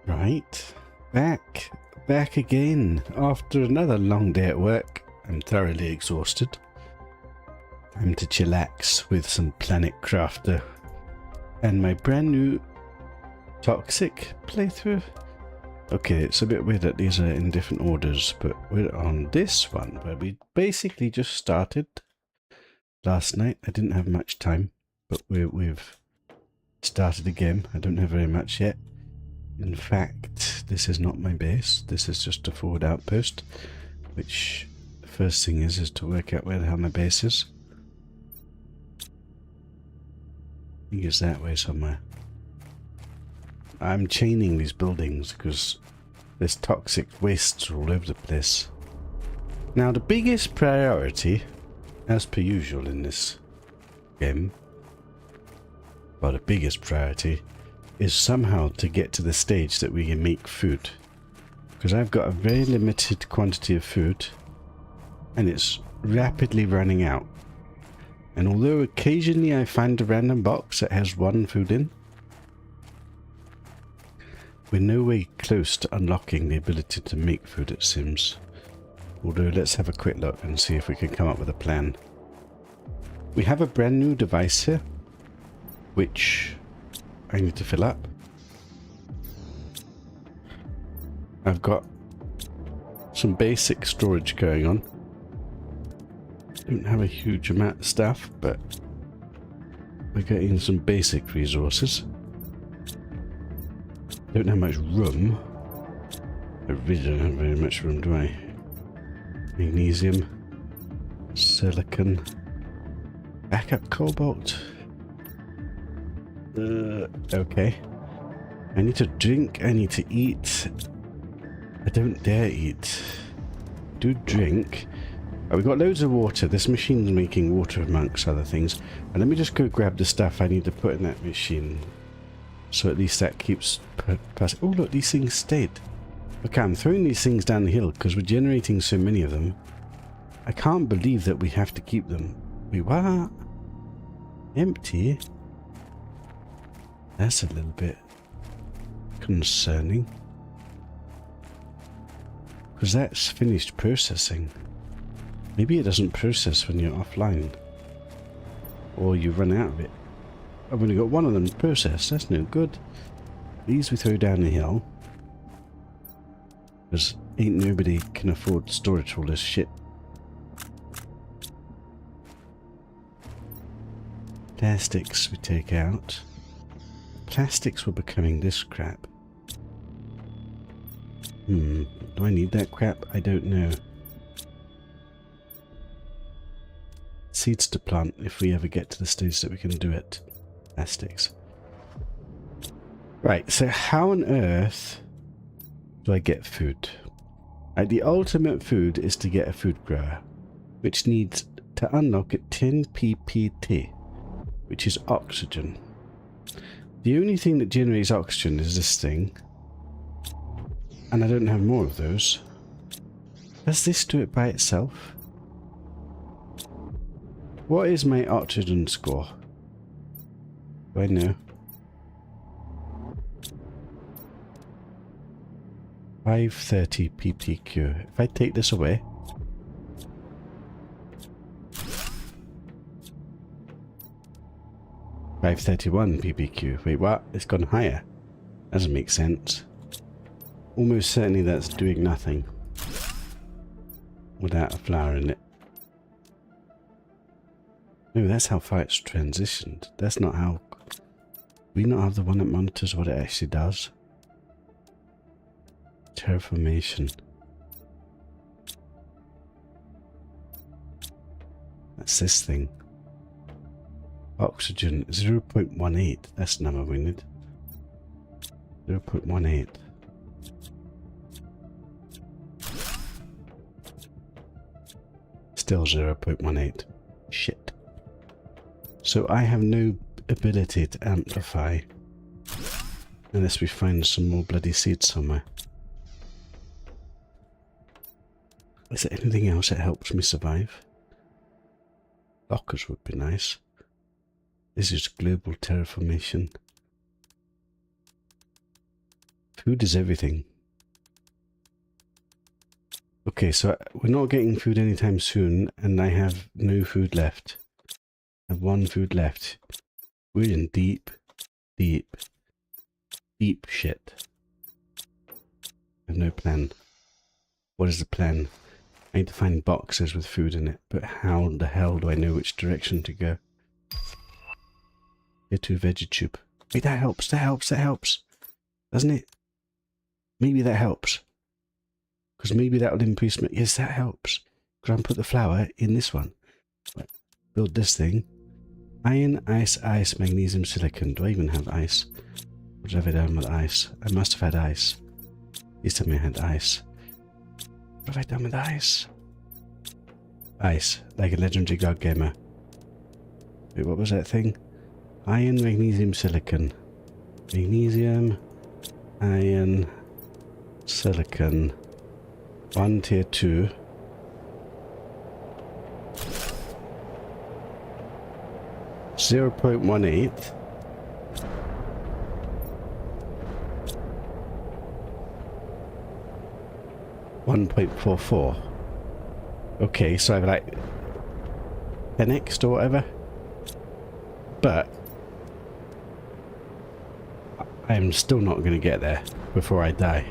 Right, back again after another long day at work. I'm thoroughly exhausted. Time to chillax with some Planet Crafter and my brand new Toxic playthrough. Okay, it's a bit weird that these are in different orders, but we're on this one where we basically just started last night. I didn't have much time, but we've started a game. I don't have very much yet. In fact, this is not my base. This is just a forward outpost, which the first thing is to work out where the hell my base is. I think it's that way somewhere. I'm chaining these buildings because there's toxic wastes all over the place. Now the biggest priority, as per usual in this game, well, the biggest priority is somehow to get to the stage that we can make food. Because I've got a very limited quantity of food and it's rapidly running out. And although occasionally I find a random box that has one food in, we're no way close to unlocking the ability to make food, it seems. Although let's have a quick look and see if we can come up with a plan. We have a brand new device here, which I need to fill up. I've got some basic storage going on. Don't have a huge amount of stuff, but we're getting some basic resources. Don't have much room. I really don't have very much room, do I? Magnesium, silicon, backup cobalt. Okay. I need to drink, I need to eat. I don't dare eat. Do drink. Oh, we've got loads of water. This machine's making water amongst other things. And let me just go grab the stuff I need to put in that machine. So at least that keeps passing. Oh look, these things stayed. Okay, I'm throwing these things down the hill because we're generating so many of them. I can't believe that we have to keep them. Wait, what? Empty? That's a little bit concerning. Because that's finished processing. Maybe it doesn't process when you're offline. Or you run out of it. I've only got one of them to process. That's no good. These we throw down the hill. Because ain't nobody can afford to store all this shit. Plastics we take out. Plastics were becoming this crap. Do I need that crap? I don't know. Seeds to plant if we ever get to the stage that we can do it. Plastics. Right, so how on earth do I get food? The ultimate food is to get a food grower, which needs to unlock at 10 ppt, which is oxygen. The only thing that generates oxygen is this thing, and I don't have more of those. Does this do it by itself? What is my oxygen score? Do I know? 530 ppq. If I take this away, $531 ppq. Wait, what? It's gone higher. Doesn't make sense. Almost certainly that's doing nothing without a flower in it. No, that's how far it's transitioned. That's not how... We not have the one that monitors what it actually does. Terraformation. That's this thing. Oxygen 0.18. That's the number we need. 0.18. Still 0.18. Shit. So I have no ability to amplify unless we find some more bloody seeds somewhere. Is there anything else that helps me survive? Lockers would be nice. This is global terraformation. Food is everything. Okay, so we're not getting food anytime soon, and I have no food left. I have 1 food left. We're in deep, deep, deep shit. I have no plan. What is the plan? I need to find boxes with food in it, but how the hell do I know which direction to go? Here to VeggieTube. Wait, that helps, that helps, that helps. Doesn't it? Maybe that helps. Because maybe that will increase my... Yes, that helps. Because I'm put the flour in this one. Right. Build this thing. Iron, ice, ice, magnesium, silicon. Do I even have ice? What have I done with ice? I must have had ice. Please tell me I had ice. What have I done with ice? Ice, like a legendary god gamer. Wait, what was that thing? Iron, magnesium, silicon. Magnesium, iron, silicon. 1 tier 2. .18. .44. Okay, so I've like 10x or whatever. But I'm still not going to get there before I die.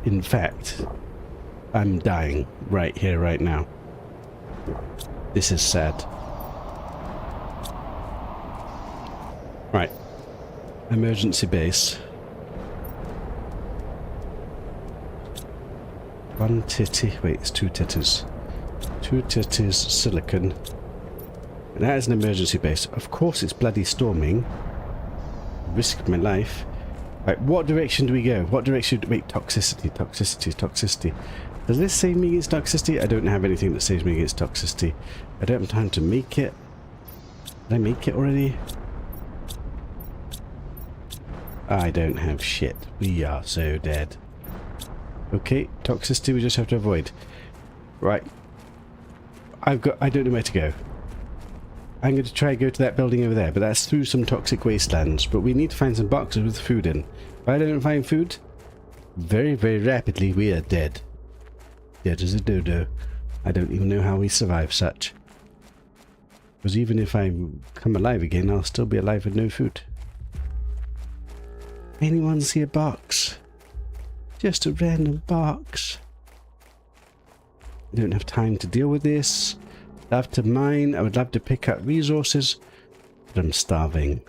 In fact, I'm dying right here, right now. This is sad. Right. Emergency base. 1 titty. Wait, it's 2 titties. 2 titties, silicon. And that is an emergency base. Of course it's bloody storming. Risk my life. Right, what direction do we go? What direction do... Wait, toxicity, toxicity, toxicity. Does this save me against toxicity? I don't have anything that saves me against toxicity. I don't have time to make it. Did I make it already? I don't have shit. We are so dead. Okay, toxicity we just have to avoid. Right. I don't know where to go. I'm going to try and go to that building over there, but that's through some toxic wastelands. But we need to find some boxes with food in. If I don't find food, very, very rapidly we are dead. Dead as a dodo. I don't even know how we survive such. Because even if I come alive again, I'll still be alive with no food. Anyone see a box? Just a random box. I don't have time to deal with this. Love to mine. I would love to pick up resources, but I'm starving.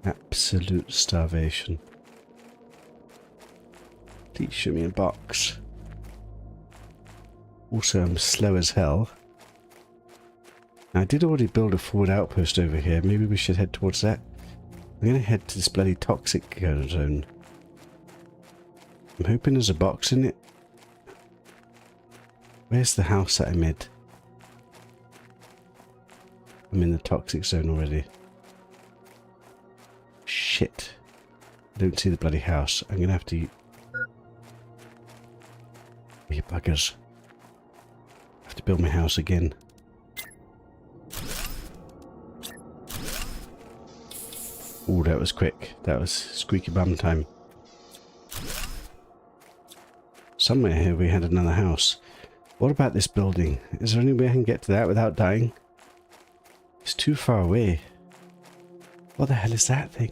Absolute starvation. Please show me a box. Also, I'm slow as hell. Now, I did already build a forward outpost over here. Maybe we should head towards that. I'm going to head to this bloody toxic zone. I'm hoping there's a box in it. Where's the house that I made? I'm in the toxic zone already. Shit. I don't see the bloody house. I'm going to have to... You buggers. I have to build my house again. Oh, that was quick. That was squeaky bum time. Somewhere here we had another house. What about this building? Is there any way I can get to that without dying? It's too far away. What the hell is that thing?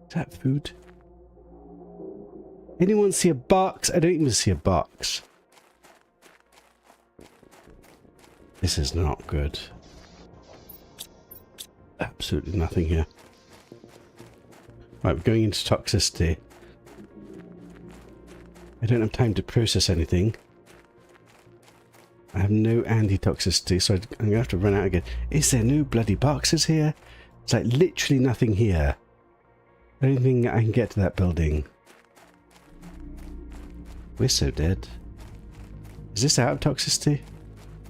Is that food? Anyone see a box? I don't even see a box. This is not good. Absolutely nothing here. Right, we're going into toxicity. I don't have time to process anything. I have no anti-toxicity, so I'm going to have to run out again. Is there no bloody boxes here? It's like literally nothing here. I don't think I can get to that building. We're so dead. Is this out of toxicity?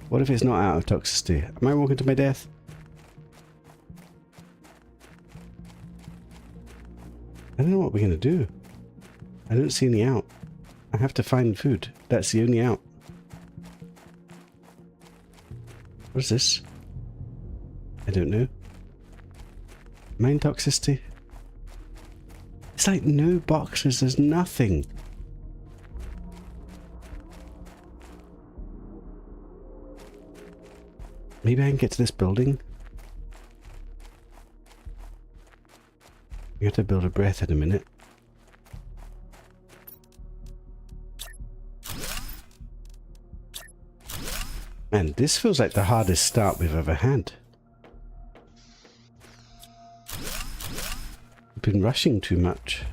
What if it's not out of toxicity? Am I walking to my death? I don't know what we're going to do. I don't see any out. I have to find food. That's the only out. What is this? I don't know. Main toxicity. It's like no boxes, there's nothing. Maybe I can get to this building. You have to build a breath in a minute. Man, this feels like the hardest start we've ever had. I've been rushing too much.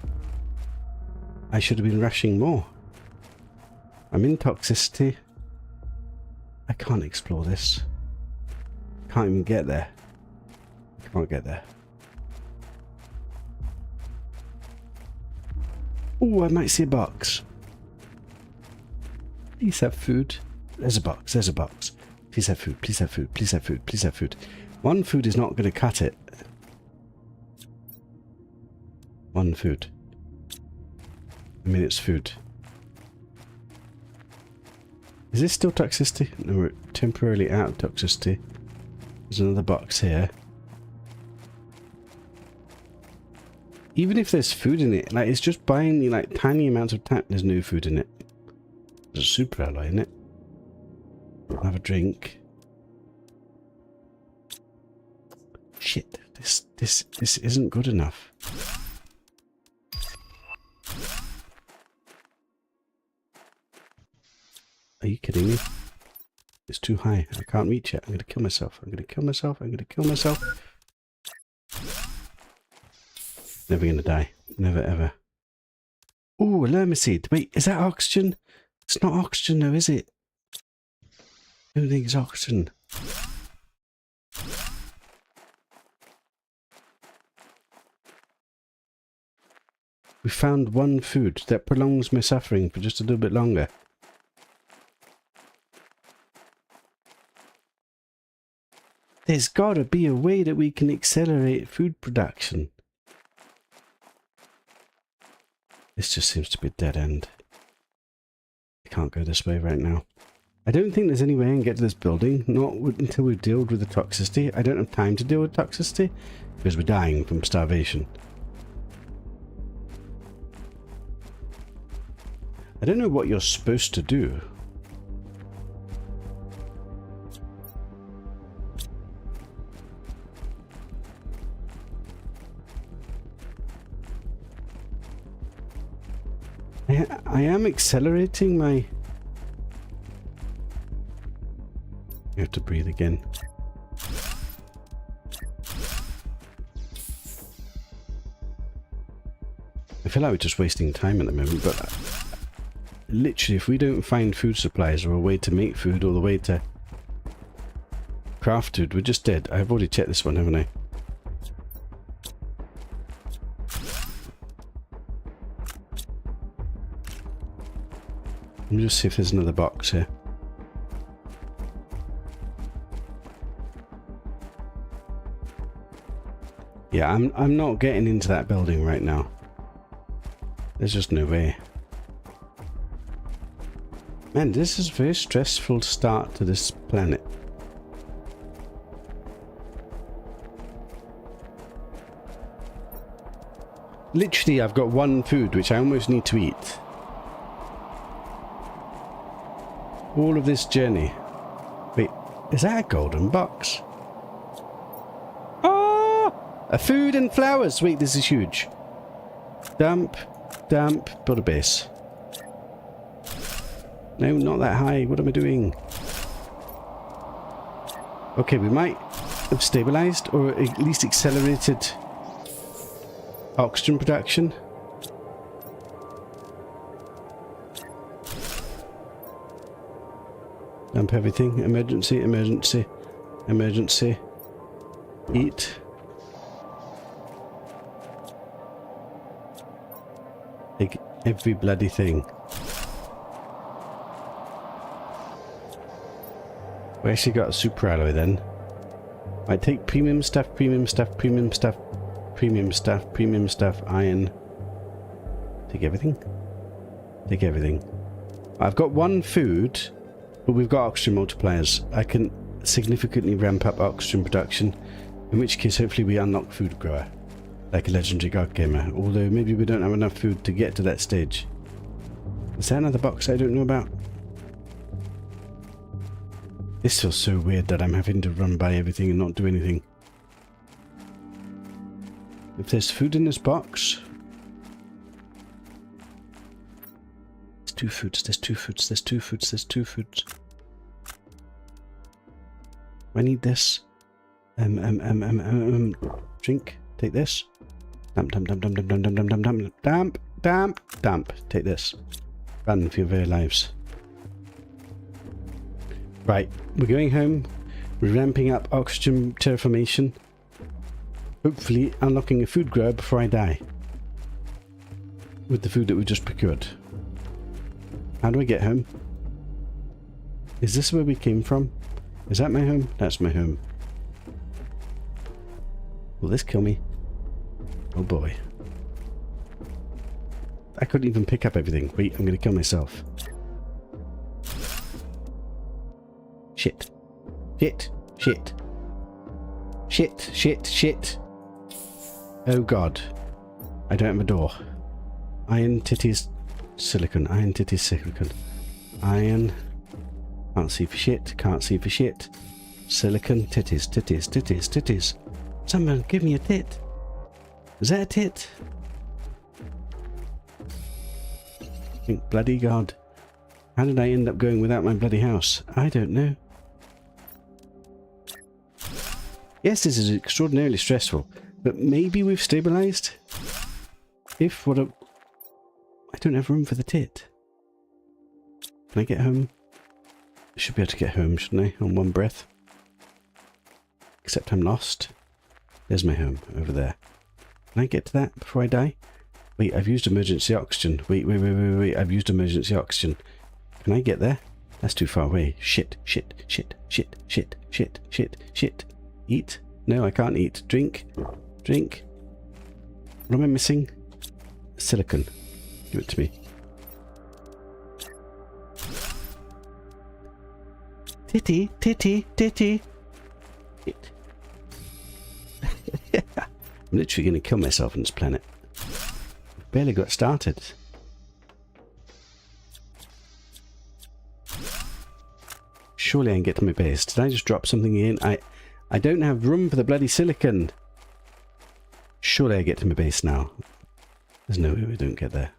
I should have been rushing more. I'm in toxicity. I can't explore this. Can't even get there. Can't get there. Oh, I might see a box. Please have food. There's a box. There's a box. Please have food. Please have food. Please have food. Please have food. One food is not going to cut it. One food. I mean, it's food. Is this still toxicity? No, we're temporarily out of toxicity. There's another box here. Even if there's food in it, like, it's just buying me like tiny amounts of time. There's no food in it. There's a super alloy in it. I'll have a drink. Shit, this isn't good enough. Are you kidding me? It's too high. I can't reach it. I'm gonna kill myself. I'm gonna kill myself. I'm gonna kill myself. Never gonna die. Never ever. Ooh, a lermicide. Wait, is that oxygen? It's not oxygen though, is it? I don't think it's oxygen. We found one food that prolongs my suffering for just a little bit longer. There's gotta be a way that we can accelerate food production. This just seems to be a dead end. I can't go this way right now. I don't think there's any way I can get to this building, not until we've dealt with the toxicity. I don't have time to deal with toxicity, because we're dying from starvation. I don't know what you're supposed to do. I am accelerating my... You have to breathe again. I feel like we're just wasting time at the moment, but literally if we don't find food supplies or a way to make food or the way to craft food, we're just dead. I've already checked this one, haven't I? Let me just see if there's another box here. Yeah, I'm not getting into that building right now. There's just no way. Man, this is a very stressful start to this planet. Literally, I've got one food which I almost need to eat. All of this journey. Wait, is that a golden box? Ah! A food and flowers! Wait, this is huge. Dump, build a base. No, not that high. What am I doing? Okay, we might have stabilized or at least accelerated oxygen production. Dump everything. Emergency, emergency, emergency. Eat. Take every bloody thing. We actually got a super alloy then. I take premium stuff, premium stuff, premium stuff, premium stuff, premium stuff, iron. Take everything. Take everything. I've got one food, but we've got oxygen multipliers. I can significantly ramp up oxygen production, in which case hopefully we unlock food grower. like a legendary god gamer. Although maybe we don't have enough food to get to that stage. Is there another box I don't know about? This feels so weird that I'm having to run by everything and not do anything. If there's food in this box... There's 2 foods, there's 2 foods, there's 2 foods, there's 2 foods. I need this. Drink. Take this. Damp. Take this. Run for your very lives. Right, we're going home. We're ramping up oxygen terraformation. Hopefully unlocking a food grower before I die. With the food that we just procured. How do I get home? Is this where we came from? Is that my home? That's my home. Will this kill me? Oh boy. I couldn't even pick up everything. Wait, I'm going to kill myself. Shit. Shit. Shit. Shit. Shit. Shit. Oh god. I don't have a door. Iron titties silicon. Iron titties silicon. Iron. Can't see for shit. Can't see for shit. Silicon titties. Titties. Titties. Titties. Someone give me a tit. Is that a tit? Thank bloody god. How did I end up going without my bloody house? I don't know. Yes, this is extraordinarily stressful, but maybe we've stabilized? If what a... I don't have room for the tit. Can I get home? I should be able to get home, shouldn't I? On one breath. Except I'm lost. There's my home, over there. Can I get to that before I die? Wait, I've used emergency oxygen. Wait, I've used emergency oxygen. Can I get there? That's too far away. Shit. Eat? No, I can't eat. Drink. What am I missing? Silicon. Give it to me. Titty. Shit. I'm literally going to kill myself on this planet. I've barely got started. Surely I can get to my base. Did I just drop something in? I don't have room for the bloody silicon. Surely I get to my base now. There's no way we don't get there.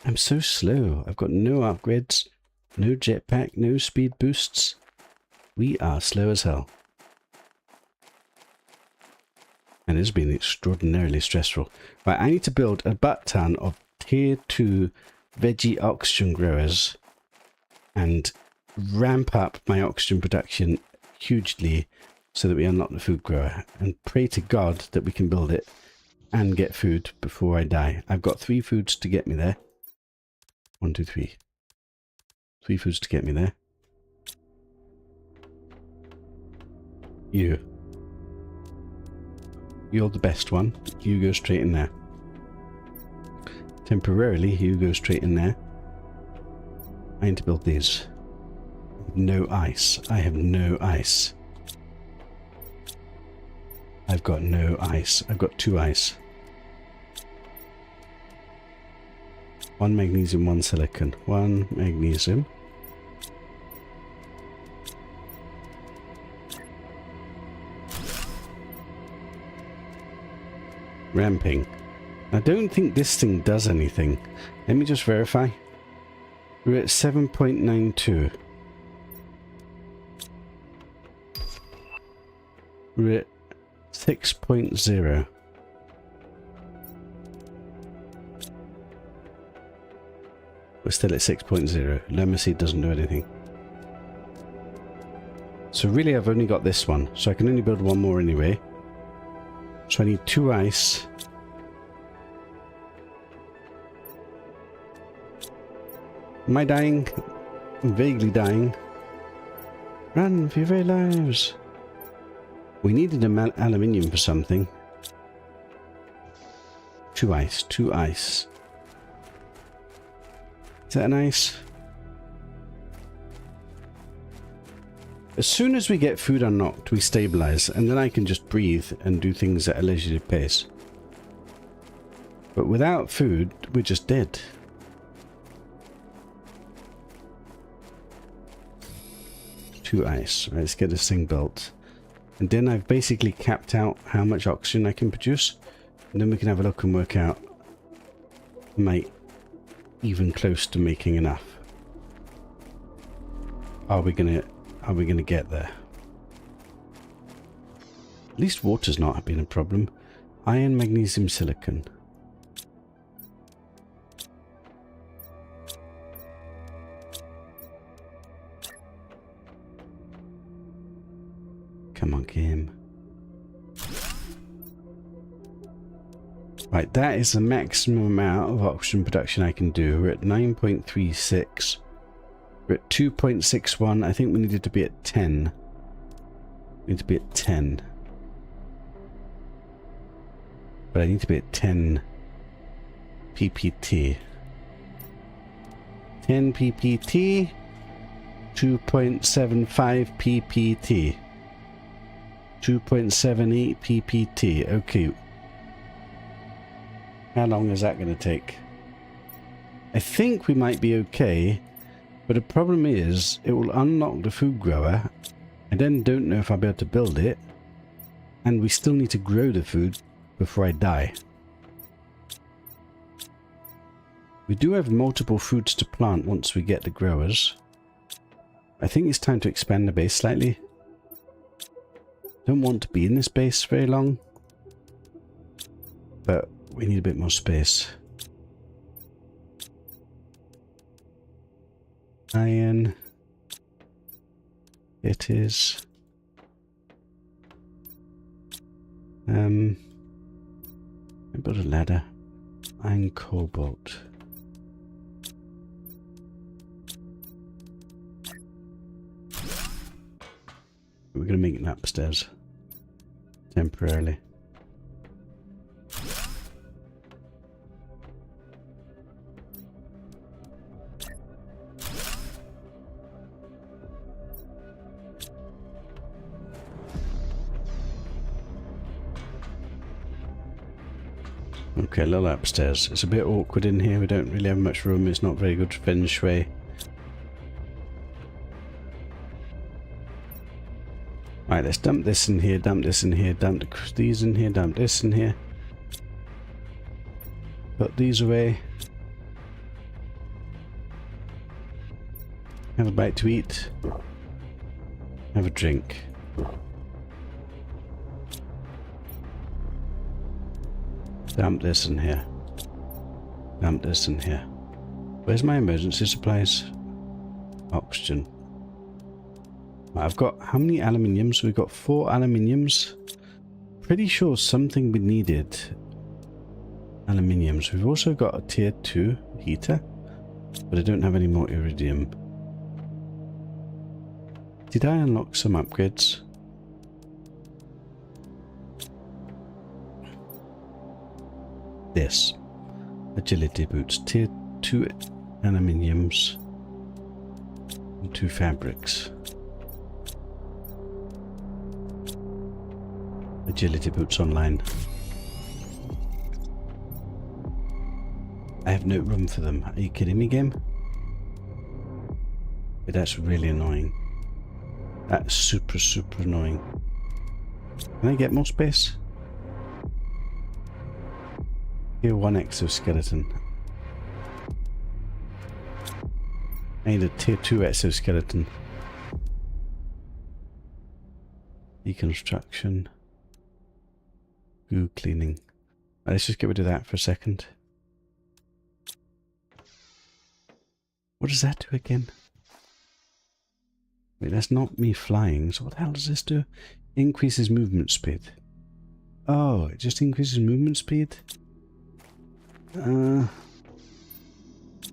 I'm so slow. I've got no upgrades, no jetpack, no speed boosts. We are slow as hell. And it's been extraordinarily stressful. Right, I need to build a butt ton of tier 2 veggie oxygen growers and ramp up my oxygen production hugely so that we unlock the food grower, and pray to God that we can build it and get food before I die. I've got 3 foods to get me there. 1, 2, 3. 3 foods to get me there. You're the best one. You go straight in there. Temporarily, you go straight in there. I need to build these. No ice. I have no ice. I've got no ice. I've got 2 ice. 1 magnesium, 1 silicon. 1 magnesium. Ramping. I don't think this thing does anything. Let me just verify. We're at 7.92. We're at 6.0. We're still at 6.0. Lemon doesn't do anything. So really I've only got this one. So I can only build 1 more anyway. So I need 2 ice. Am I dying? I'm vaguely dying. Run for your very lives. We needed aluminium for something. 2 ice. 2 ice. Is that an ice? As soon as we get food unlocked, we stabilize, and then I can just breathe and do things at a leisurely pace. But without food, we're just dead. Two ice. Right, let's get this thing built. And then I've basically capped out how much oxygen I can produce. And then we can have a look and work out. Am I even close to making enough? Are we gonna get there? At least water's not been a problem. Iron, magnesium, silicon. Come on, game. Right, that is the maximum amount of oxygen production I can do. We're at 9.36. We're at 2.61. I think we needed to be at 10. We need to be at 10. But I need to be at 10 ppt. 10 ppt. 2.75 ppt. 2.78 ppt. Okay. How long is that going to take? I think we might be okay, but the problem is it will unlock the food grower. I then don't know if I'll be able to build it, and we still need to grow the food before I die. We do have multiple foods to plant once we get the growers. I think it's time to expand the base slightly. Don't want to be in this base very long, but we need a bit more space. Iron. It is. I built a ladder. Iron cobalt. We're going to make it upstairs. Temporarily. Okay, a little upstairs. It's a bit awkward in here. We don't really have much room. It's not very good feng shui. Right, let's dump this in here, dump this in here, dump these in here, dump this in here. Put these away. Have a bite to eat. Have a drink. Dump this in here. Dump this in here. Where's my emergency supplies? Oxygen. I've got how many aluminiums? We've got 4 aluminiums. Pretty sure something we needed. Aluminiums. We've also got a tier 2 heater, but I don't have any more iridium. Did I unlock some upgrades? This. Agility boots. Tier 2 aluminiums. And 2 fabrics. Agility boots online. I have no room for them. Are you kidding me, game? But that's really annoying. That's super annoying. Can I get more space? Tier 1 exoskeleton. I need a tier 2 exoskeleton. Deconstruction. Goo cleaning. Right, let's just get rid of that for a second. What does that do again? Wait, that's not me flying. So what the hell does this do? Increases movement speed. Oh, it just increases movement speed?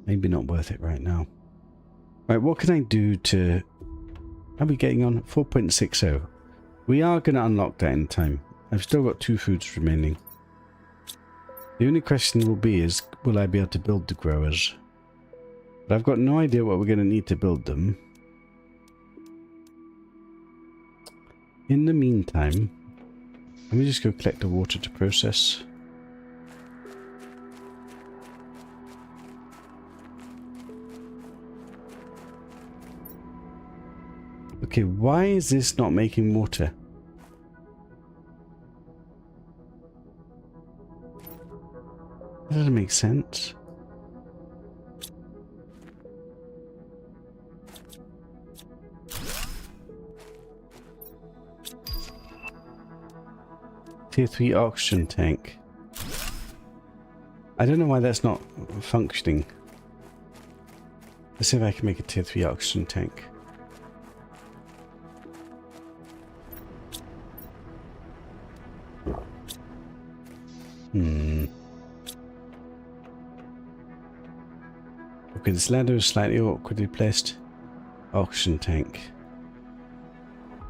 Maybe not worth it right now. Right, what can I do to... Are we getting on? 4.60. We are going to unlock that in time. I've still got 2 foods remaining. The only question will be is, will I be able to build the growers? But I've got no idea what we're going to need to build them. In the meantime, let me just go collect the water to process. Okay, why is this not making water? That doesn't make sense. Tier 3 oxygen tank. I don't know why that's not functioning. Let's see if I can make a tier 3 oxygen tank. Okay, this ladder is slightly awkwardly placed. Oxygen tank.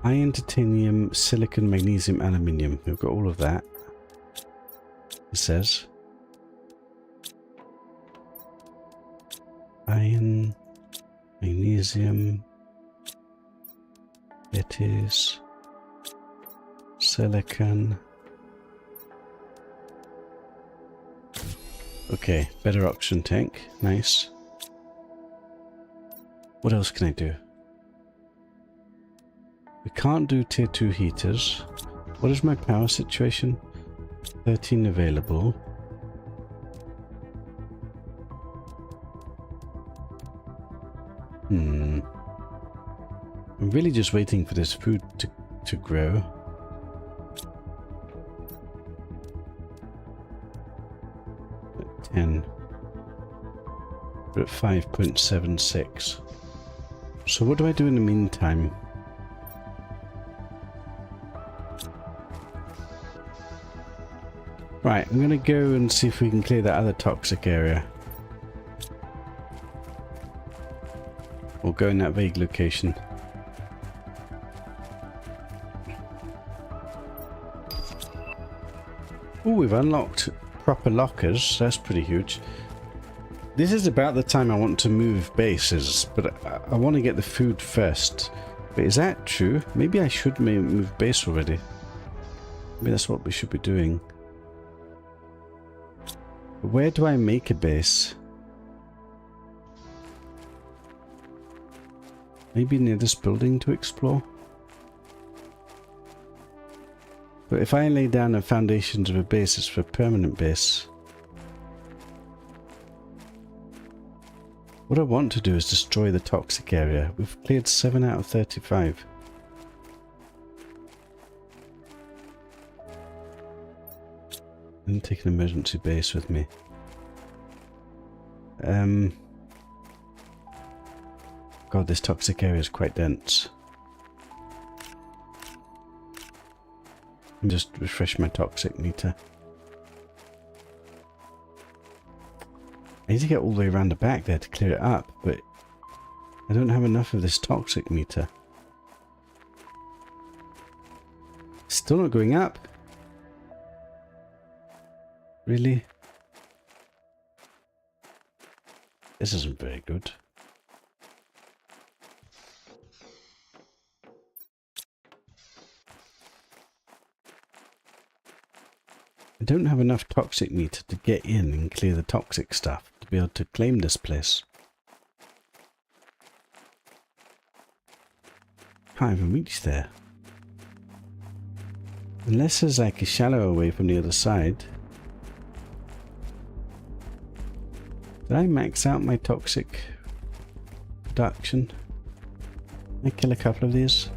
Iron, titanium, silicon, magnesium, aluminium. We've got all of that. It says. Iron, magnesium. It is silicon. Okay, better oxygen tank. Nice. What else can I do? We can't do tier 2 heaters. What is my power situation? 13 available. I'm really just waiting for this food to grow. At 10. We're at 5.76. So what do I do in the meantime? Right, I'm going to go and see if we can clear that other toxic area. Or go in that vague location. Oh, we've unlocked proper lockers. That's pretty huge. This is about the time I want to move bases, but I want to get the food first. But is that true? Maybe I should move base already. Maybe that's what we should be doing. Where do I make a base? Maybe near this building to explore? But if I lay down the foundations of a base, it's for a permanent base. What I want to do is destroy the toxic area. We've cleared 7 out of 35. And take an emergency base with me. God, this toxic area is quite dense. And just refresh my toxic meter. I need to get all the way around the back there to clear it up, but I don't have enough of this toxic meter. Still not going up. Really? This isn't very good. I don't have enough toxic meter to get in and clear the toxic stuff to be able to claim this place. Can't even reach there. Unless there's like a shallow away from the other side. Did I max out my toxic production? Can I kill a couple of these?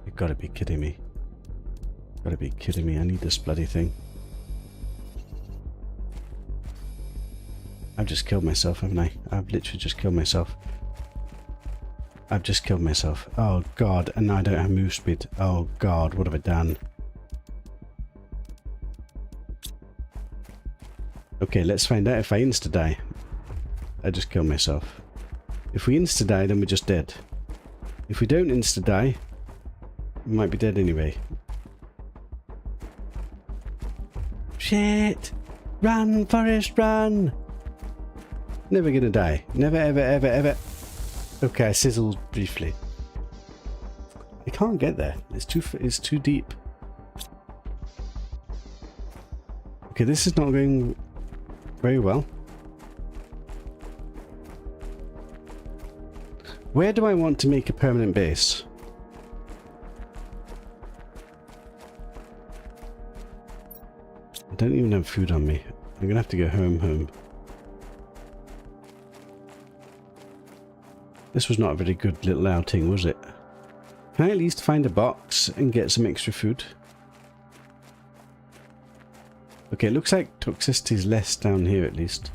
You've got to be kidding me. Gotta be kidding me. I need this bloody thing. I've just killed myself, haven't I? I've literally just killed myself. I've just killed myself. Oh god, and now I don't have move speed. Oh god, what have I done? Okay, let's find out if I insta-die. I just killed myself. If we insta-die, then we're just dead. If we don't insta-die, we might be dead anyway. Shit! Run, Forrest, run! Never gonna die. Never, ever, ever, ever. Okay, I sizzled briefly. I can't get there. It's too deep. Okay, this is not going very well. Where do I want to make a permanent base? I don't even have food on me. I'm gonna have to go home. This was not a very good little outing, was it? Can I at least find a box and get some extra food? Okay, it looks like toxicity is less down here at least.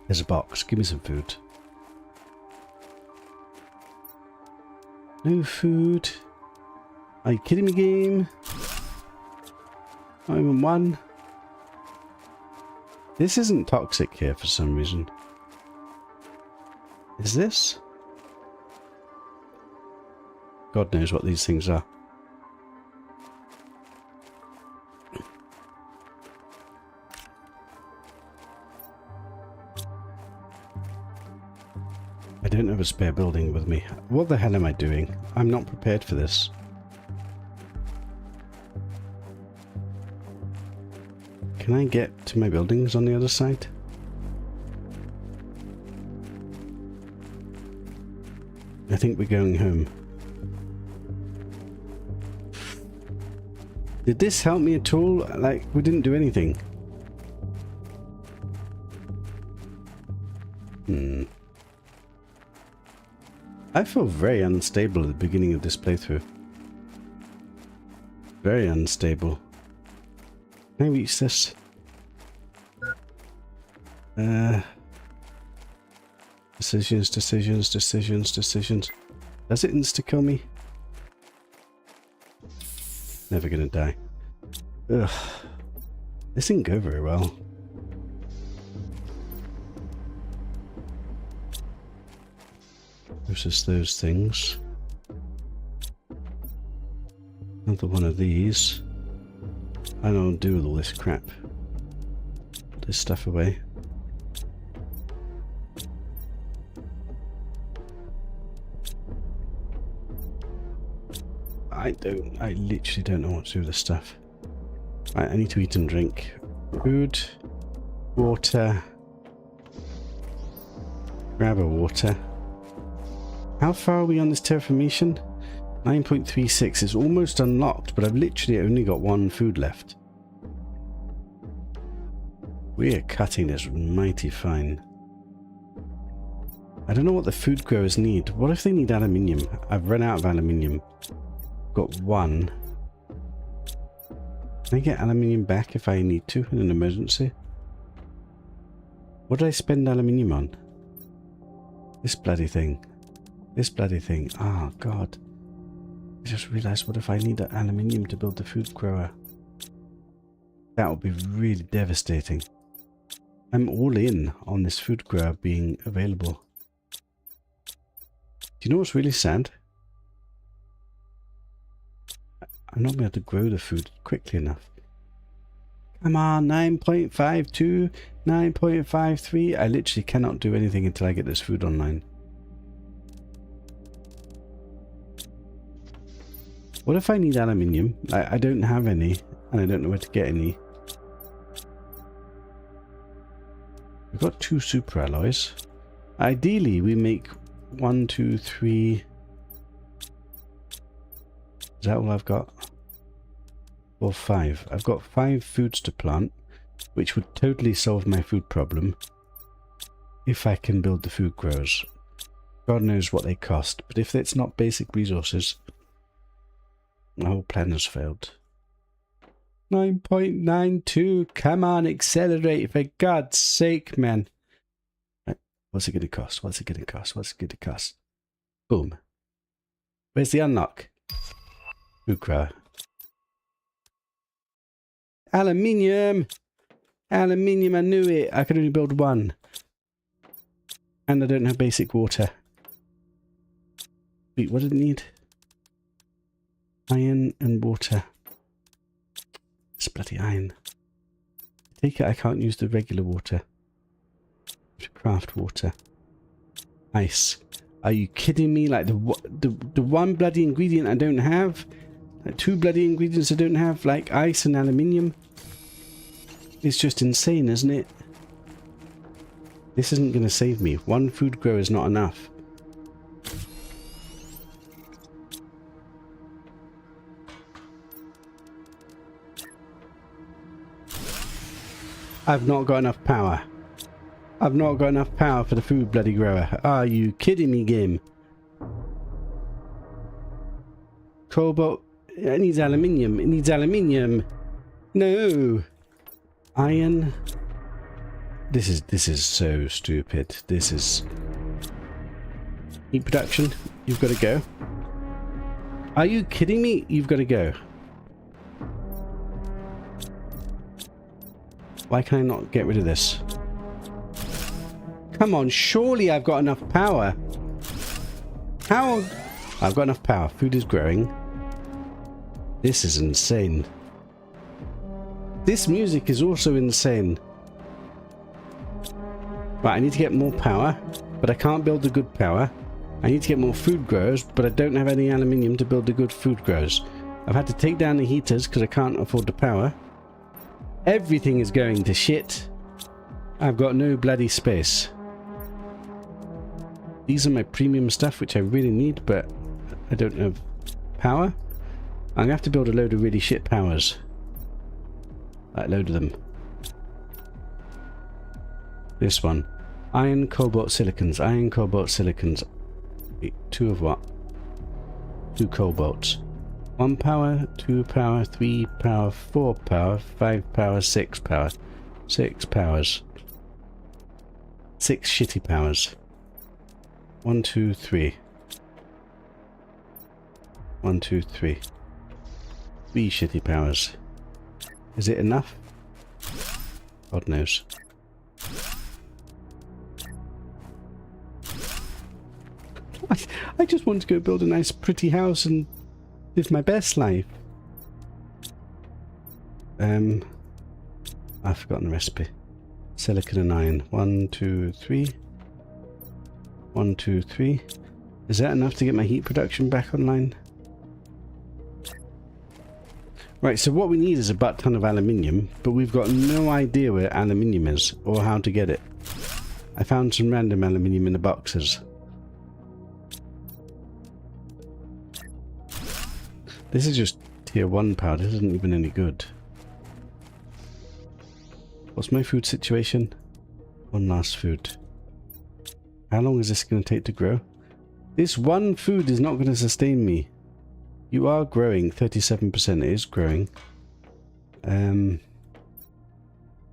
There's a box. Give me some food. No food. Are you kidding me, game? Not even one. This isn't toxic here for some reason. Is this? God knows what these things are. I don't have a spare building with me. What the hell am I doing? I'm not prepared for this. Can I get to my buildings on the other side? I think we're going home. Did this help me at all? Like, we didn't do anything. I feel very unstable at the beginning of this playthrough. Very unstable. Can I reach this? Decisions. Does it insta-kill me? Never gonna die. Ugh. This didn't go very well. Versus those things. Another one of these. I don't do with all this crap. Put this stuff away. I literally don't know what to do with this stuff. Right, I need to eat and drink. Food, water. Grab a water. How far are we on this terraformation? 9.36 is almost unlocked, but I've literally only got one food left. We are cutting this mighty fine. I don't know what the food growers need. What if they need aluminium? I've run out of aluminium. Got one. Can I get aluminium back if I need to in an emergency? What did I spend aluminium on? This bloody thing. This bloody thing. Oh, God. I just realized, what if I need aluminium to build the food grower? That would be really devastating. I'm all in on this food grower being available. Do you know what's really sad? I'm not able to grow the food quickly enough. Come on, 9.52, 9.53. I literally cannot do anything until I get this food online. What if I need aluminium? I don't have any, and I don't know where to get any. We've got 2 super alloys. Ideally, we make 1, 2, 3... Is that all I've got? Or 5. I've got 5 foods to plant, which would totally solve my food problem if I can build the food growers. God knows what they cost, but if it's not basic resources, my whole plan has failed. 9.92. Come on, accelerate for God's sake, man. Right. What's it going to cost? What's it going to cost? What's it going to cost? Boom. Where's the unlock? Food grower. Aluminium! Aluminium, I knew it. I could only build 1. And I don't have basic water. Wait, what did it need? Iron and water. It's bloody iron. I take it I can't use the regular water to craft water. Ice. Are you kidding me? Like the one bloody ingredient I don't have? Like 2 bloody ingredients I don't have? Like ice and aluminium? It's just insane, isn't it? This isn't going to save me. One food grow is not enough. I've not got enough power. I've not got enough power for the food bloody grower. Are you kidding me, game? Cobalt. It needs aluminium. It needs aluminium. No. Iron. This is so stupid. This is... Heat production. You've got to go. Are you kidding me? You've got to go. Why can I not get rid of this? Come on, surely I've got enough power. How? I've got enough power. Food is growing. This is insane. This music is also insane. Right, I need to get more power, but I can't build the good power. I need to get more food growers, but I don't have any aluminium to build the good food growers. I've had to take down the heaters because I can't afford the power. Everything is going to shit. I've got no bloody space. These are my premium stuff, which I really need, but I don't have power. I'm going to have to build a load of really shit powers. Like, load of them. This one. Iron, cobalt, silicons. Iron, cobalt, silicons. Wait, 2 of what? 2 cobalts. 1 power, 2 power, 3 power, 4 power, 5 power, 6 power. 6 powers. 6 shitty powers. 1, 2, 3. 1, 2, 3. 3 shitty powers. Is it enough? God knows. I just want to go build a nice pretty house and live my best life. I've forgotten the recipe. Silicon and iron. 1, 2, 3. 1, 2, 3. Is that enough to get my heat production back online? Right, so what we need is a butt ton of aluminium, but we've got no idea where aluminium is or how to get it. I found some random aluminium in the boxes. This is just tier 1 power. This isn't even any good. What's my food situation? 1 last food. How long is this going to take to grow? This one food is not going to sustain me. You are growing. 37%. It is growing.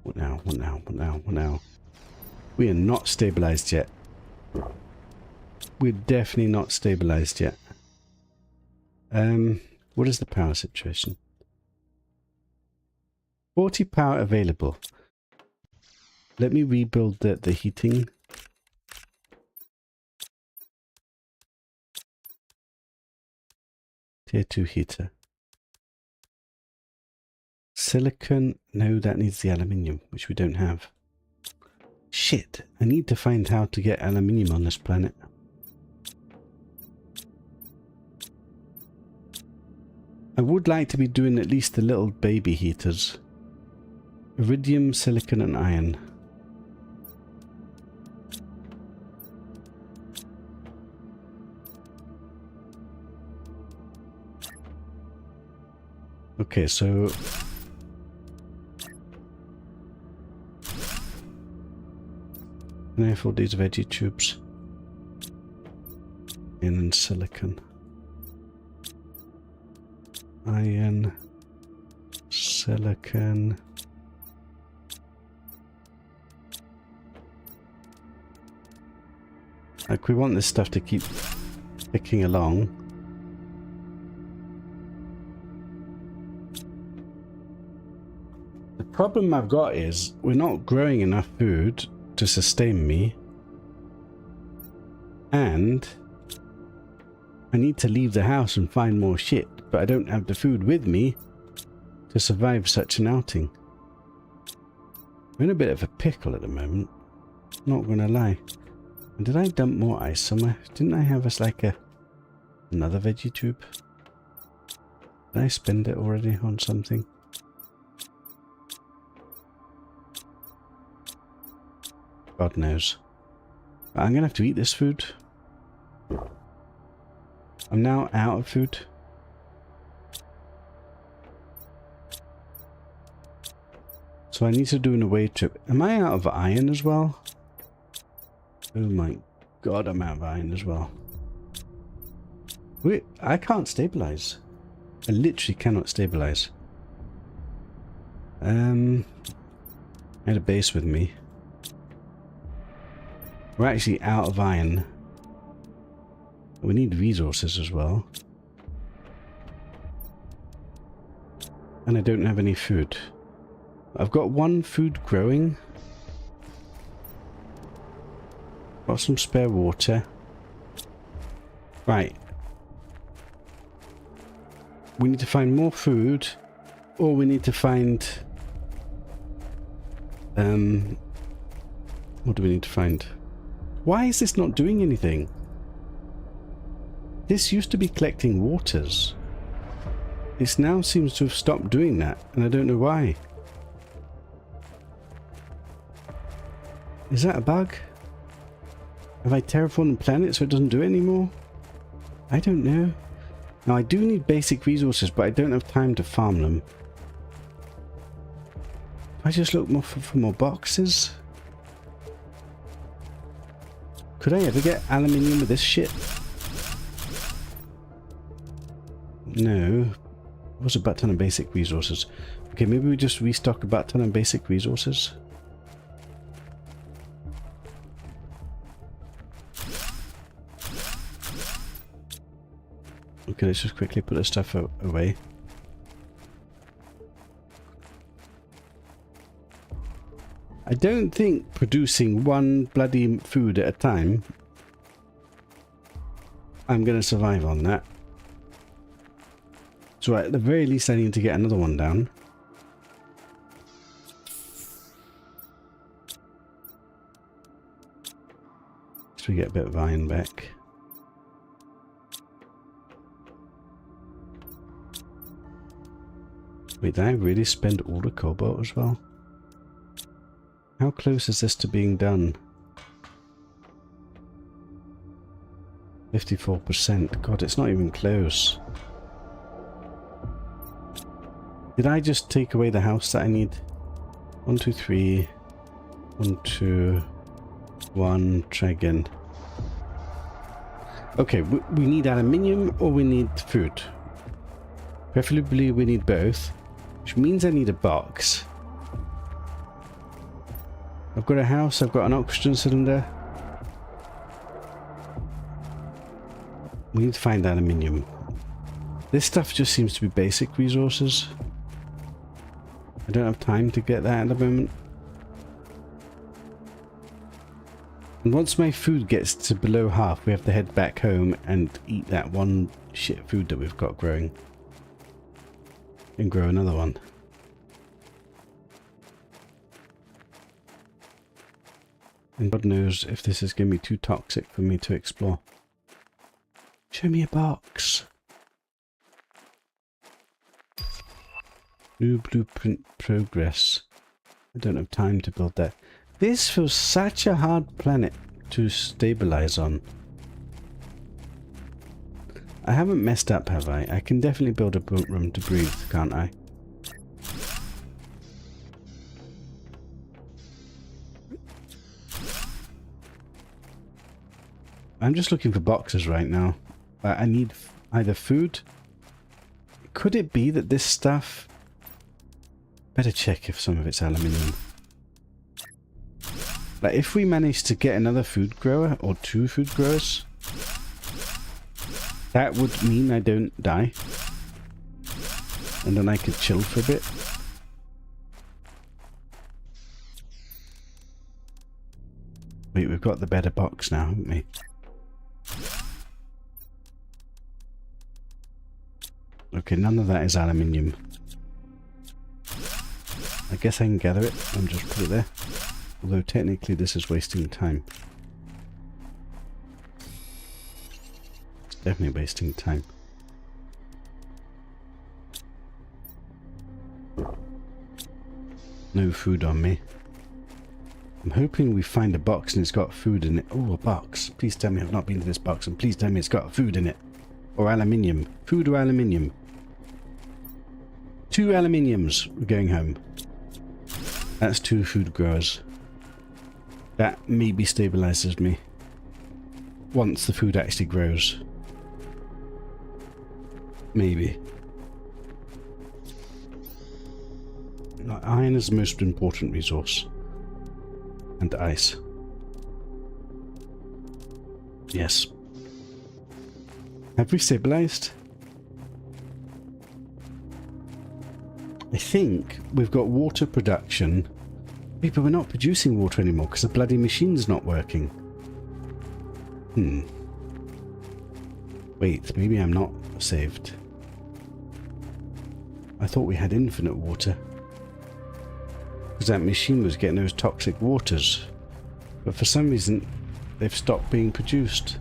What now? What now? What now? What now? We are not stabilized yet. We're definitely not stabilized yet. What is the power situation? 40 power available. Let me rebuild the heating. Tier 2 heater. Silicon. No, that needs the aluminium, which we don't have. Shit. I need to find how to get aluminium on this planet. I would like to be doing at least the little baby heaters. Iridium, silicon and iron. Okay, so... Can I afford these veggie tubes? In silicon. Iron, silicon. Like, we want this stuff to keep ticking along. The problem I've got is we're not growing enough food to sustain me, and I need to leave the house and find more shit, but I don't have the food with me to survive such an outing. I'm in a bit of a pickle at the moment, not gonna lie. And did I dump more ice somewhere? Didn't I have us like another veggie tube? Did I spend it already on something? God knows. But I'm gonna have to eat this food. I'm now out of food. So I need to do an away trip. Am I out of iron as well? Oh my god, I'm out of iron as well. Wait, I can't stabilize. I literally cannot stabilize. I had a base with me. We're actually out of iron. We need resources as well. And I don't have any food. I've got one food growing. Got some spare water. Right. We need to find more food. Or we need to find... what do we need to find? Why is this not doing anything? This used to be collecting waters. It now seems to have stopped doing that, and I don't know why. Is that a bug? Have I terraformed the planet so it doesn't do it anymore? I don't know. Now I do need basic resources, but I don't have time to farm them. If I just look more for more boxes? Could I ever get aluminium with this shit? No. What's a butt ton of basic resources? Okay, maybe we just restock a butt ton of basic resources. Okay, let's just quickly put this stuff away. I don't think producing one bloody food at a time, I'm going to survive on that. So at the very least I need to get another one down. So we get a bit of iron back. Wait, did I really spend all the cobalt as well? How close is this to being done? 54%. God, it's not even close. Did I just take away the house that I need? 1, 2, 3. 1, 2. 1. Try again. Okay, we need aluminium or we need food. Preferably we need both. Which means I need a box. I've got a house, I've got an oxygen cylinder. We need to find aluminium. This stuff just seems to be basic resources. I don't have time to get that at the moment. And once my food gets to below half, we have to head back home and eat that one shit food that we've got growing. And grow another one. And God knows if this is going to be too toxic for me to explore. Show me a box. New blueprint progress. I don't have time to build that. This feels such a hard planet to stabilize on. I haven't messed up, have I? I can definitely build a boat room to breathe, can't I? I'm just looking for boxes right now. I need either food. Could it be that this stuff... Better check if some of it's aluminium. Like, if we manage to get another food grower, or 2 food growers, that would mean I don't die. And then I could chill for a bit. Wait, we've got the better box now, haven't we? Okay, none of that is aluminium. I guess I can gather it and just put it there. Although technically this is wasting time. It's definitely wasting time. No food on me. I'm hoping we find a box and it's got food in it. Oh, a box. Please tell me I've not been to this box, and please tell me it's got food in it. Or aluminium. Food or aluminium. 2 aluminiums. We're going home. That's 2 food growers. That maybe stabilizes me. Once the food actually grows. Maybe. Iron is the most important resource. And ice. Yes. Have we stabilized? I think we've got water production. But we're not producing water anymore because the bloody machine's not working. Wait, maybe I'm not saved. I thought we had infinite water. Because that machine was getting those toxic waters. But for some reason, they've stopped being produced.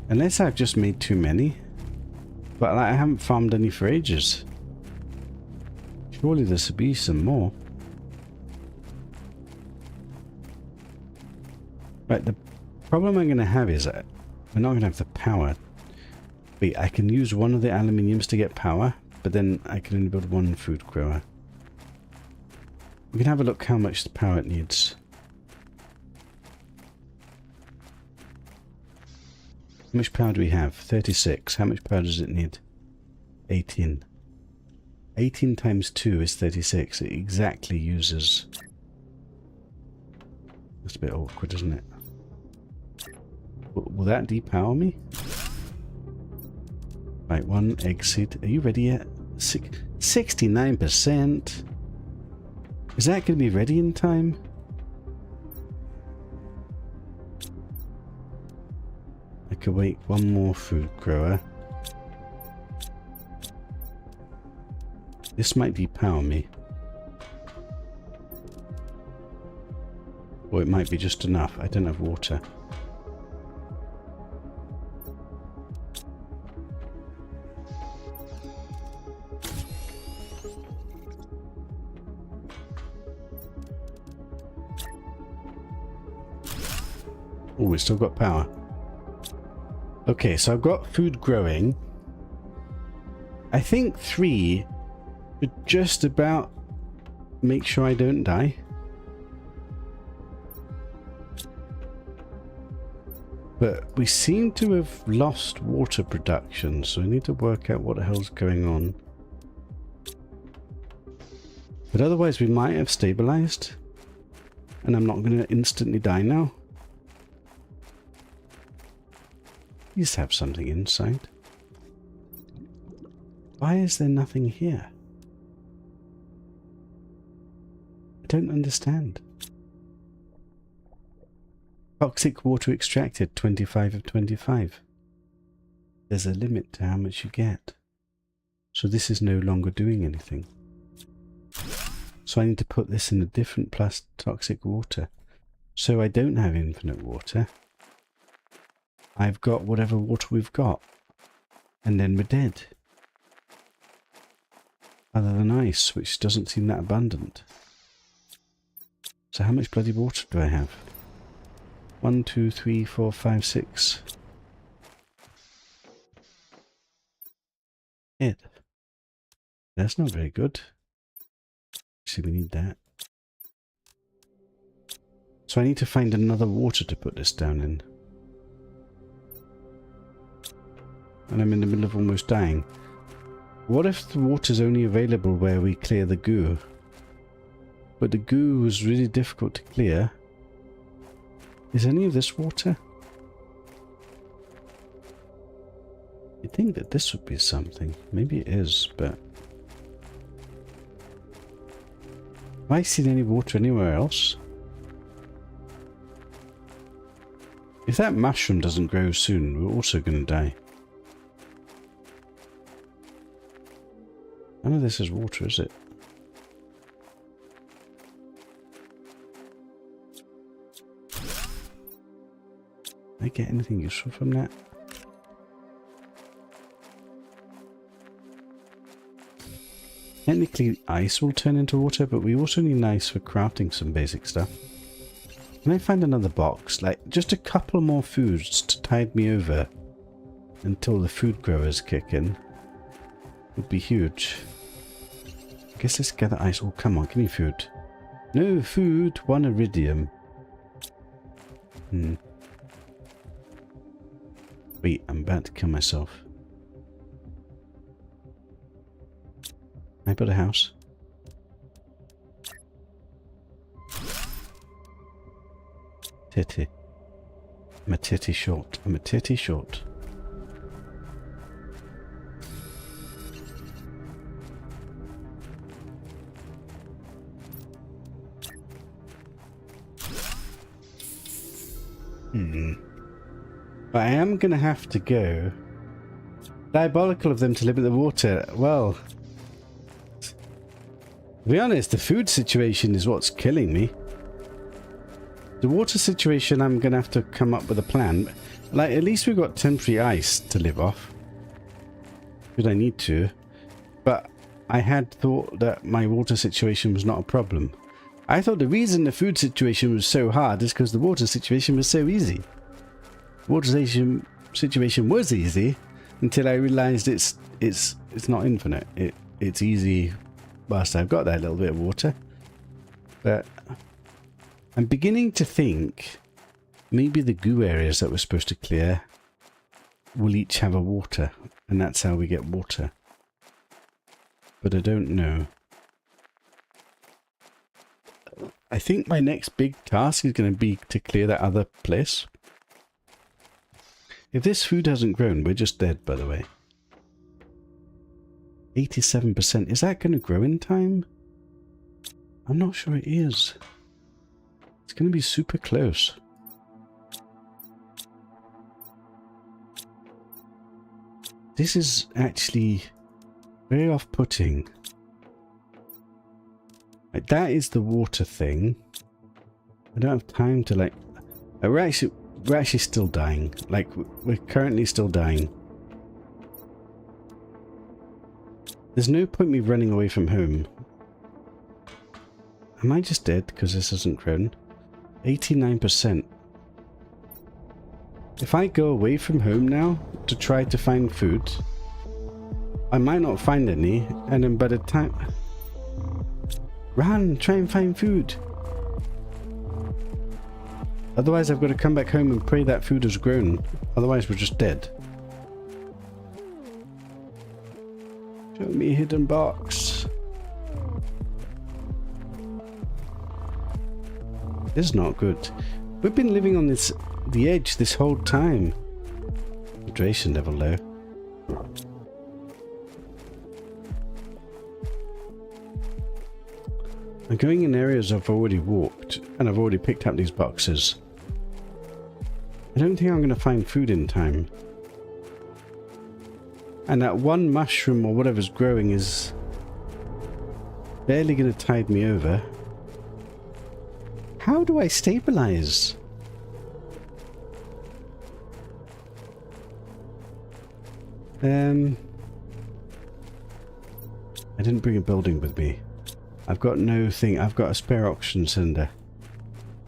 Unless I've just made too many. But I haven't farmed any for ages. Surely there should be some more. Right, the problem I'm going to have is that we're not going to have the power. Wait, I can use one of the aluminiums to get power, but then I can only build 1 food grower. We can have a look how much the power it needs. How much power do we have? 36. How much power does it need? 18. 18 times 2 is 36. It exactly uses... That's a bit awkward, isn't it? Will that depower me? Right, 1 egg seed. Are you ready yet? 69%. Is that going to be ready in time? I could wait 1 more food grower. This might depower me. Or it might be just enough. I don't have water. Oh, we still got power. Okay, so I've got food growing. I think 3 should just about make sure I don't die. But we seem to have lost water production, so I need to work out what the hell's going on. But otherwise we might have stabilized. And I'm not going to instantly die now. Please have something inside. Why is there nothing here? I don't understand. Toxic water extracted, 25 of 25. There's a limit to how much you get. So this is no longer doing anything. So I need to put this in a different plus toxic water. So I don't have infinite water. I've got whatever water we've got. And then we're dead. Other than ice, which doesn't seem that abundant. So how much bloody water do I have? 1, 2, 3, 4, 5, 6. It. That's not very good. See, we need that. So I need to find another water to put this down in. And I'm in the middle of almost dying. What if the water's only available where we clear the goo? But the goo was really difficult to clear. Is any of this water? You'd think that this would be something. Maybe it is, but... Have I seen any water anywhere else? If that mushroom doesn't grow soon, we're also going to die. None of this is water, is it? Did I get anything useful from that? Technically ice will turn into water, but we also need ice for crafting some basic stuff. Can I find another box? Like, just a couple more foods to tide me over until the food growers kick in. Would be huge. I guess let's gather ice. Oh, come on, give me food. No food, 1 iridium. Wait, I'm about to kill myself. Can I build a house? Titty. I'm a titty short. I'm a titty short. But I am going to have to go. Diabolical of them to limit the water. Well, to be honest, the food situation is what's killing me. The water situation, I'm going to have to come up with a plan. Like, at least we've got temporary ice to live off. Should I need to. But I had thought that my water situation was not a problem. I thought the reason the food situation was so hard is because the water situation was so easy. Water situation was easy until I realized it's not infinite. It's easy whilst I've got that little bit of water. But I'm beginning to think maybe the goo areas that we're supposed to clear will each have a water, and that's how we get water. But I don't know. I think my next big task is going to be to clear that other place. If this food hasn't grown, we're just dead, by the way. 87%. Is that going to grow in time? I'm not sure it is. It's going to be super close. This is actually very off-putting. Like, that is the water thing. I don't have time to, like... We're actually still dying. Like, we're currently still dying. There's no point me running away from home. Am I just dead because this hasn't grown? 89%. If I go away from home now to try to find food, I might not find any, and then by the time... Run! Try and find food! Otherwise I've got to come back home and pray that food has grown. Otherwise we're just dead. Show me a hidden box. This is not good. We've been living on the edge this whole time. Hydration level low. I'm going in areas I've already walked, and I've already picked up these boxes. I don't think I'm going to find food in time. And that one mushroom or whatever's growing is barely going to tide me over. How do I stabilize? I didn't bring a building with me. I've got no thing. I've got a spare oxygen cylinder.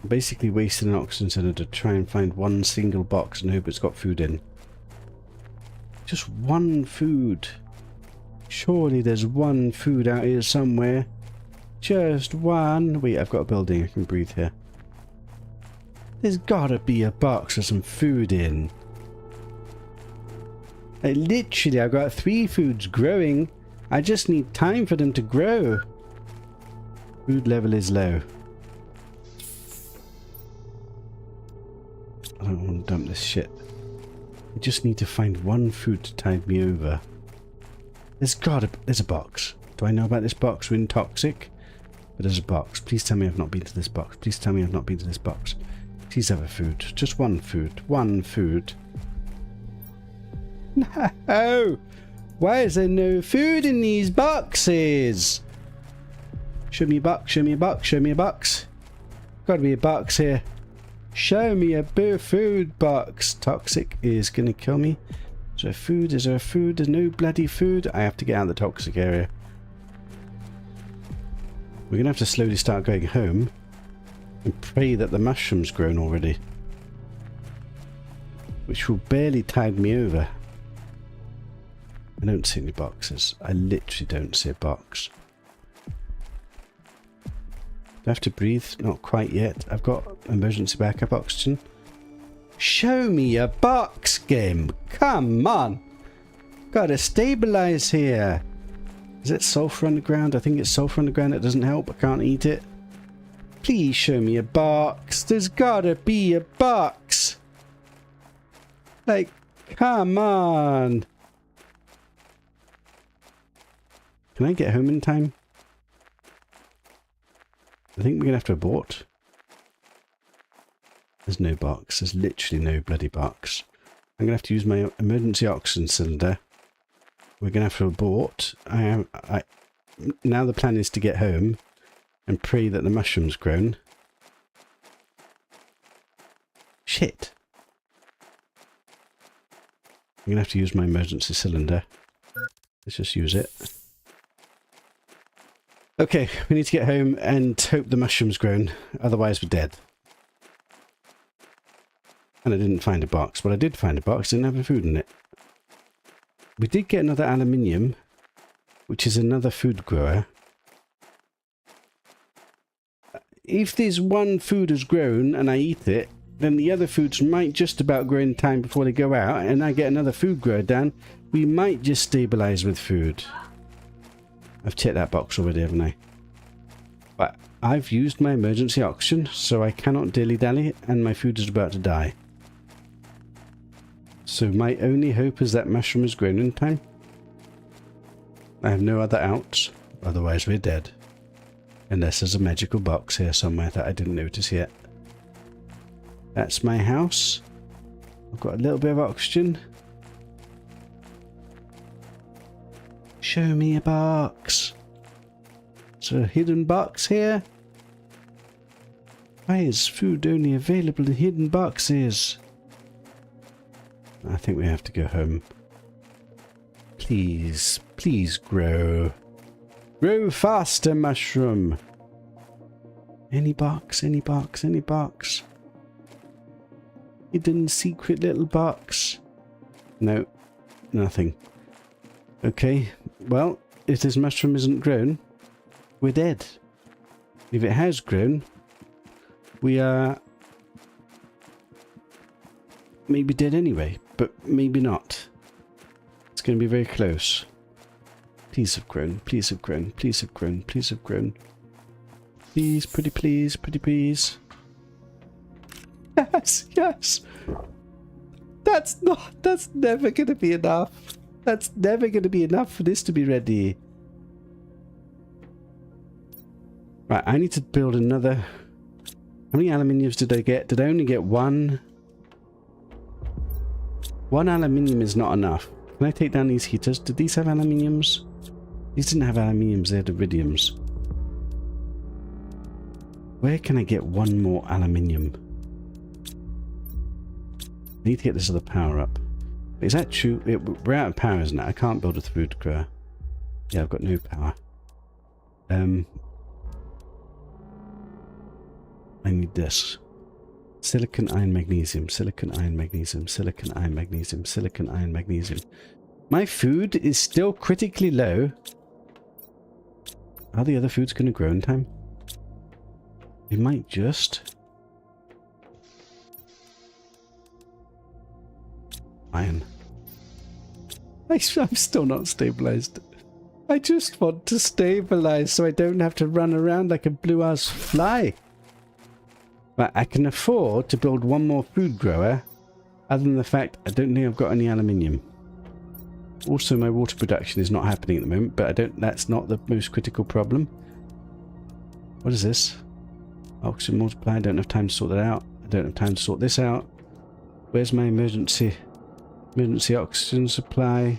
I'm basically wasting an oxygen cylinder to try and find one single box and hope it's got food in. Just one food. Surely there's one food out here somewhere. Just one. Wait, I've got a building. I can breathe here. There's gotta be a box with some food in. Like, literally, I've got 3 foods growing. I just need time for them to grow. Food level is low. I don't want to dump this shit. I just need to find one food to tide me over. There's a box. Do I know about this box? We're in Toxic. But there's a box. Please tell me I've not been to this box. Please tell me I've not been to this box. Please have a food. Just one food. One food. No! Why is there no food in these boxes? Show me a box, show me a box, show me a box. Gotta be a box here. Show me a food box. Toxic is gonna kill me. Is there food? Is there food? There's no bloody food. I have to get out of the toxic area. We're going to have to slowly start going home and pray that the mushroom's grown already. Which will barely tide me over. I don't see any boxes. I literally don't see a box. Do I have to breathe? Not quite yet. I've got emergency backup oxygen. Show me a box, game. Come on. Gotta stabilize here. Is it sulfur underground? I think it's sulfur underground. It doesn't help. I can't eat it. Please show me a box. There's gotta be a box. Like, come on. Can I get home in time? I think we're gonna have to abort. There's no box. There's literally no bloody box. I'm gonna have to use my emergency oxygen cylinder. We're gonna have to abort. Now the plan is to get home and pray that the mushroom's grown. Shit. I'm gonna have to use my emergency cylinder. Let's just use it. Okay, we need to get home and hope the mushroom's grown. Otherwise we're dead. And I didn't find a box. But I did find a box. Didn't have any food in it. We did get another aluminium, which is another food grower. If this one food has grown and I eat it, then the other foods might just about grow in time before they go out, and I get another food grower down. We might just stabilize with food. I've checked that box already, haven't I? But I've used my emergency oxygen, so I cannot dilly-dally, and my food is about to die. So my only hope is that mushroom has grown in time. I have no other outs, otherwise we're dead. Unless there's a magical box here somewhere that I didn't notice yet. That's my house. I've got a little bit of oxygen. Show me a box. Is there a hidden box here? Why is food only available in hidden boxes? I think we have to go home. Please, please grow. Grow faster, mushroom. Any box, any box, any box. Hidden secret little box. No, nothing. Okay, well, if this mushroom isn't grown, we're dead. If it has grown, we are maybe dead anyway, but maybe not. It's going to be very close. Please have grown, please have grown, please have grown, please have grown. Please, pretty please, pretty please. Yes, yes. That's never going to be enough. That's never going to be enough for this to be ready. Right, I need to build another. How many aluminiums did I get? Did I only get one? One aluminium is not enough. Can I take down these heaters? Did these have aluminiums? These didn't have aluminiums, they had iridiums. Where can I get one more aluminium? I need to get this other power up. Is that true? We're out of power, isn't it? I can't build a food grower. Yeah, I've got no power. I need this. Silicon, iron, magnesium. Silicon, iron, magnesium. Silicon, iron, magnesium. Silicon, iron, magnesium. My food is still critically low. Are the other foods going to grow in time? It might just. Iron. I'm still not stabilized. I just want to stabilize so I don't have to run around like a blue-ass fly. But I can afford to build one more food grower, other than the fact I don't think I've got any aluminium. Also, my water production is not happening at the moment, but that's not the most critical problem. What is this? Oxygen multiplier. I don't have time to sort that out. I don't have time to sort this out. Where's my emergency oxygen supply?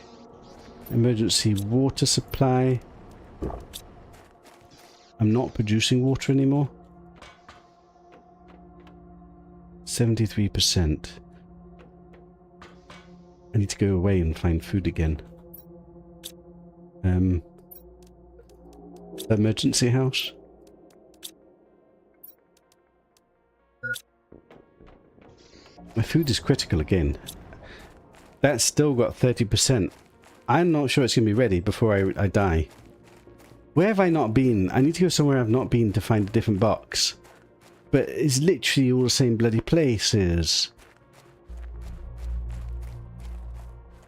Emergency water supply. I'm not producing water anymore. 73%. I need to go away and find food again. Emergency house. My food is critical again. That's still got 30%. I'm not sure it's going to be ready before I die. Where have I not been? I need to go somewhere I've not been to find a different box. But it's literally all the same bloody places.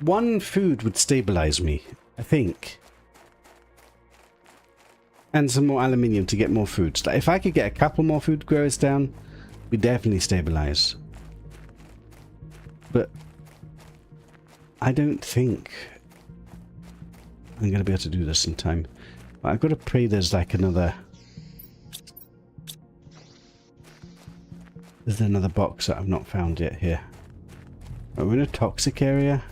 One food would stabilize me, I think. And some more aluminium to get more food. Like if I could get a couple more food growers down, we'd definitely stabilize. But I don't think I'm going to be able to do this in time. But I've got to pray there's like another... Is there another box that I've not found yet here? We're in a toxic area.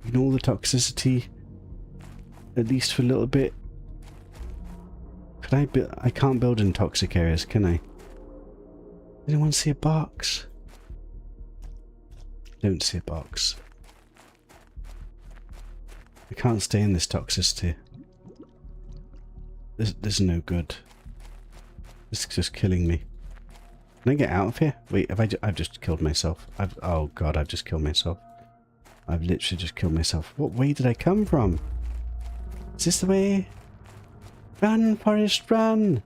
Ignore the toxicity. At least for a little bit. Could I build? I can't build in toxic areas, can I? Anyone see a box? Don't see a box. I can't stay in this toxicity. This is no good. This is just killing me. Can I get out of here? Wait, I've just killed myself. Oh god, I've just killed myself. I've literally just killed myself. What way did I come from? Is this the way? Run, Forest, run!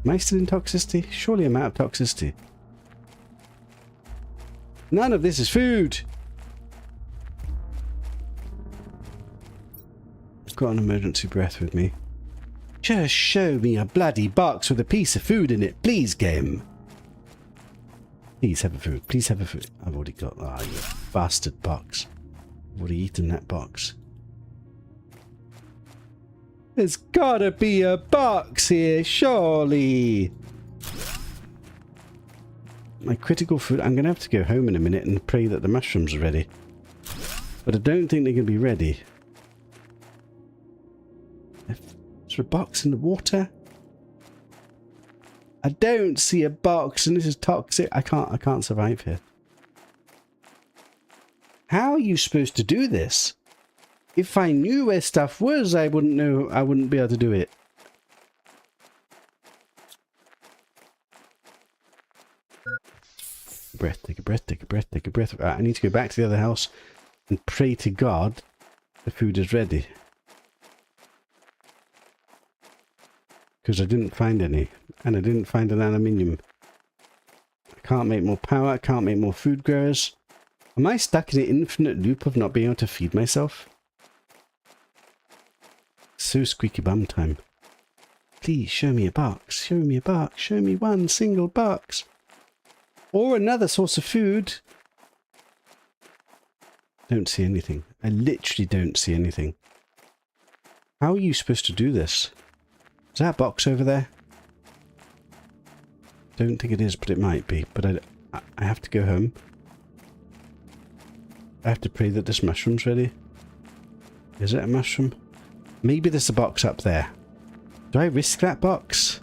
Am I still in toxicity? Surely I'm out of toxicity. None of this is food! I've got an emergency breath with me. Just show me a bloody box with a piece of food in it, please, game. Please have a food. Please have a food. I've already got... Ah, you bastard box. I've already eaten that box. There's gotta be a box here, surely. My critical food... I'm gonna have to go home in a minute and pray that the mushrooms are ready. But I don't think they're gonna be ready. Is there a box in the water? I don't see a box, and this is toxic. I can't survive here. How are you supposed to do this? If I knew where stuff was, I wouldn't know. I wouldn't be able to do it. Breath, take a breath, take a breath, take a breath. I need to go back to the other house and pray to God the food is ready. Because I didn't find any. And I didn't find an aluminium. I can't make more power. I can't make more food growers. Am I stuck in an infinite loop of not being able to feed myself? So squeaky bum time. Please show me a box. Show me a box. Show me one single box. Or another source of food. Don't see anything. I literally don't see anything. How are you supposed to do this? Is that box over there? Don't think it is, but it might be. But I have to go home. I have to pray that this mushroom's ready. Is it a mushroom? Maybe there's a box up there. Do I risk that box?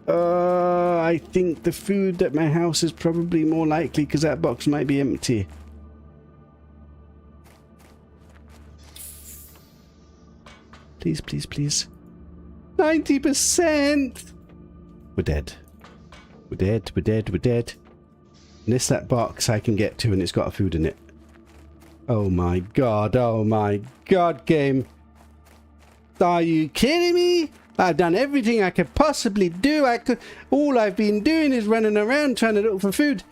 I think the food at my house is probably more likely because that box might be empty. Please, please, please. 90%! We're dead. We're dead, we're dead, we're dead. Unless that box I can get to and it's got a food in it. Oh my god, game. Are you kidding me? I've done everything I could possibly do. All I've been doing is running around trying to look for food.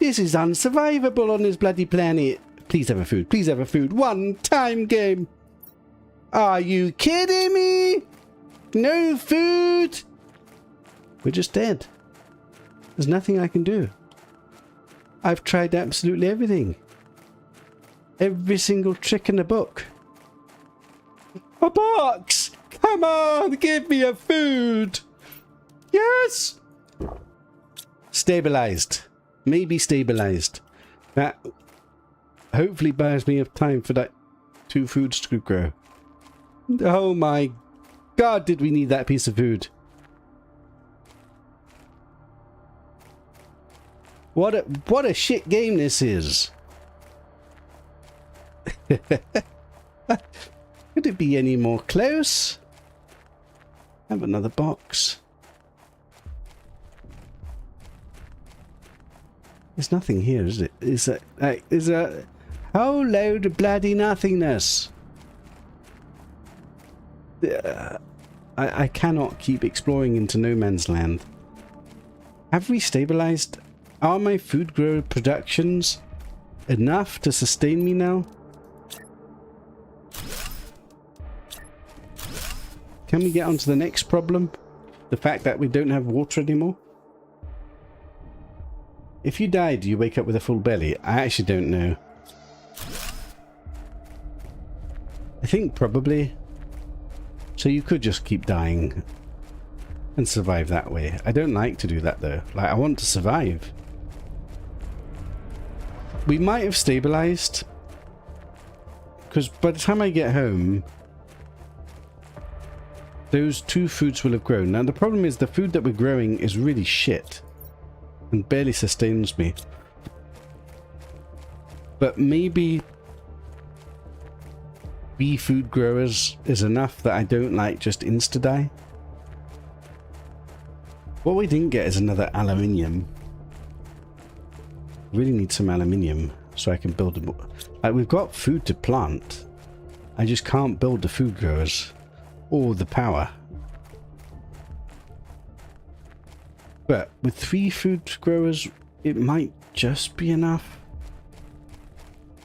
This is unsurvivable on this bloody planet. Please have a food. Please have a food. One time, game. Are you kidding me? No food? We're just dead. There's nothing I can do. I've tried absolutely everything. Every single trick in the book. A box! Come on, give me a food! Yes! Stabilized. Maybe stabilized. That hopefully buys me enough time for that 2 foods to grow. Oh my god, did we need that piece of food? What a shit game this is. Could it be any more close? I have another box. There's nothing here, is it? Is a whole load of bloody nothingness. I cannot keep exploring into no man's land. Have we stabilized? Are my food grow productions enough to sustain me now? Can we get on to the next problem? The fact that we don't have water anymore? If you die, do you wake up with a full belly? I actually don't know. I think probably. So you could just keep dying and survive that way. I don't like to do that though. Like, I want to survive. We might have stabilized. Because by the time I get home, those 2 foods will have grown. Now the problem is the food that we're growing is really shit. And barely sustains me. But maybe bee food growers is enough that I don't like just insta-die. What we didn't get is another aluminium. Really need some aluminium so I can build them. Like, we've got food to plant. I just can't build the food growers or the power. But with 3 food growers, it might just be enough.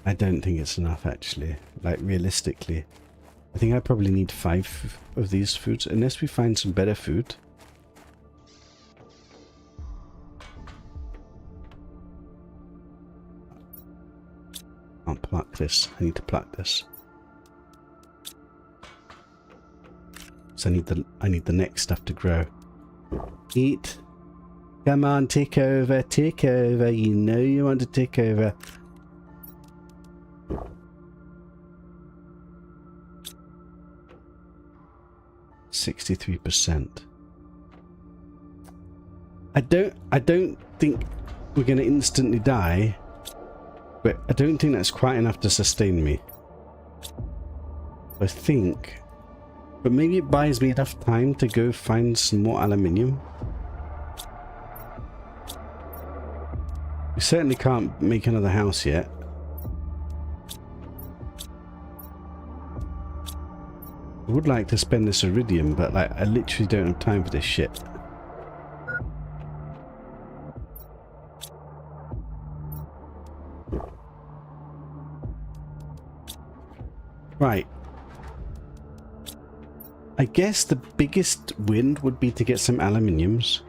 I don't think it's enough, actually. Like, realistically. I think I probably need 5 of these foods, unless we find some better food. I'll pluck this. I need to pluck this. So I need the next stuff to grow. Eat. Come on, take over, take over. You know you want to take over. %. I don't think we're gonna instantly die, but I don't think that's quite enough to sustain me. I think, but maybe it buys me enough time to go find some more aluminium. We certainly can't make another house yet. I would like to spend this iridium, but like, I literally don't have time for this shit. Right. I guess the biggest win would be to get some aluminiums.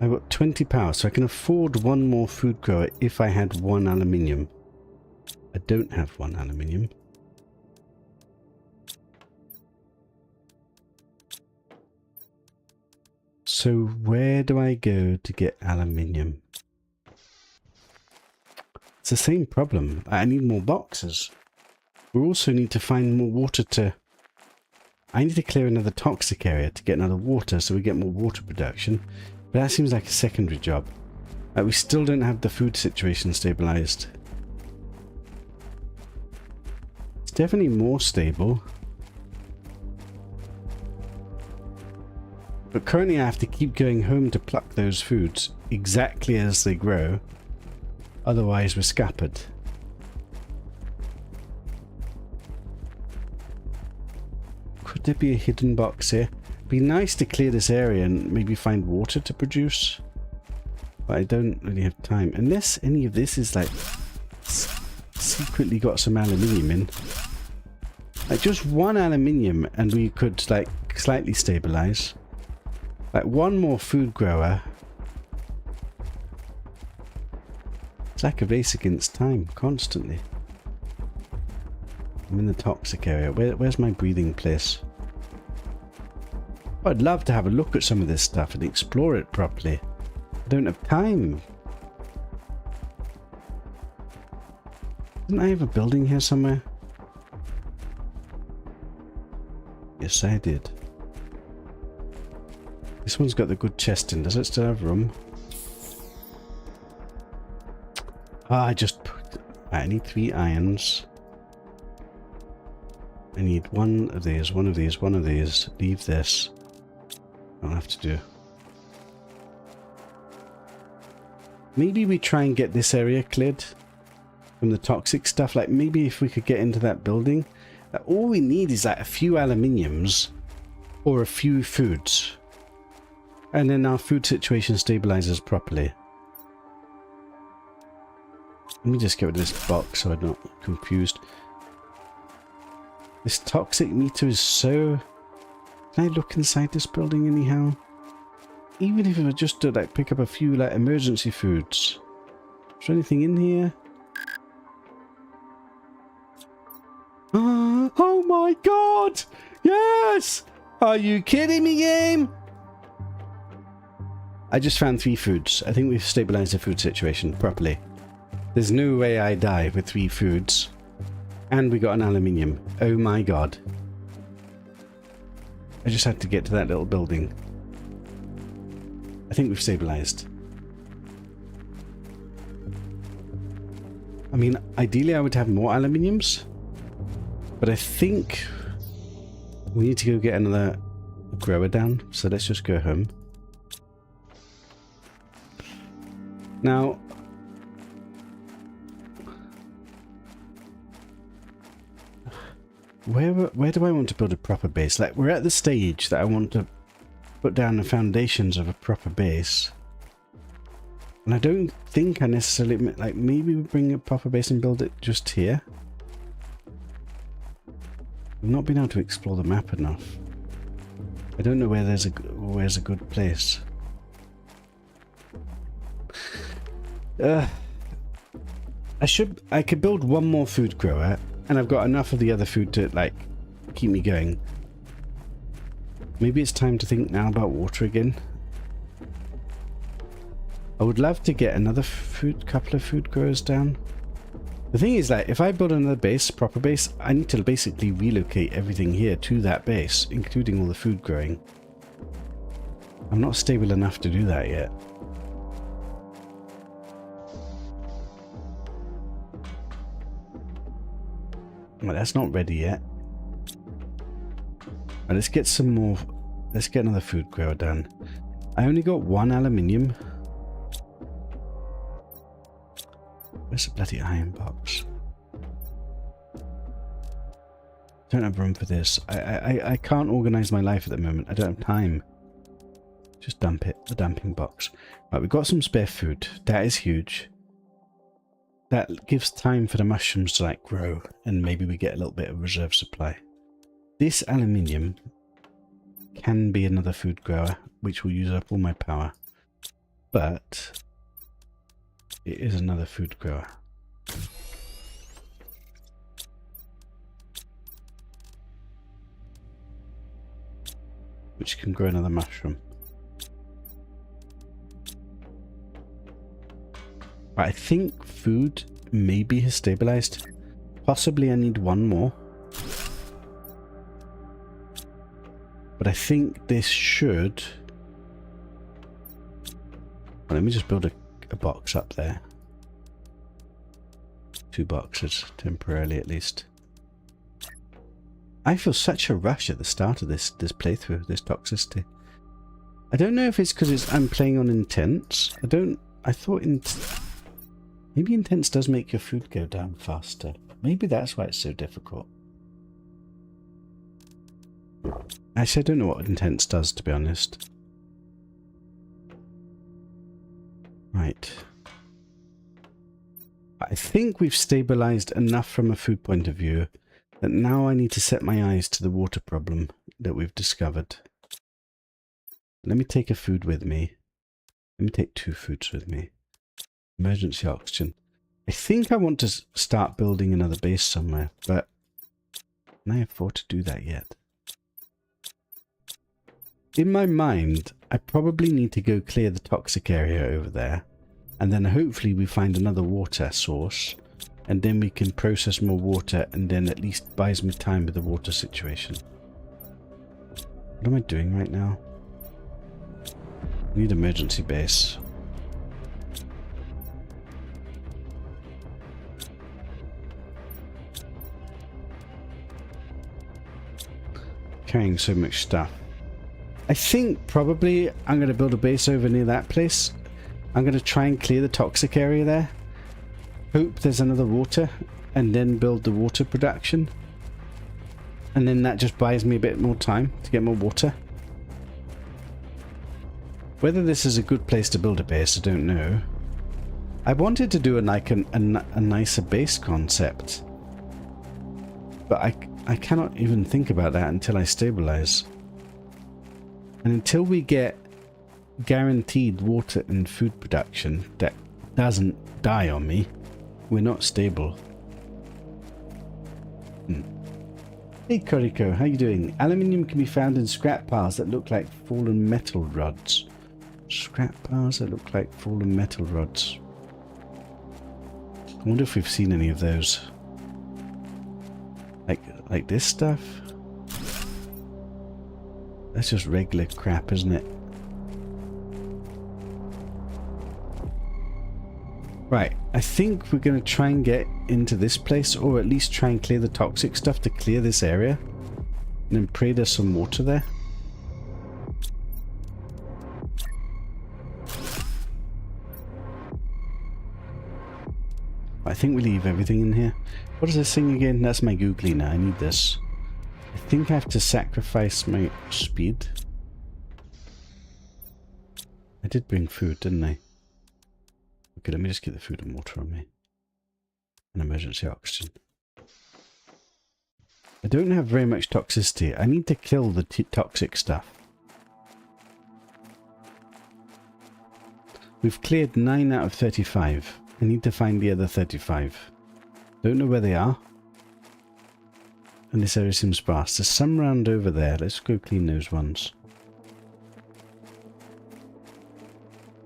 I've got 20 power, so I can afford 1 more food grower if I had 1 aluminium. I don't have 1 aluminium. So where do I go to get aluminium? It's the same problem. I need more boxes. We also need to find more water to... I need to clear another toxic area to get another water so we get more water production. But that seems like a secondary job. We still don't have the food situation stabilized. It's definitely more stable. But currently I have to keep going home to pluck those foods exactly as they grow. Otherwise we're scuppered. Could there be a hidden box here? Be nice to clear this area and maybe find water to produce. But I don't really have time. Unless any of this is like secretly got some aluminium in. Like just 1 aluminium and we could like slightly stabilize. Like 1 more food grower. It's like a race against time constantly. I'm in the toxic area. Where's my breathing place? I'd love to have a look at some of this stuff and explore it properly. I don't have time. Didn't I have a building here somewhere? Yes, I did. This one's got the good chest in. Does it still have room? Ah, I just put... I need 3 irons. I need one of these, one of these, one of these. Leave this. I'll have to do. Maybe we try and get this area cleared from the toxic stuff. Like maybe if we could get into that building. All we need is like a few aluminiums or a few foods. And then our food situation stabilizes properly. Let me just get rid of this box so I'm not confused. This toxic meter is so... Can I look inside this building anyhow? Even if I just do like pick up a few like emergency foods. Is there anything in here? Oh my god! Yes! Are you kidding me, game? I just found 3 foods. I think we've stabilized the food situation properly. There's no way I die with 3 foods. And we got an aluminium. Oh my god. I just had to get to that little building. I think we've stabilized. I mean, ideally I would have more aluminiums. But I think we need to go get another grower down. So let's just go home. Now, where do I want to build a proper base? Like, we're at the stage that I want to put down the foundations of a proper base. And I don't think I necessarily... Like, maybe we bring a proper base and build it just here. I've not been able to explore the map enough. I don't know where where's a good place. I could build one more food grower, and I've got enough of the other food to like keep me going. Maybe it's time to think now about water again. I would love to get another couple of food growers down. The thing is, like, if I build another base, proper base, I need to basically relocate everything here to that base, including all the food growing. I'm not stable enough to do that yet. Well, that's not ready yet. Right, let's get some more. Let's get another food grower done. I only got 1 aluminium. Where's the bloody iron box? Don't have room for this. I can't organize my life at the moment. I don't have time. Just dump it. The dumping box. Right, we've got some spare food. That is huge. That gives time for the mushrooms to like grow, and maybe we get a little bit of reserve supply. This aluminium can be another food grower, which will use up all my power. But it is another food grower. Which can grow another mushroom. I think food maybe has stabilized. Possibly I need 1 more. But I think this should... Well, let me just build a box up there. 2 boxes, temporarily at least. I feel such a rush at the start of this playthrough, this toxicity. I don't know if it's because I'm playing on intense. I thought maybe intense does make your food go down faster. Maybe that's why it's so difficult. Actually, I don't know what intense does, to be honest. Right. I think we've stabilized enough from a food point of view that now I need to set my eyes to the water problem that we've discovered. Let me take a food with me. Let me take 2 foods with me. Emergency oxygen. I think I want to start building another base somewhere, but can I afford to do that yet? In my mind, I probably need to go clear the toxic area over there, and then hopefully we find another water source, and then we can process more water, and then at least buys me time with the water situation. What am I doing right now? I need emergency base. carrying so much stuff. I think probably I'm going to build a base over near that place. I'm going to try and clear the toxic area there. Hope there's another water, and then build the water production. And then that just buys me a bit more time to get more water. Whether this is a good place to build a base, I don't know. I wanted to do a nicer base concept. But I cannot even think about that until I stabilize. And until we get guaranteed water and food production that doesn't die on me, we're not stable. Hey Koriko, how you doing? Aluminium can be found in scrap piles that look like fallen metal rods. Scrap piles that look like fallen metal rods. I wonder if we've seen any of those. Like this stuff? That's just regular crap, isn't it? Right, I think we're going to try and get into this place, or at least try and clear the toxic stuff to clear this area. And then pray there's some water there. I think we leave everything in here. What is this thing again? That's my goo cleaner. I need this. I think I have to sacrifice my speed. I did bring food, didn't I? Okay, let me just get the food and water on me. And emergency oxygen. I don't have very much toxicity. I need to kill the toxic stuff. We've cleared 9 out of 35. I need to find the other 35. Don't know where they are. And this area seems sparse. There's some round over there. Let's go clean those ones.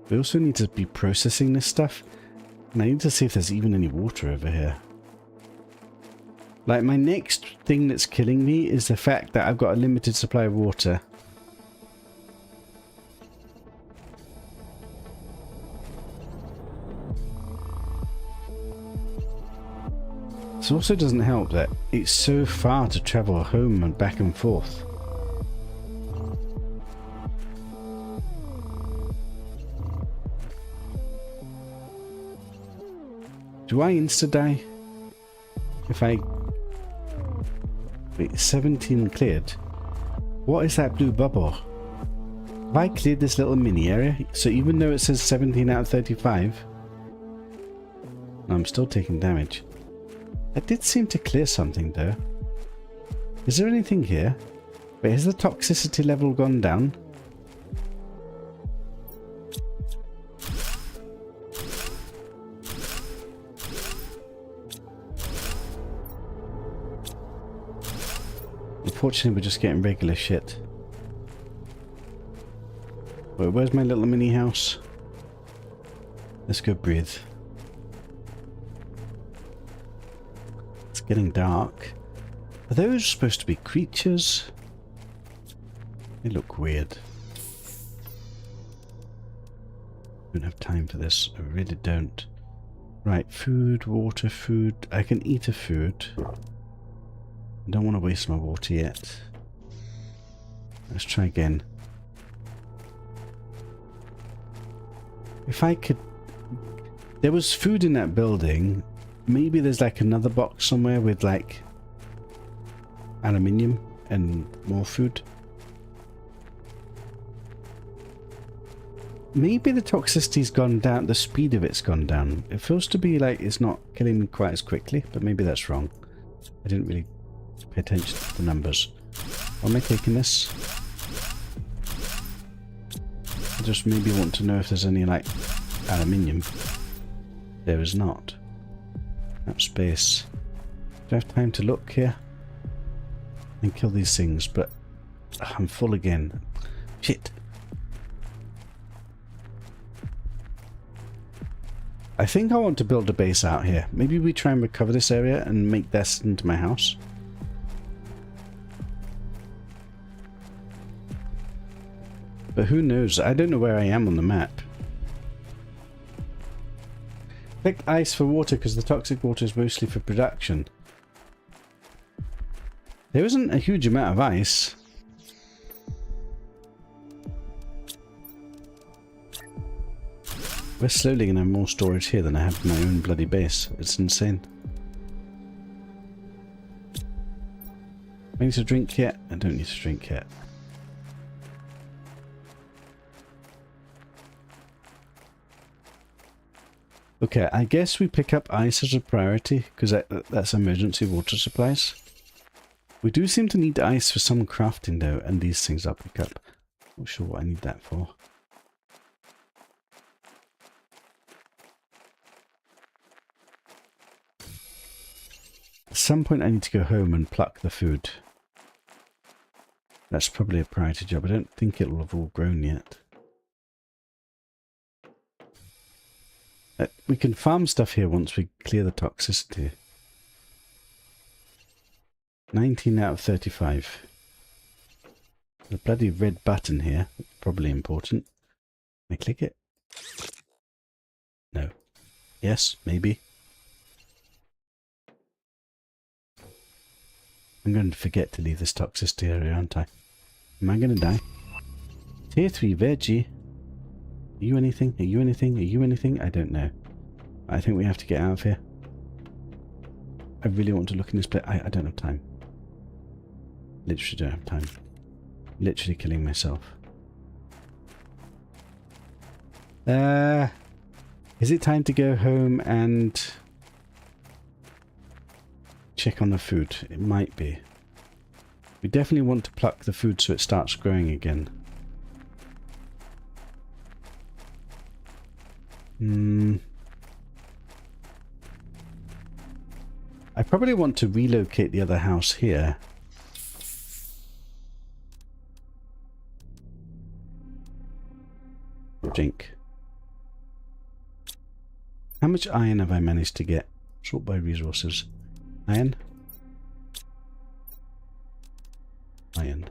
We also need to be processing this stuff. And I need to see if there's even any water over here. Like, my next thing that's killing me is the fact that I've got a limited supply of water. This also doesn't help that it's so far to travel home and back and forth. Do I insta-die? If I... Wait, 17 cleared. What is that blue bubble? Have I cleared this little mini area? So even though it says 17 out of 35... I'm still taking damage. I did seem to clear something though. Is there anything here? Wait, has the toxicity level gone down? Unfortunately, we're just getting regular shit. Wait, where's my little mini house? Let's go breathe. It's getting dark. Are those supposed to be creatures? They look weird. Don't have time for this. I really don't. Right, food, water, food. I can eat a food. I don't want to waste my water yet. Let's try again. If I could... There was food in that building. Maybe there's like another box somewhere with like aluminium and more food. Maybe the toxicity's gone down, the speed of it's gone down. It feels to be like it's not killing me quite as quickly, but maybe that's wrong. I didn't really pay attention to the numbers. Why am I taking this? I just maybe want to know if there's any like aluminium. There is not. That space. Do I have time to look here? And kill these things, but I'm full again. Shit. I think I want to build a base out here. Maybe we try and recover this area and make this into my house. But who knows? I don't know where I am on the map. Click ice for water because the toxic water is mostly for production. There isn't a huge amount of ice. We're slowly going to have more storage here than I have in my own bloody base. It's insane. I need to drink yet? I don't need to drink yet. Okay, I guess we pick up ice as a priority, because that's emergency water supplies. We do seem to need ice for some crafting though, and these things I'll pick up. Not sure what I need that for. At some point I need to go home and pluck the food. That's probably a priority job. I don't think it'll have all grown yet. We can farm stuff here once we clear the toxicity. 19 out of 35. The bloody red button here, probably important. Can I click it? No. Yes, maybe. I'm going to forget to leave this toxicity area, aren't I? Am I going to die? Tier 3 veggie. Are you anything? Are you anything? Are you anything? I don't know. I think we have to get out of here. I really want to look in this place. I don't have time. Literally don't have time. Literally killing myself. Is it time to go home and check on the food? It might be. We definitely want to pluck the food so it starts growing again. I probably want to relocate the other house here. Drink. How much iron have I managed to get? Sort by resources. Iron? Iron.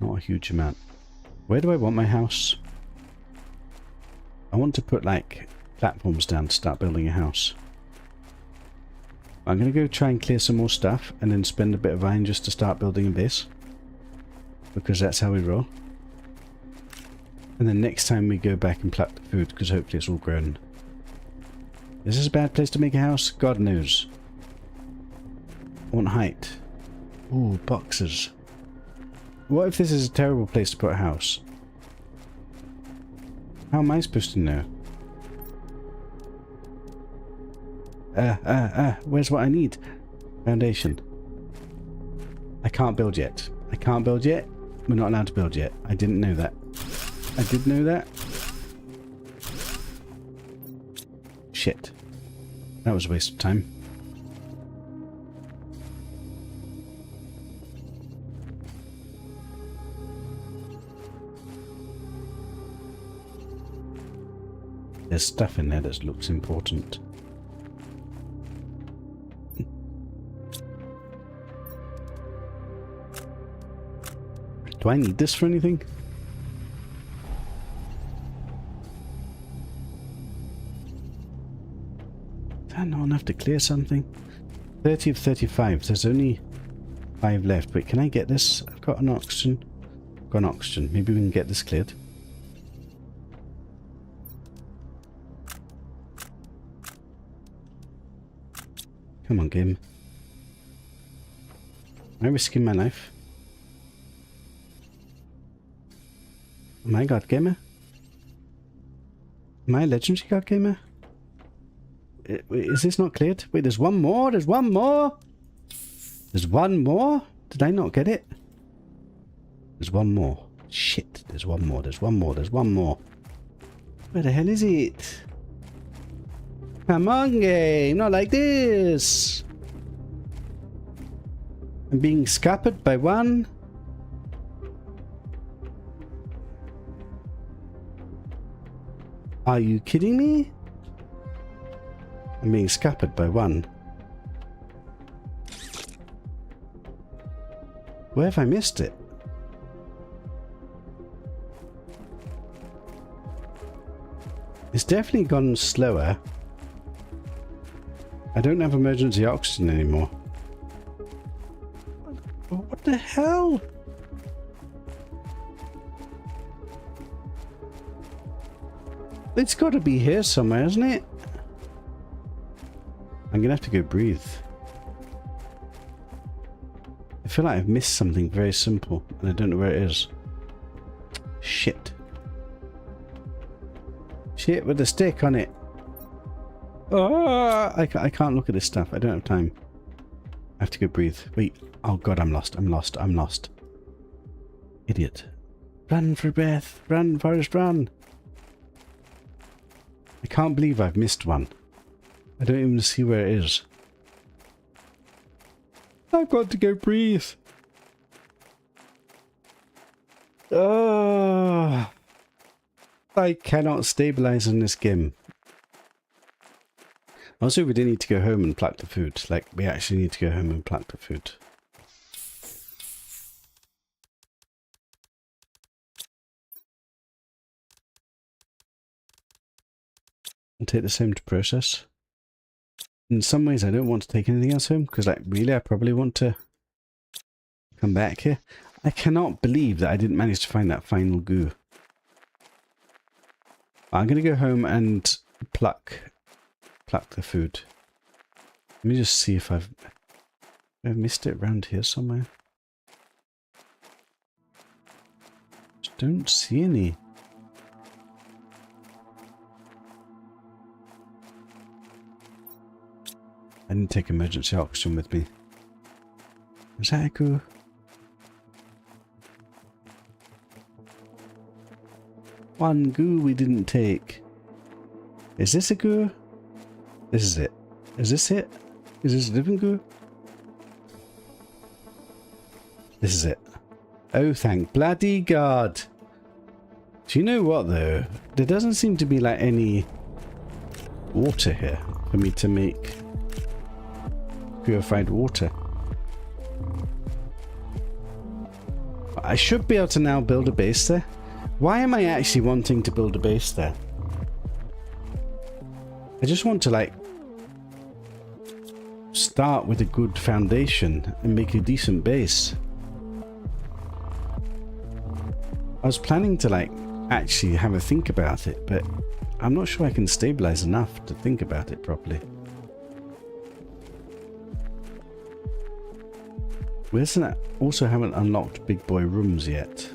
Not a huge amount. Where do I want my house? I want to put like platforms down to start building a house. I'm going to go try and clear some more stuff and then spend a bit of iron just to start building a base. Because that's how we roll. And then next time we go back and pluck the food, because hopefully it's all grown. Is this a bad place to make a house? God knows. I want height. Ooh, boxes. What if this is a terrible place to put a house? How am I supposed to know? Where's what I need? Foundation. I can't build yet. I can't build yet. We're not allowed to build yet. I didn't know that. I did know that. Shit. That was a waste of time. There's stuff in there that looks important. Do I need this for anything? Is that not enough to clear something? 30 of 35. There's only 5 left. Wait, can I get this? I've got an oxygen. I've got an oxygen. Maybe we can get this cleared. Come on, game. Am I risking my life? Am I God Gamer? Am I a legendary God Gamer? Wait, is this not cleared? Wait, there's one more? There's one more? There's one more? Did I not get it? There's one more. Shit, there's one more, there's one more, there's one more. Where the hell is it? Come on, game, not like this. I'm being scuppered by one. Are you kidding me? I'm being scuppered by one. Where have I missed it? It's definitely gone slower. I don't have emergency oxygen anymore. What the hell? It's got to be here somewhere, isn't it? I'm gonna have to go breathe. I feel like I've missed something very simple and I don't know where it is. Shit. Shit with a stick on it. Oh, I can't look at this stuff. I don't have time. I have to go breathe. Wait. Oh god, I'm lost. I'm lost. I'm lost. Idiot. Run for breath. Run, Forrest, run. I can't believe I've missed one. I don't even see where it is. I've got to go breathe. Oh, I cannot stabilize in this game. Also, we do need to go home and pluck the food. Like, we actually need to go home and pluck the food. And take this home to process. In some ways, I don't want to take anything else home, because, like, really, I probably want to come back here. I cannot believe that I didn't manage to find that final goo. I'm going to go home and pluck the food. Let me just see if I've missed it around here somewhere. Just don't see any. I didn't take emergency oxygen with me. Is that a goo? One goo we didn't take. Is this a goo? This is it. Is this it? Is this a different goo? This is it. Oh, thank bloody God. Do you know what, though? There doesn't seem to be, like, any water here for me to make purified water. I should be able to now build a base there. Why am I actually wanting to build a base there? I just want to, like, start with a good foundation and make a decent base. I was planning to, like, actually have a think about it, but I'm not sure I can stabilize enough to think about it properly. We also haven't unlocked big boy rooms yet.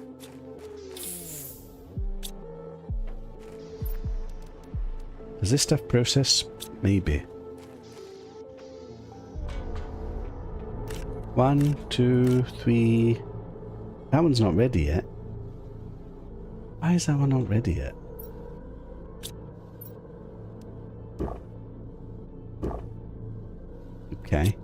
Does this stuff process? Maybe. 1, 2, 3. That one's not ready yet. Why is that one not ready yet? Okay.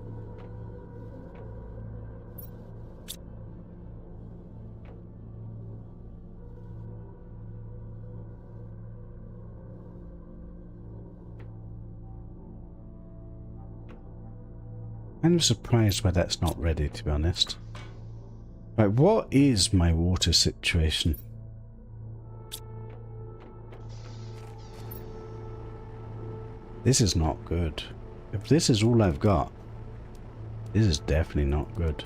I'm surprised why that's not ready, to be honest. Right, what is my water situation? This is not good. If this is all I've got, this is definitely not good.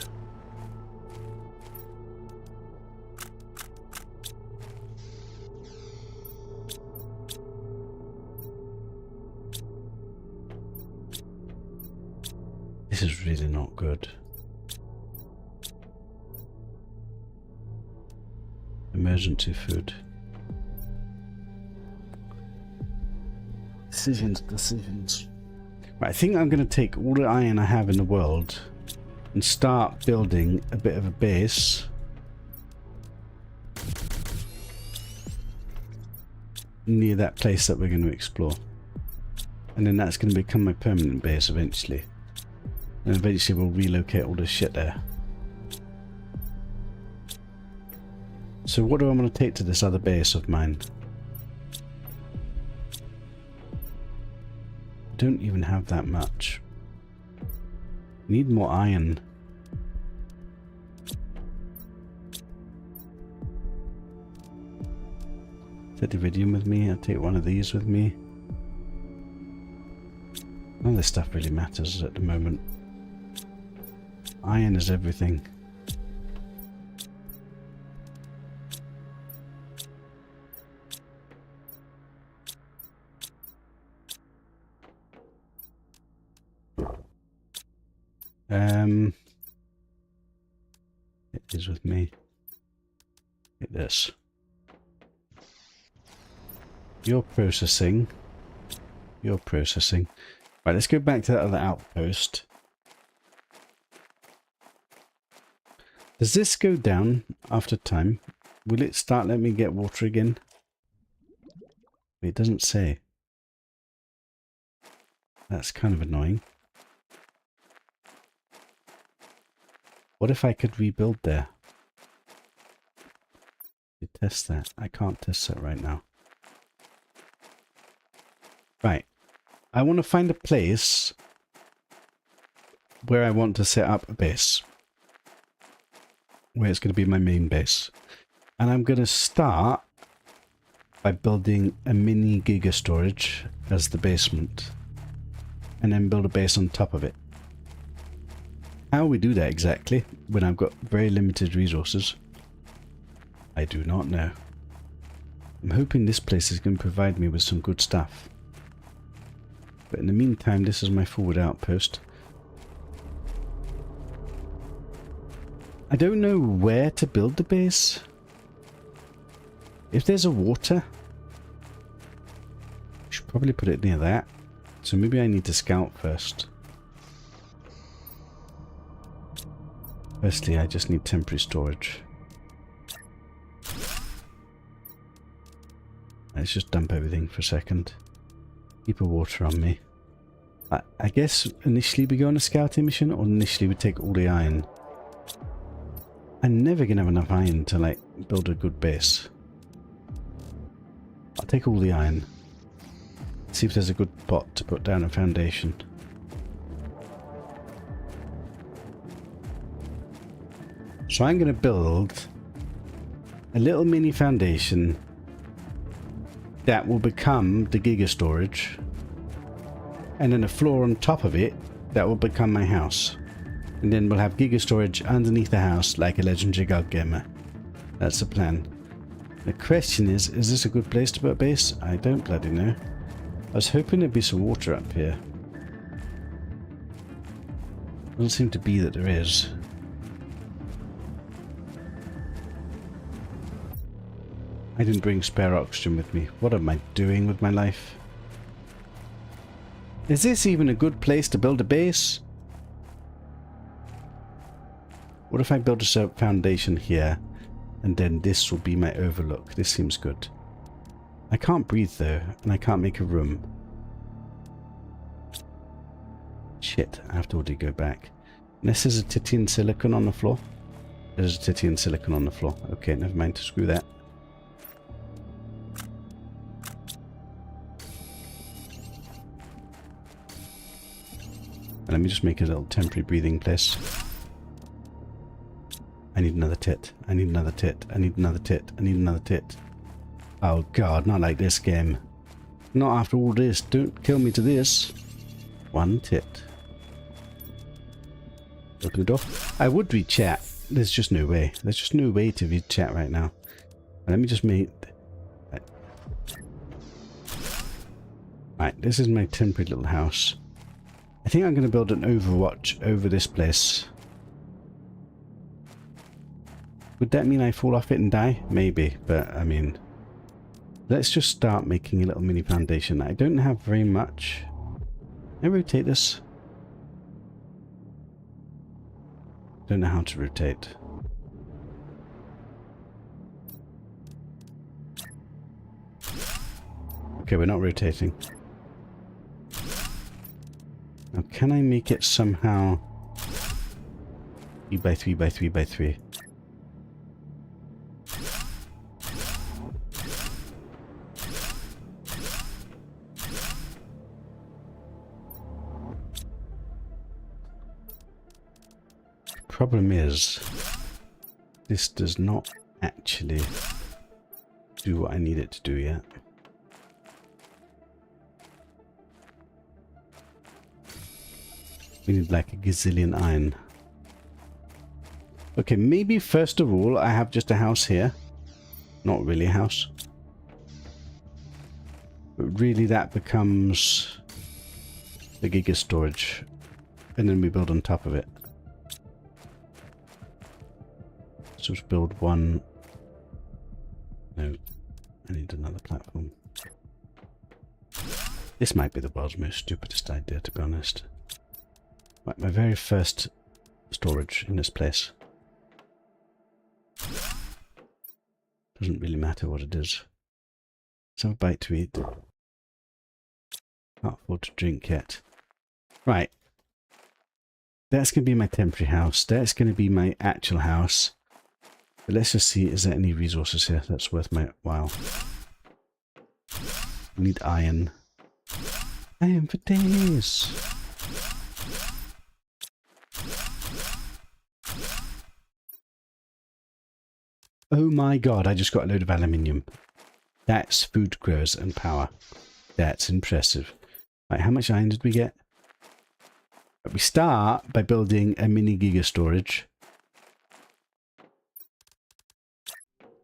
This is really not good. Emergency food. Decisions. Right, I think I'm going to take all the iron I have in the world and start building a bit of a base. Near that place that we're going to explore. And then that's going to become my permanent base eventually. And eventually we'll relocate all this shit there. So what do I want to take to this other base of mine? I don't even have that much. Need more iron. Take the iridium with me. I'll take one of these with me. None of this stuff really matters at the moment. Iron is everything. It is with me. Get this. You're processing. You're processing. Right, let's go back to that other outpost. Does this go down after time? Will it start letting me get water again? It doesn't say. That's kind of annoying. What if I could rebuild there? To test that. I can't test that right now. Right. I want to find a place where I want to set up a base. Where it's going to be my main base. And I'm going to start by building a mini giga storage as the basement. And then build a base on top of it. How we do that exactly when I've got very limited resources, I do not know. I'm hoping this place is going to provide me with some good stuff. But in the meantime, this is my forward outpost. I don't know where to build the base. If there's a water, I should probably put it near that. So maybe I need to scout first. Firstly, I just need temporary storage. Let's just dump everything for a second. Keep a water on me. I guess initially we go on a scouting mission, or initially we take all the iron. I'm never going to have enough iron to like build a good base. I'll take all the iron. See if there's a good spot to put down a foundation. So I'm going to build a little mini foundation that will become the giga storage, and then a floor on top of it that will become my house, and then we'll have giga storage underneath the house like a legendary god gamer. That's the plan. The question is this a good place to put a base? I don't bloody know. I was hoping there'd be some water up here. Doesn't seem to be that there is. I didn't bring spare oxygen with me. What am I doing with my life? Is this even a good place to build a base? What if I build a foundation here, and then this will be my overlook? This seems good. I can't breathe though, and I can't make a room. Shit, I have to already go back. Unless there's a titty and silicon on the floor. There's a titty and silicon on the floor. Okay, never mind, screw that. And let me just make a little temporary breathing place. I need another tit. I need another tit. I need another tit. I need another tit. Oh god, not like this game. Not after all this. Don't kill me to this. One tit. Open the door. I would read chat. There's just no way. There's just no way to read chat right now. Let me just make... Right, this is my temporary little house. I think I'm going to build an overwatch over this place. Would that mean I fall off it and die? Maybe, but I mean... Let's just start making a little mini foundation. I don't have very much. Can I rotate this? Don't know how to rotate. Okay, we're not rotating. Now, can I make it somehow 3 by 3 by 3 by 3? Problem is, this does not actually do what I need it to do yet. We need like a gazillion iron. Okay, maybe first of all I have just a house here. Not really a house. But really that becomes the giga storage. And then we build on top of it. just build one. No, I need another platform. This might be the world's most stupidest idea, to be honest. Right, my very first storage in this place. Doesn't really matter what it is. Let's have a bite to eat. Can't afford to drink yet. Right. That's going to be my temporary house. That's going to be my actual house. But let's just see, is there any resources here that's worth my while? I need iron. Iron for days. Oh my god, I just got a load of aluminium. That's food growers and power. That's impressive. Right, how much iron did we get? We start by building a mini giga storage.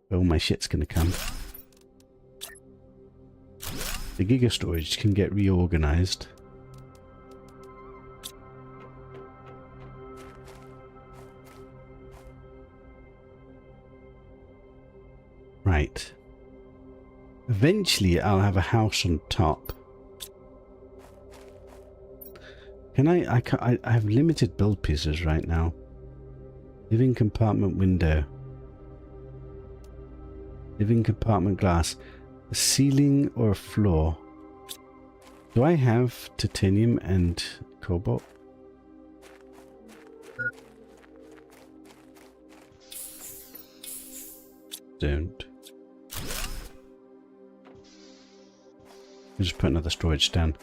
Oh, my shit's gonna come. The giga storage can get reorganized. Right. Eventually, I'll have a house on top. Can I have limited build pieces right now. Living compartment window. Living compartment glass. A ceiling or a floor. Do I have titanium and cobalt? Don't. I'll just put another storage down.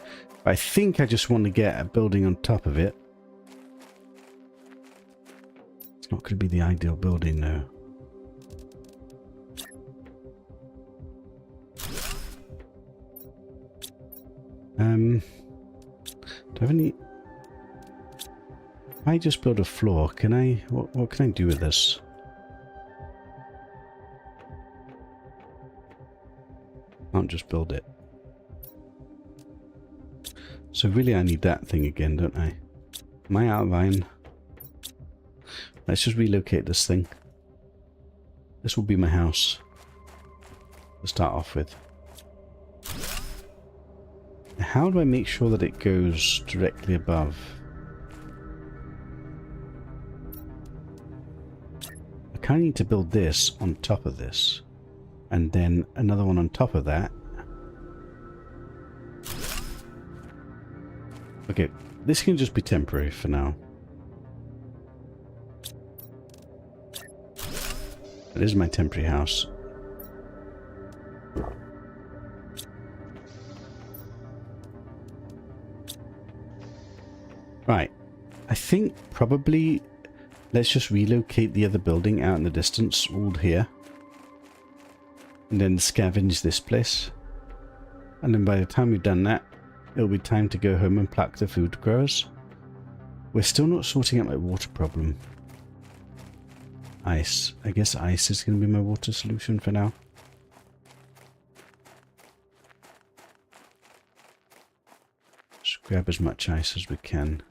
I think I just want to get a building on top of it. It's not going to be the ideal building though. Do I have any... If I just build a floor, can I... What can I do with this? Can't just build it. So really I need that thing again, don't I? Am I out of iron? Let's just relocate this thing. This will be my house to start off with. How do I make sure that it goes directly above? I kind of need to build this on top of this. And then another one on top of that. Okay, this can just be temporary for now. It is my temporary house. Right, I think probably let's just relocate the other building out in the distance, all here. And then scavenge this place. And then by the time we've done that, it'll be time to go home and pluck the food growers. We're still not sorting out my water problem. Ice. I guess ice is going to be my water solution for now. Just grab as much ice as we can.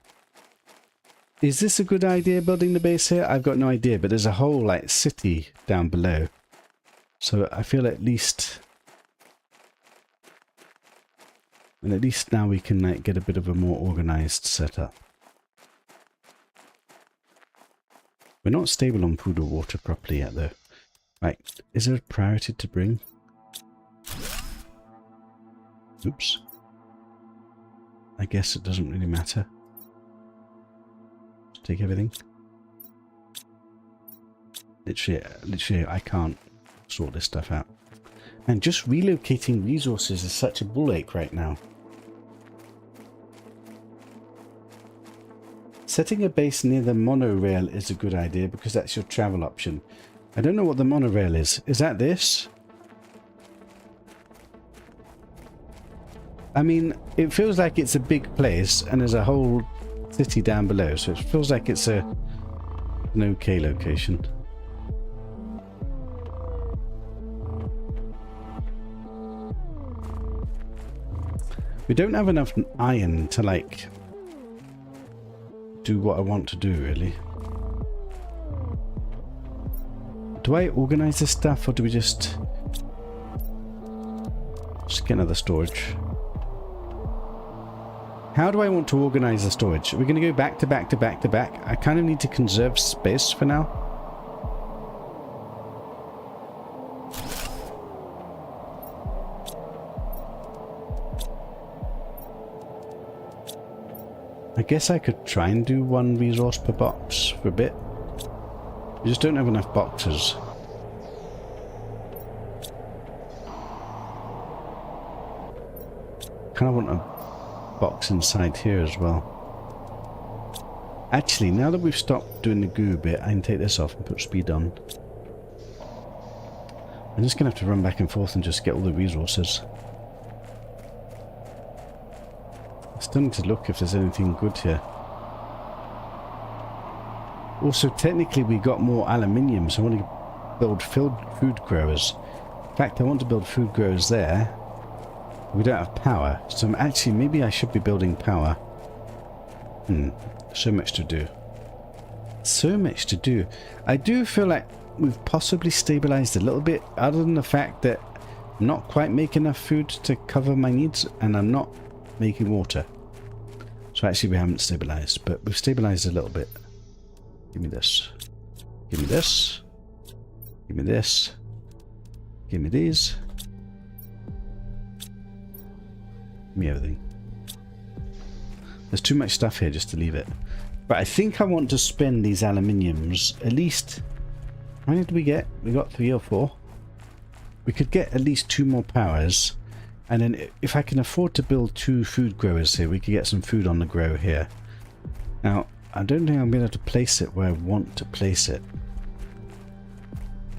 Is this a good idea, building the base here? I've got no idea, but there's a whole like city down below. So I feel at least... And at least now we can like get a bit of a more organized setup. We're not stable on food or water properly yet though. Right, is there a priority to bring? Oops. I guess it doesn't really matter. Just take everything. Literally I can't sort this stuff out. And just relocating resources is such a ball ache right now. Setting a base near the monorail is a good idea because that's your travel option. I don't know what the monorail is. Is that this? I mean, it feels like it's a big place and there's a whole city down below, so it feels like it's an okay location. We don't have enough iron to like do what I want to do really. do I organize this stuff or do we just get another storage? How do I want to organize the storage? Are we going to go back to back to back to back? I kind of need to conserve space for now. I guess I could try and do 1 resource per box for a bit. We just don't have enough boxes. Kind of want a box inside here as well. Actually, now that we've stopped doing the goo bit, I can take this off and put speed on. I'm just going to have to run back and forth and just get all the resources. I still need to look if there's anything good here. Also, technically we got more aluminium, so I want to build food growers. In fact, I want to build food growers there. We don't have power, so actually maybe I should be building power. So much to do. So much to do. I do feel like we've possibly stabilized a little bit, other than the fact that I'm not quite making enough food to cover my needs, and I'm not making water. So actually we haven't stabilized, but we've stabilized a little bit. Give me this. Give me this. Give me this. Give me these. Give me everything. There's too much stuff here just to leave it. But I think I want to spend these aluminiums at least... How many did we get? We got 3 or 4. We could get at least 2 more powers. And then if I can afford to build 2 food growers here, we could get some food on the grow here. Now, I don't think I'm going to have to place it where I want to place it.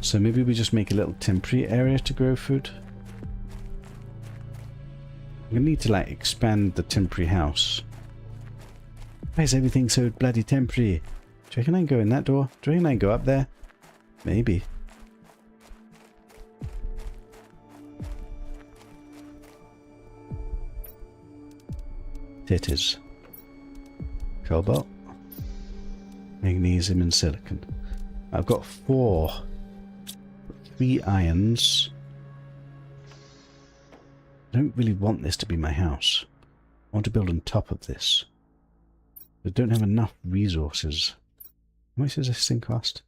So maybe we just make a little temporary area to grow food. I'm going to need to like expand the temporary house. Why is everything so bloody temporary? Do you reckon I can go in that door? Do you reckon I can go up there? Maybe. It is. Cobalt. Magnesium and silicon. I've got 4. 3 irons. I don't really want this to be my house. I want to build on top of this. I don't have enough resources. How much does this thing cost?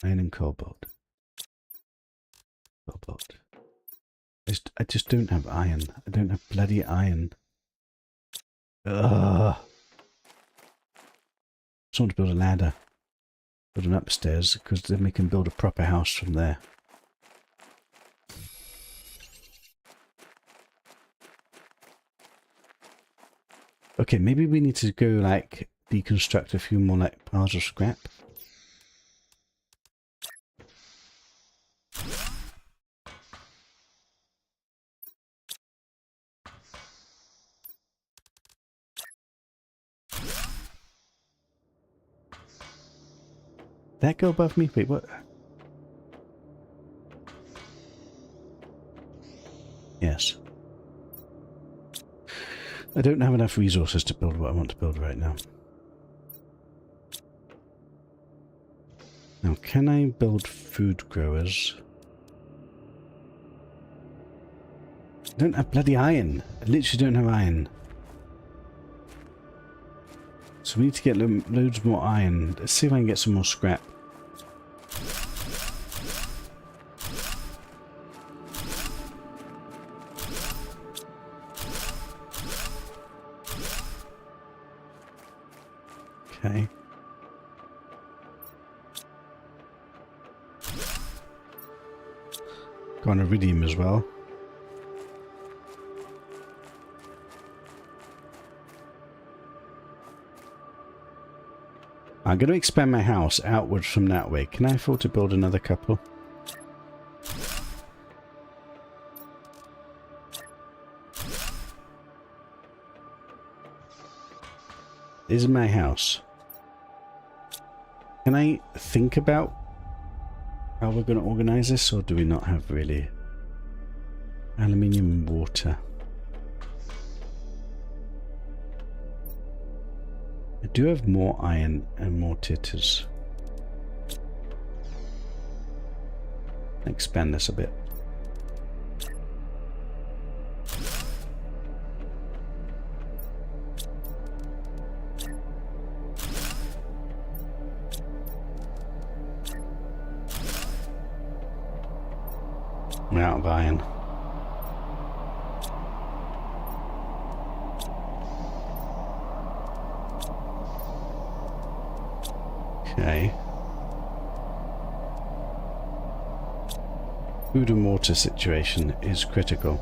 Iron and cobalt. Cobalt. I just don't have iron. I don't have bloody iron. Ugh. I just want to build a ladder. Build an upstairs, because then we can build a proper house from there. Okay, maybe we need to go like deconstruct a few more like piles of scrap. That go above me? Wait, what? Yes. I don't have enough resources to build what I want to build right now. Now, can I build food growers? I don't have bloody iron. I literally don't have iron. So we need to get loads more iron. Let's see if I can get some more scrap. Okay. Got an iridium as well. I'm going to expand my house outwards from that way. Can I afford to build another couple? This is my house. Can I think about how we're going to organize this, or do we not have really? Aluminium and water. I do have more iron and more titters. Expand this a bit. I'm out of iron. Okay. Food and water situation is critical.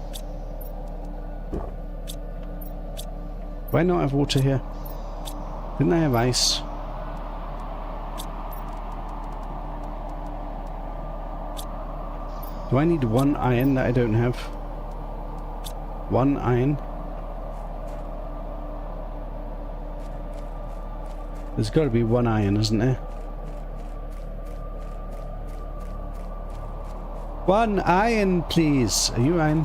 Do I not have water here? Didn't I have ice? Do I need one iron that I don't have? One iron? There's got to be one iron, isn't there? One iron, please. Are you iron?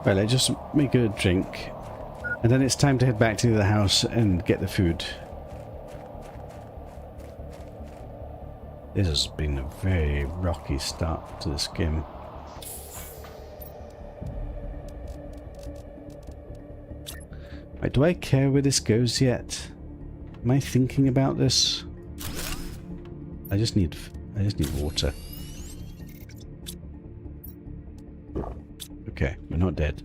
Well, I just make a drink. And then it's time to head back to the house and get the food. This has been a very rocky start to this game. Right, do I care where this goes yet? Am I thinking about this? I just need water. Okay, we're not dead.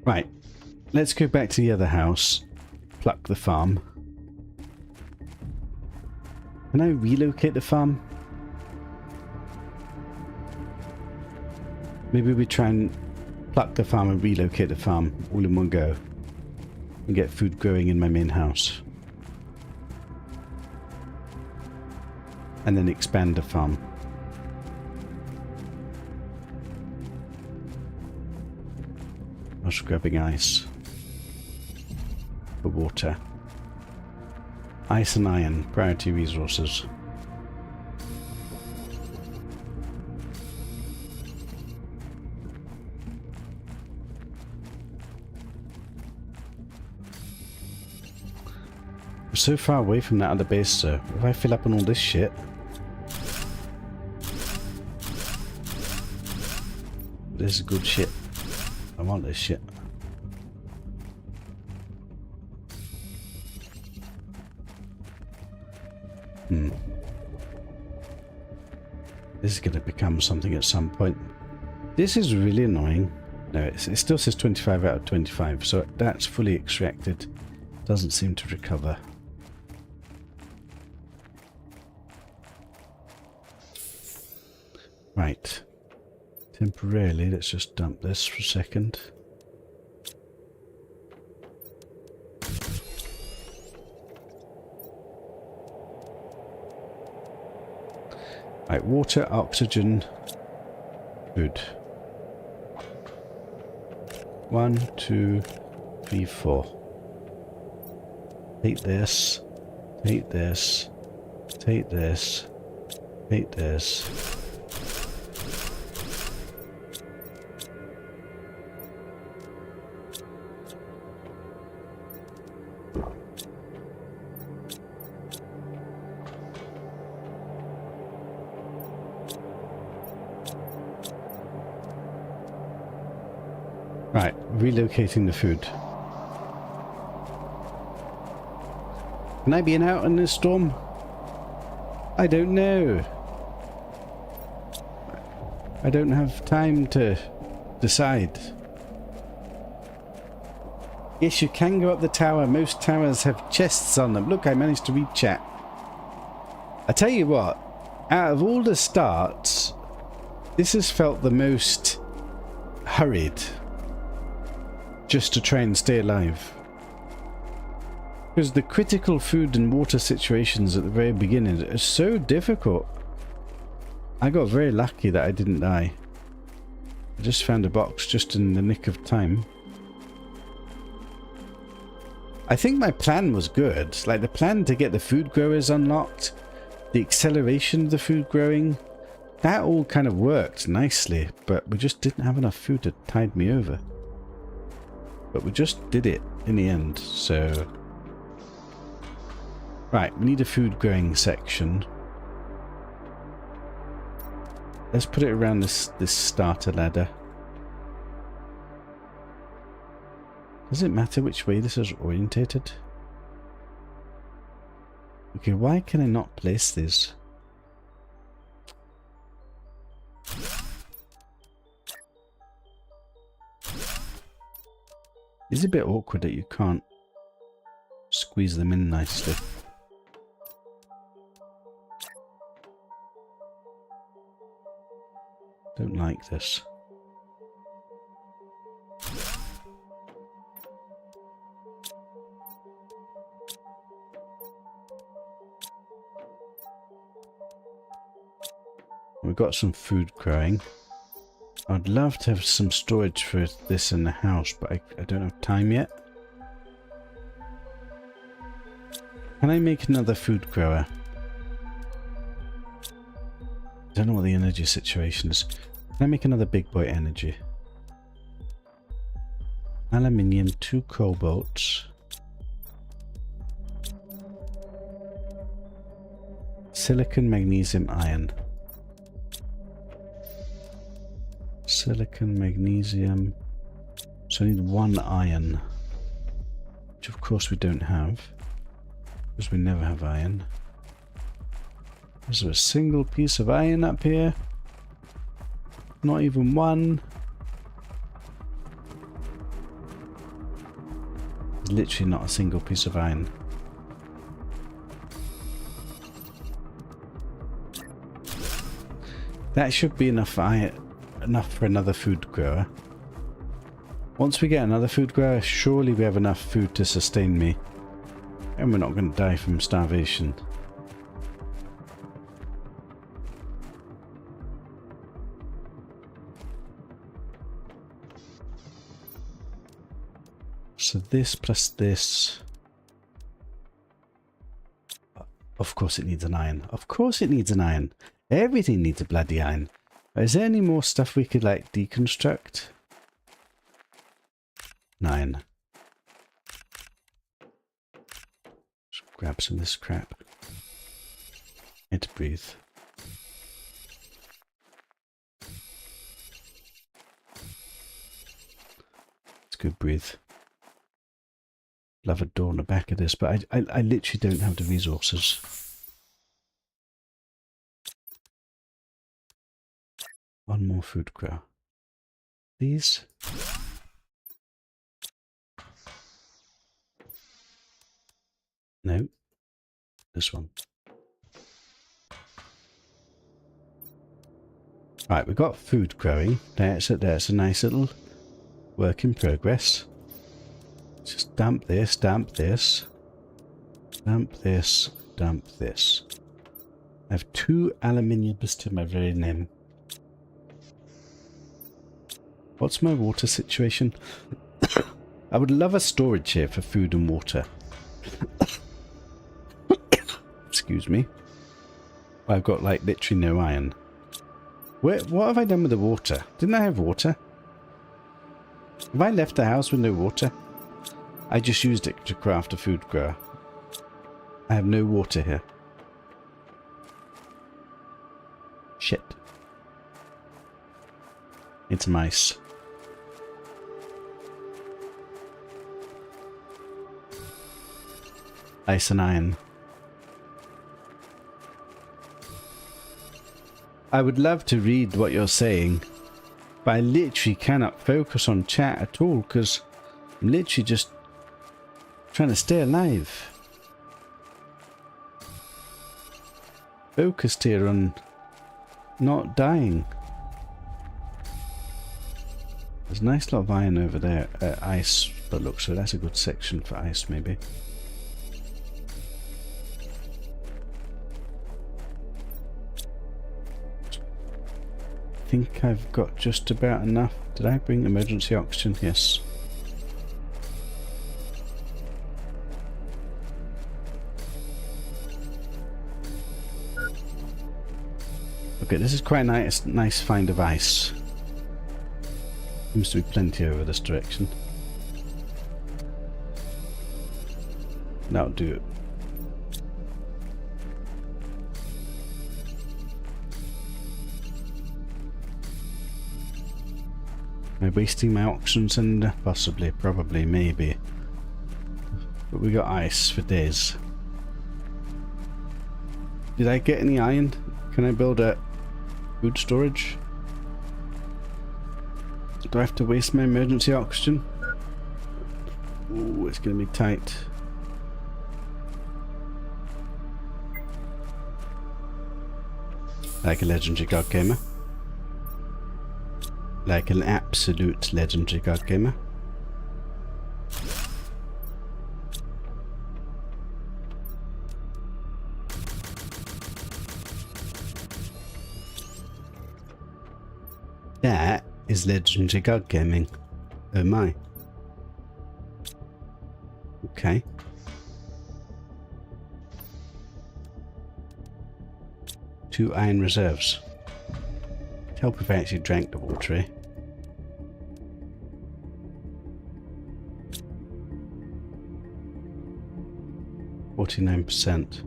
Right, let's go back to the other house. Pluck the farm. Can I relocate the farm? Maybe we try and pluck the farm and relocate the farm all in one go. And get food growing in my main house. And then expand the farm. I was grabbing ice. For water. Ice and iron, priority resources. We're so far away from that other base, sir. If I fill up on all this shit... This is good shit. I want this shit. This is going to become something at some point. This is really annoying. No, it still says 25 out of 25, so that's fully extracted. Doesn't seem to recover. Right. Temporarily, let's just dump this for a second. Right, water, oxygen, food. 1, 2, 3, 4. Take this, take this, take this, take this. Right, relocating the food. Can I be out in this storm? I don't know. I don't have time to decide. Yes, you can go up the tower. Most towers have chests on them. Look, I managed to read chat. I tell you what, out of all the starts, this has felt the most hurried. Just to try and stay alive. Because the critical food and water situations at the very beginning are so difficult. I got very lucky that I didn't die. I just found a box just in the nick of time. I think my plan was good. Like the plan to get the food growers unlocked, the acceleration of the food growing, that all kind of worked nicely, but we just didn't have enough food to tide me over. But we just did it in the end, so... Right, we need a food growing section. Let's put it around this starter ladder. Does it matter which way this is orientated? Okay, why can I not place this? It's a bit awkward that you can't squeeze them in nicely. Don't like this. We've got some food growing. I'd love to have some storage for this in the house, but I don't have time yet. Can I make another food grower? I don't know what the energy situation is. Can I make another big boy energy? Aluminium, 2 cobalts. Silicon, magnesium, iron. Silicon, magnesium. So I need 1 iron. Which of course we don't have. Because we never have iron. Is there a single piece of iron up here? Not even one. There's literally not a single piece of iron. That should be enough iron, enough for another food grower. Once we get another food grower, surely we have enough food to sustain me. And we're not going to die from starvation. So this plus this. Of course it needs an iron. Of course it needs an iron. Everything needs a bloody iron. Is there any more stuff we could like deconstruct? 9. Just grab some of this crap. Need to breathe. It's good, breathe. Love a door on the back of this, but I literally don't have the resources. One more food grower. These. No. This one. Right, we've got food growing. There's a nice little work in progress. Just damp this, damp this, damp this, damp this. I have 2 aluminiums to my very name. What's my water situation? I would love a storage here for food and water. Excuse me. I've got like literally no iron. What have I done with the water? Didn't I have water? Have I left the house with no water? I just used it to craft a food grower. I have no water here. Shit. It's mice. Ice and iron. I would love to read what you're saying, but I literally cannot focus on chat at all because I'm literally just trying to stay alive. Focused here on not dying. There's a nice lot of iron over there. Ice, but look, so that's a good section for ice maybe. I think I've got just about enough. Did I bring emergency oxygen? Yes. Okay, this is quite a nice find of ice. Seems to be plenty over this direction. That'll do it. Am I wasting my oxygen cylinder? Possibly, probably, maybe. But we got ice for days. Did I get any iron? Can I build a food storage? Do I have to waste my emergency oxygen? Ooh, it's going to be tight. Like a legendary god gamer. Like an absolute legendary god gamer. That is legendary god gaming. Oh my. Okay. Two iron reserves. It'd help if I actually drank the water, eh? %.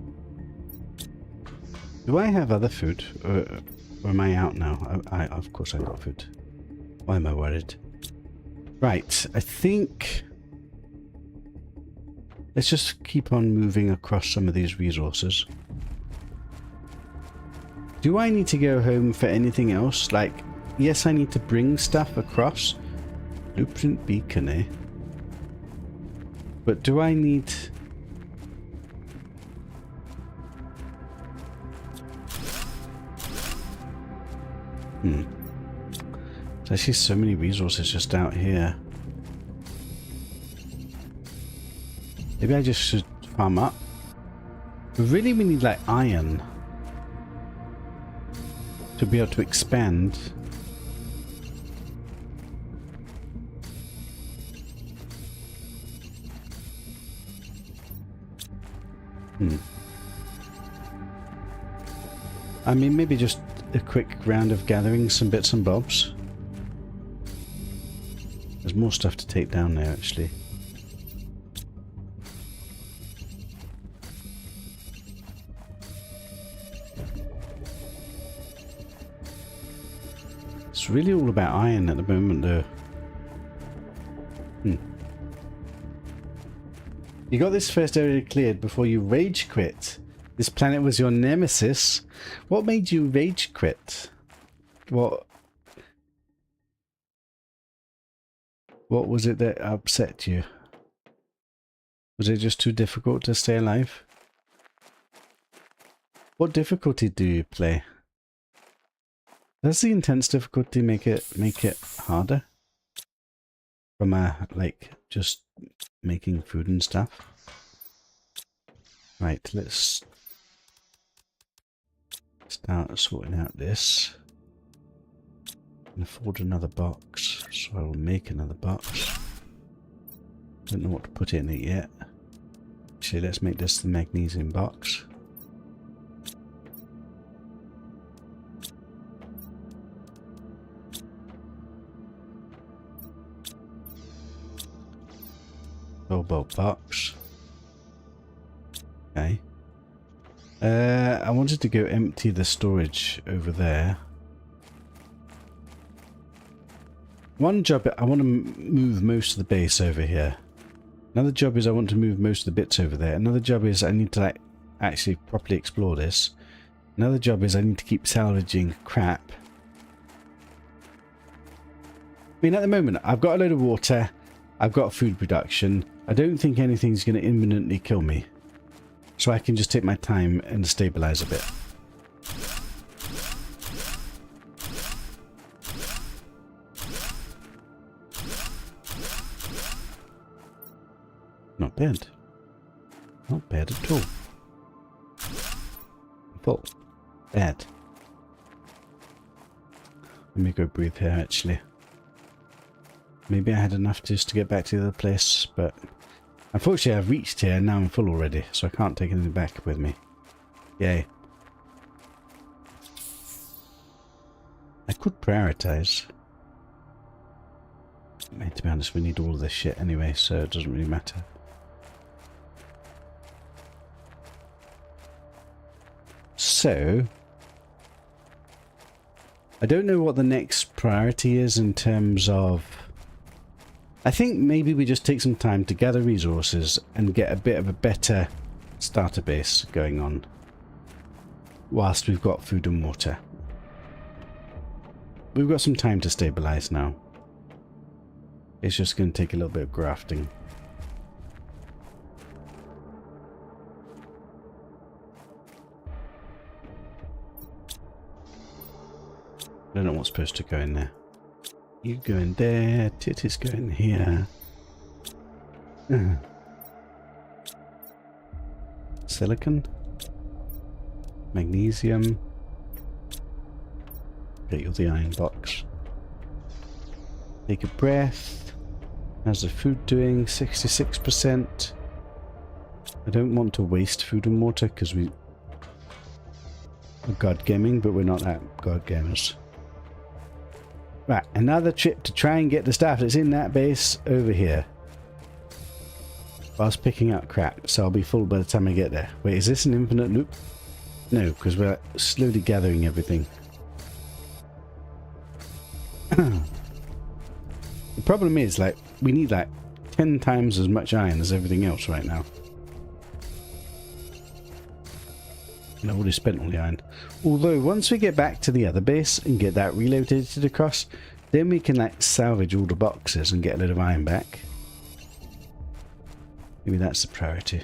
Do I have other food? Or am I out now? Of course I got food. Why am I worried? Right, I think... Let's just keep on moving across some of these resources. Do I need to go home for anything else? Like, yes, I need to bring stuff across. Blueprint beacon, eh? But do I need... I see so many resources just out here. Maybe I just should farm up. But really we need like iron to be able to expand. I mean, maybe just a quick round of gathering some bits and bobs. There's more stuff to take down there, actually. It's really all about iron at the moment, though. You got this first area cleared before you rage quit. This planet was your nemesis. What made you rage quit? What was it that upset you? Was it just too difficult to stay alive? What difficulty do you play? Does the intense difficulty make it harder? From like just making food and stuff? Right, let's start sorting out this. I can afford another box, so I will make another box. Don't know what to put in it yet. Actually, let's make this the magnesium box. Cobalt box. Okay. I wanted to go empty the storage over there. One job, I want to move most of the base over here. Another job is I want to move most of the bits over there. Another job is I need to like actually properly explore this. Another job is I need to keep salvaging crap. I mean, at the moment, I've got a load of water. I've got food production. I don't think anything's going to imminently kill me. So I can just take my time and stabilize a bit. Not bad. Not bad at all. Full. Bad. Let me go breathe here, actually. Maybe I had enough just to get back to the other place, but unfortunately I've reached here and now I'm full already, so I can't take anything back with me. Yay. I could prioritize. I mean, to be honest, we need all of this shit anyway, so it doesn't really matter. So, I don't know what the next priority is in terms of... I think maybe we just take some time to gather resources and get a bit of a better starter base going on whilst we've got food and water. We've got some time to stabilize now. It's just going to take a little bit of grafting. I don't know what's supposed to go in there. You go in there, titties go in here. Silicon. Magnesium. Get you the iron box. Take a breath. How's the food doing? 66%. I don't want to waste food and water because we are god gaming, but we're not that god gamers. Right, another trip to try and get the stuff that's in that base over here. Whilst picking up crap, so I'll be full by the time I get there. Wait, is this an infinite loop? No, because we're slowly gathering everything. The problem is, like, we need like 10 times as much iron as everything else right now. And I've already spent all the iron. Although, once we get back to the other base and get that relocated across, then we can like salvage all the boxes and get a lot of iron back. Maybe that's the priority.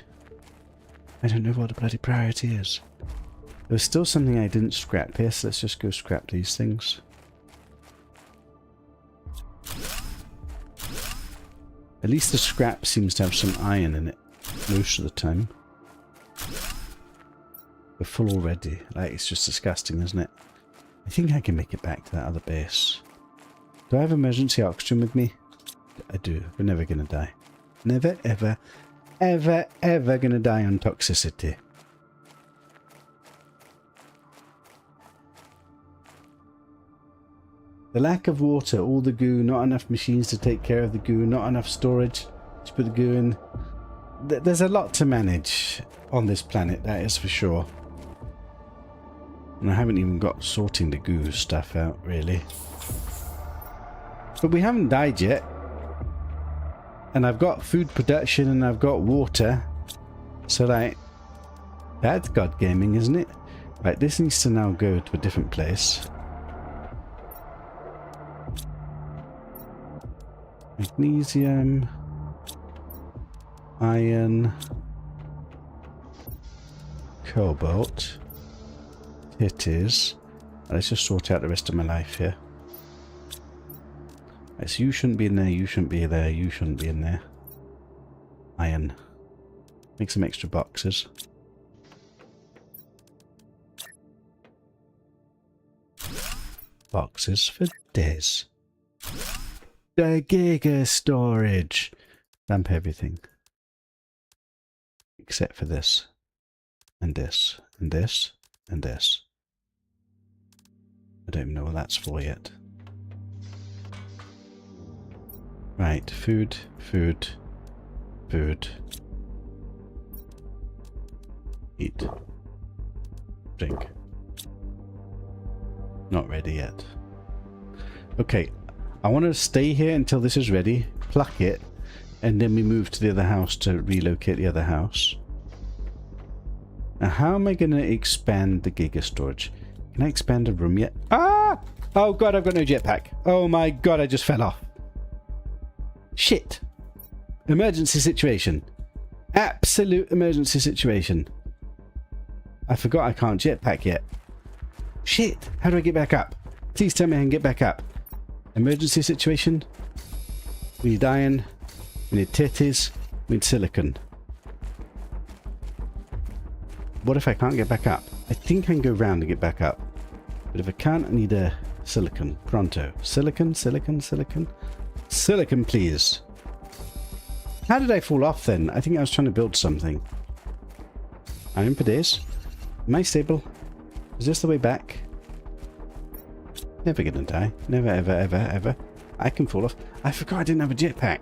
I don't know what the bloody priority is. There's still something I didn't scrap here, so let's just go scrap these things. At least the scrap seems to have some iron in it most of the time. We're full already. Like, it's just disgusting, isn't it? I think I can make it back to that other base. Do I have emergency oxygen with me? I do. We're never going to die. Never, ever, ever, ever going to die on toxicity. The lack of water, all the goo, not enough machines to take care of the goo, not enough storage to put the goo in. There's a lot to manage on this planet, that is for sure. And I haven't even got sorting the goo stuff out, really. But we haven't died yet. And I've got food production and I've got water. So, like, that's god gaming, isn't it? Right, this needs to now go to a different place. Magnesium, iron, cobalt, titties. Let's just sort out the rest of my life here. Right, so you shouldn't be in there, you shouldn't be there, you shouldn't be in there. Iron. Make some extra boxes. Boxes for Des. The Giga storage. Dump everything. Except for this. And this. And this. And this. I don't even know what that's for yet. Right. Food. Food. Food. Eat. Drink. Not ready yet. Okay. I want to stay here until this is ready, pluck it, and then we move to the other house to relocate the other house. Now, how am I going to expand the Giga storage? Can I expand a room yet? Ah! Oh god, I've got no jetpack. Oh my god, I just fell off. Shit. Emergency situation. Absolute emergency situation. I forgot I can't jetpack yet. Shit. How do I get back up? Please tell me I can get back up. Emergency situation. We need iron. We need titties. We need silicon. What if I can't get back up? I think I can go round and get back up. But if I can't, I need a silicon. Pronto. Silicon, silicon, silicon. Silicon, please. How did I fall off then? I think I was trying to build something. Iron for days. Am I stable? Is this the way back? Never gonna die. Never, ever, ever, ever. I can fall off. I forgot I didn't have a jetpack.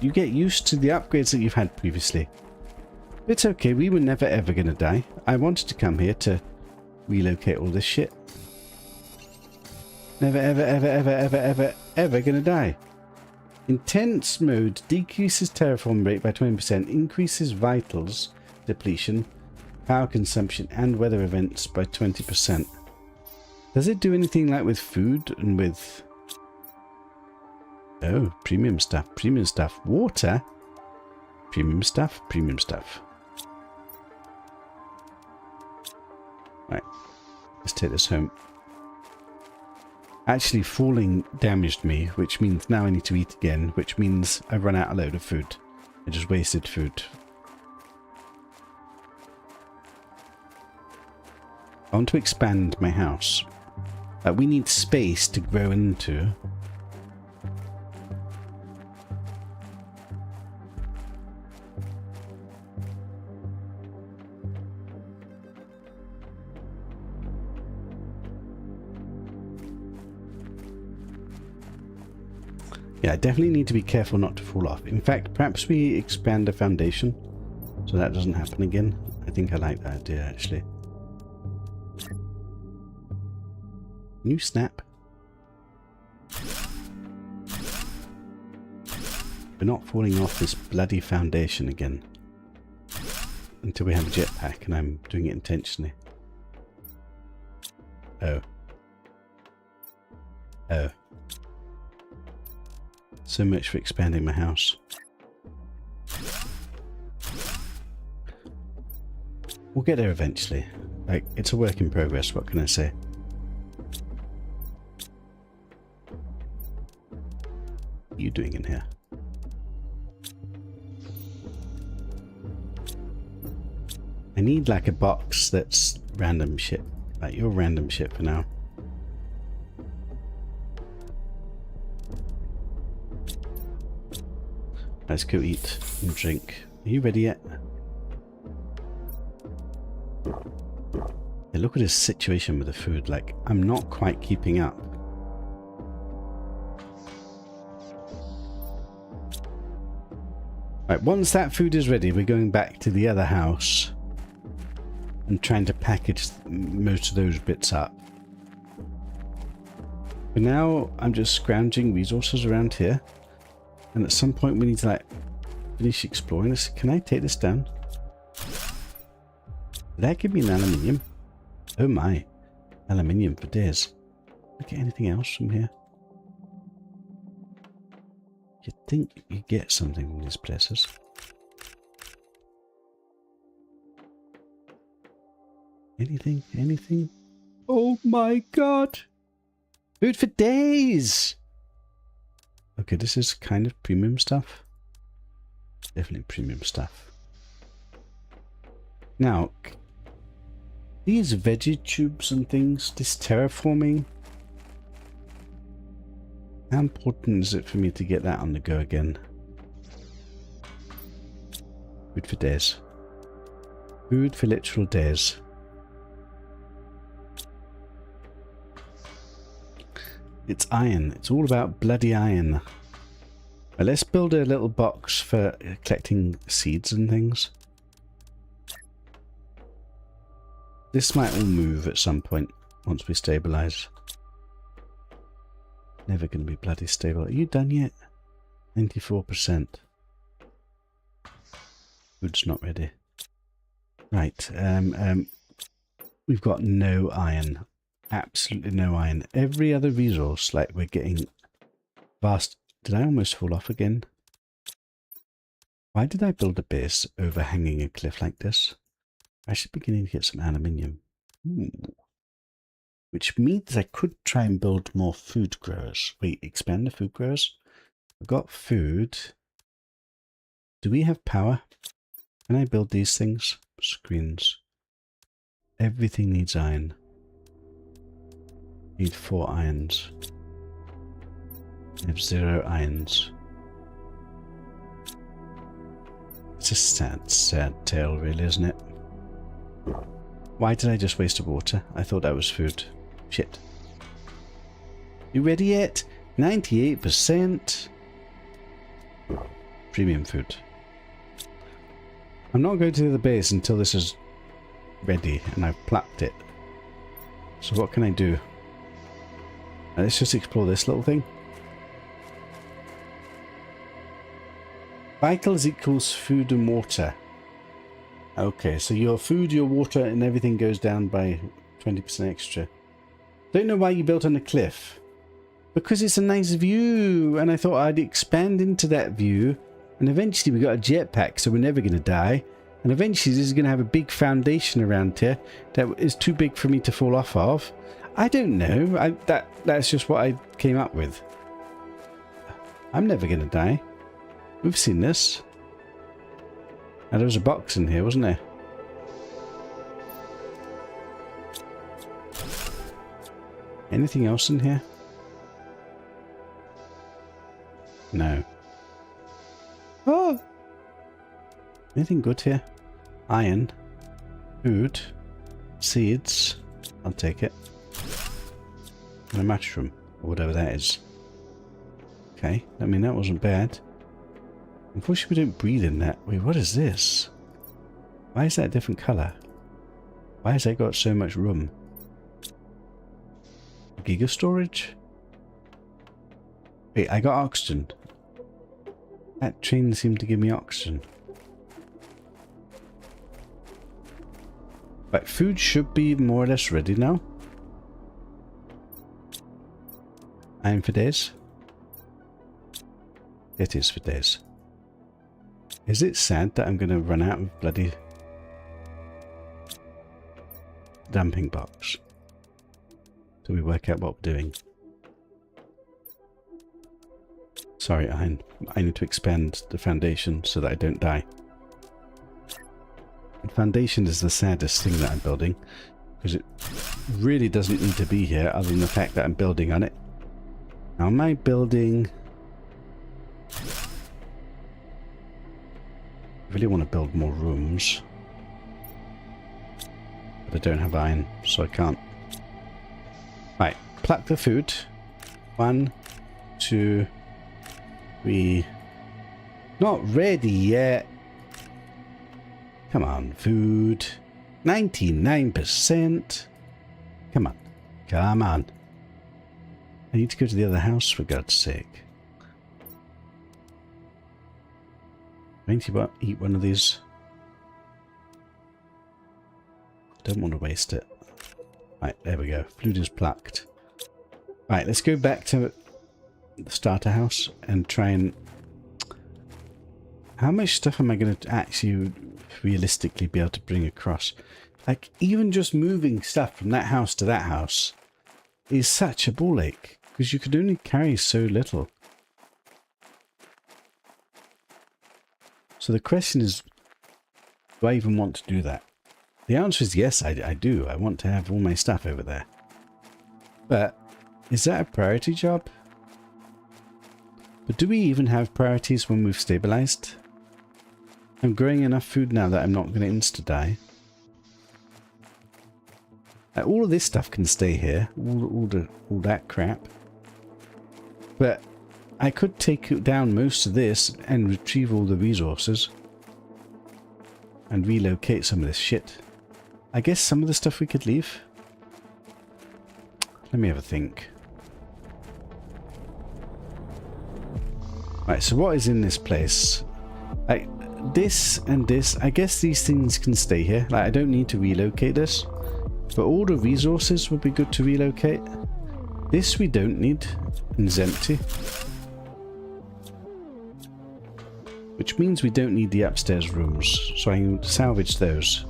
You get used to the upgrades that you've had previously. It's okay, we were never ever gonna die. I wanted to come here to relocate all this shit. Never ever ever ever ever ever ever gonna die. Intense mode decreases terraform rate by 20%, increases vitals depletion, power consumption and weather events by 20%. Does it do anything like with food and with... Oh, premium stuff, premium stuff. Water? Premium stuff, premium stuff. Right, let's take this home. Actually, falling damaged me, which means now I need to eat again, which means I've run out a load of food. I just wasted food. I want to expand my house. We need space to grow into. Yeah, I definitely need to be careful not to fall off. In fact, perhaps we expand the foundation so that doesn't happen again. I think I like that idea, actually. Can you snap? We're not falling off this bloody foundation again. Until we have a jetpack, and I'm doing it intentionally. Oh. Oh. So much for expanding my house. We'll get there eventually. Like, it's a work in progress, what can I say? What are you doing in here? I need like a box that's random shit. Like, you're random shit for now. Let's go eat and drink. Are you ready yet? Yeah, look at his situation with the food. Like, I'm not quite keeping up. Right, once that food is ready, we're going back to the other house and trying to package most of those bits up. For now, I'm just scrounging resources around here. And at some point we need to like finish exploring this. Can I take this down? Did that give me an aluminium? Oh my. Aluminium for days. Did I get anything else from here? You'd think you get something from these places. Anything? Anything? Oh my god! Food for days! Okay, this is kind of premium stuff. Definitely premium stuff. Now, these veggie tubes and things, this terraforming, how important is it for me to get that on the go again? Food for days. Food for literal days. It's iron. It's all about bloody iron. Right, let's build a little box for collecting seeds and things. This might all move at some point once we stabilize. Never going to be bloody stable. Are you done yet? 94%. Food's not ready. Right. We've got no iron. Absolutely no iron. Every other resource, like, we're getting vast. Did I almost fall off again? Why did I build a base overhanging a cliff like this? I should be beginning to get some aluminium. Ooh. Which means I could try and build more food growers. Wait, expand the food growers? I've got food. Do we have power? Can I build these things? Screens. Everything needs iron. Need 4 irons. I have 0 irons. It's a sad, sad tale, really, isn't it? Why did I just waste the water? I thought that was food. Shit. You ready yet? 98%. Premium food. I'm not going to the base until this is ready and I've plucked it. So what can I do? Let's just explore this little thing. Vitals equals food and water. Okay, so your food, your water and everything goes down by 20% extra. Don't know why you built on a cliff. Because it's a nice view and I thought I'd expand into that view. And eventually we got a jetpack, so we're never going to die. And eventually this is going to have a big foundation around here that is too big for me to fall off of. I don't know. That's just what I came up with. I'm never going to die. We've seen this. Now there was a box in here, wasn't there? Anything else in here? No. Oh! Anything good here? Iron. Food. Seeds. I'll take it. And a mushroom. Or whatever that is. Okay. I mean, that wasn't bad. Unfortunately, we don't breathe in that. Wait, what is this? Why is that a different colour? Why has that got so much room? Giga storage? Wait, I got oxygen. That train seemed to give me oxygen. Right, food should be more or less ready now. Iron for days. It is for days. Is it sad that I'm going to run out of bloody dumping box? Till we work out what we're doing. Sorry, Iron. I need to expand the foundation so that I don't die. The foundation is the saddest thing that I'm building, because it really doesn't need to be here other than the fact that I'm building on it. Now am I building... I really want to build more rooms. But I don't have iron, so I can't. Right, pluck the food. 1, 2, 3. Not ready yet. Come on, food. 99%. Come on. Come on. I need to go to the other house, for God's sake. I need to eat one of these. Don't want to waste it. Right, there we go. Food is plucked. Right, let's go back to the starter house and try and... How much stuff am I going to actually realistically be able to bring across? Like, even just moving stuff from that house to that house is such a ball ache, because you could only carry so little. So the question is, do I even want to do that? The answer is yes, I do. I want to have all my stuff over there. But is that a priority job? But do we even have priorities when we've stabilized? I'm growing enough food now that I'm not going to insta-die. All of this stuff can stay here. All that crap. But I could take down most of this and retrieve all the resources. And relocate some of this shit. I guess some of the stuff we could leave. Let me have a think. Right, so what is in this place? Like, this and this. I guess these things can stay here. Like, I don't need to relocate this. But all the resources would be good to relocate. This we don't need. And it's empty. Which means we don't need the upstairs rooms. So I can salvage those.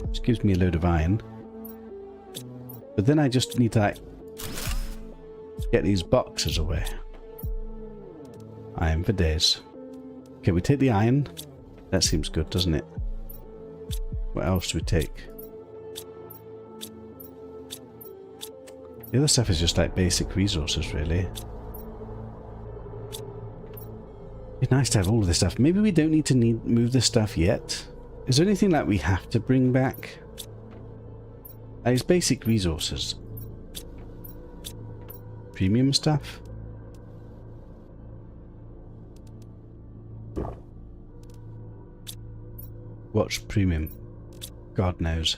Which gives me a load of iron. But then I just need to, like, get these boxes away. Iron for days. Okay, we take the iron. That seems good, doesn't it? What else do we take? The other stuff is just like basic resources, really. It's nice to have all of this stuff. Maybe we don't need to move this stuff yet. Is there anything that we have to bring back? It's basic resources. Premium stuff? What's premium? God knows.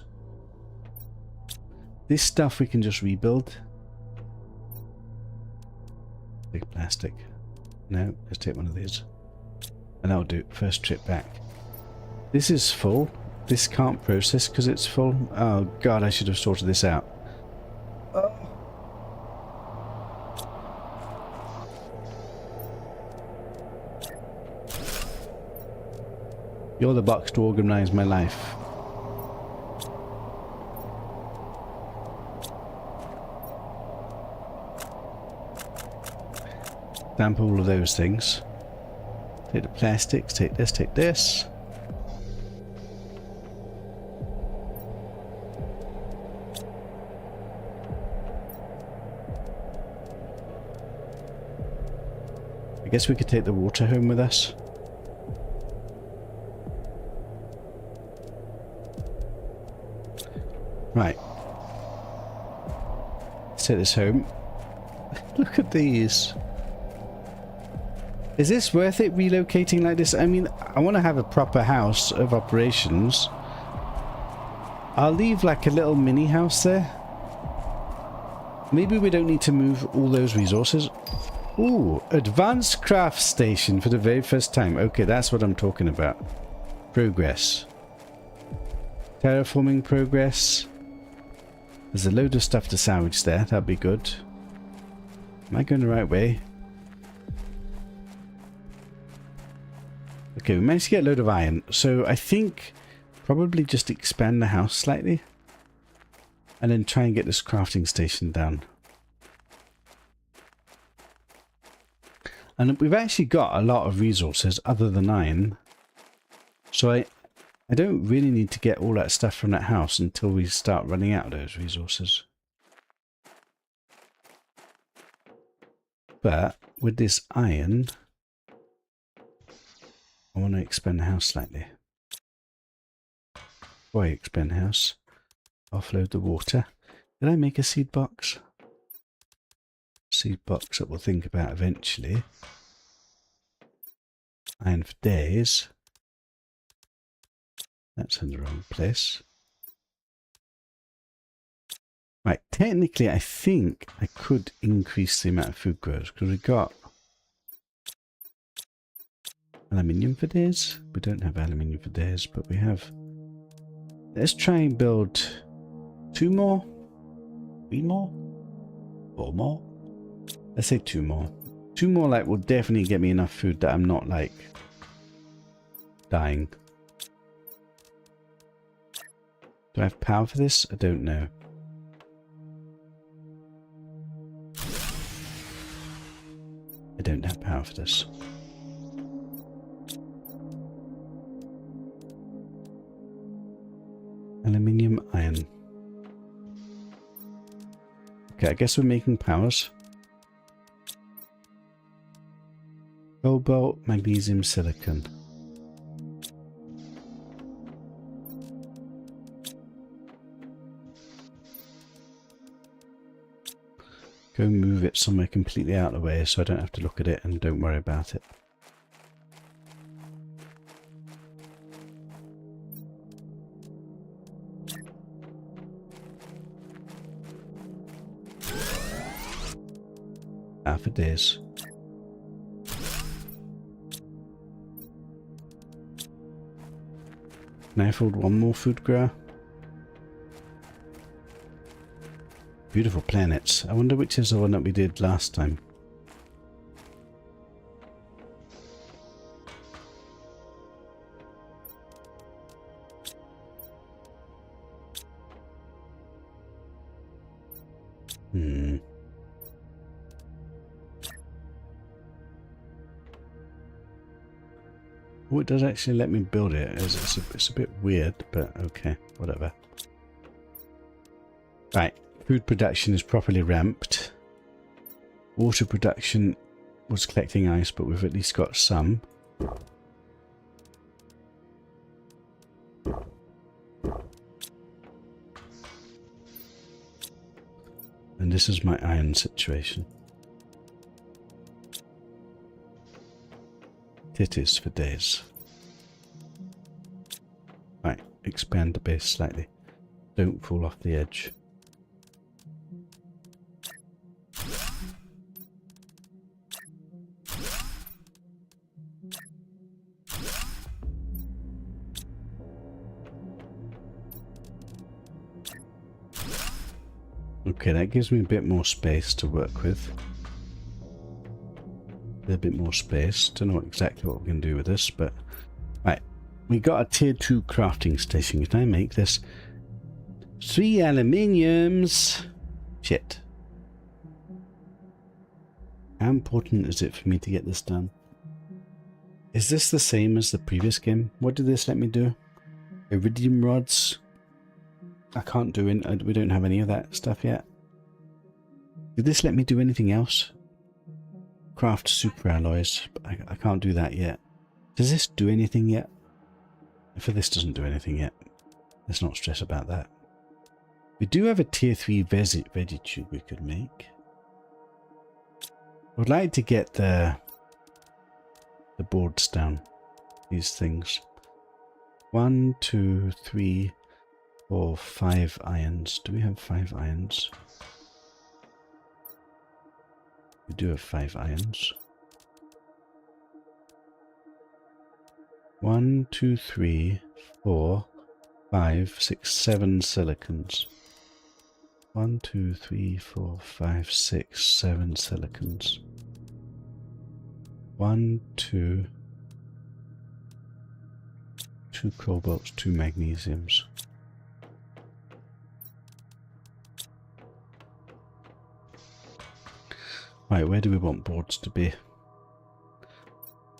This stuff we can just rebuild. Big plastic. No, let's take one of these. And that'll do. First trip back. This is full. This can't process because it's full. Oh god, I should have sorted this out. Oh. You're the box to organize my life. Stamp all of those things. Take the plastics, take this, take this. I guess we could take the water home with us. Right. Let's take this home. Look at these. Is this worth it relocating like this? I mean, I want to have a proper house of operations. I'll leave like a little mini house there. Maybe we don't need to move all those resources. Ooh, advanced craft station for the very first time. Okay, that's what I'm talking about. Progress. Terraforming progress. There's a load of stuff to salvage there. That'd be good. Am I going the right way? Okay, we managed to get a load of iron. So I think probably just expand the house slightly. And then try and get this crafting station down. And we've actually got a lot of resources other than iron. So I don't really need to get all that stuff from that house until we start running out of those resources. But with this iron, I want to expand the house slightly. Before I expand the house, offload the water. Did I make a seed box? Seed box that we'll think about eventually. Iron for days. That's in the wrong place. Right, technically I think I could increase the amount of food growers because we've got aluminium for days. We don't have aluminium for days, but we have. Let's try and build 2 more, 3 more, 4 more. Let's say 2 more. 2 more like will definitely get me enough food that I'm not like dying. Do I have power for this? I don't know. I don't have power for this. Aluminium, iron. Okay, I guess we're making powers. Cobalt, magnesium, silicon. Go move it somewhere completely out of the way so I don't have to look at it and don't worry about it. Half a days. Can I afford 1 more food grower? Beautiful planets. I wonder which is the one that we did last time. Oh, it does actually let me build it. It's a bit weird, but okay, whatever. Right. Food production is properly ramped. Water production was collecting ice, but we've at least got some. And this is my iron situation. Titties for days. Right, expand the base slightly. Don't fall off the edge. Okay, that gives me a bit more space to work with. A little bit more space. Don't know exactly what we can do with this, but... Right, we got a tier 2 crafting station. Can I make this? 3 aluminiums! Shit. How important is it for me to get this done? Is this the same as the previous game? What did this let me do? Iridium rods? I can't do it. We don't have any of that stuff yet. Did this let me do anything else? Craft super alloys. I can't do that yet. Does this do anything yet? If this doesn't do anything yet, let's not stress about that. We do have a tier 3 veggie tube we could make. I would like to get the boards down. These things. 1, 2, 3, 4, 5 irons. Do we have 5 irons? We do have 5 irons. 1, 2, 3, 4, 5, 6, 7 silicons. 1, 2, 3, 4, 5, 6, 7 silicons. 1, 2, 2 cobalts, 2 magnesiums. Right, where do we want boards to be?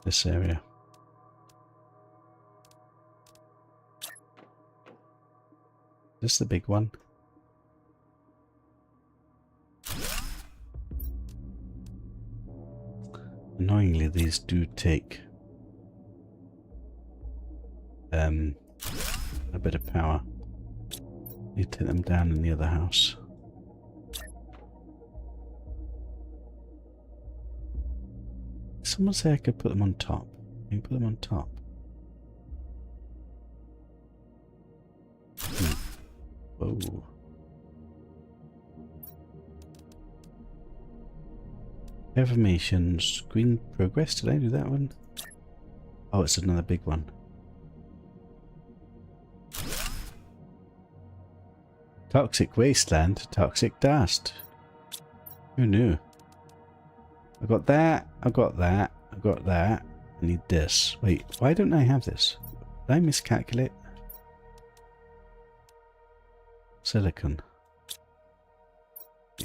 This area. Is this the big one? Annoyingly, these do take a bit of power. Need to take them down in the other house. Someone say I could put them on top. Can you put them on top? Whoa. Information, screen progress. Did I do that one? Oh, it's another big one. Toxic Wasteland, toxic dust. Who knew? I got that, I got that, I got that. I need this. Wait, why don't I have this? Did I miscalculate? Silicon.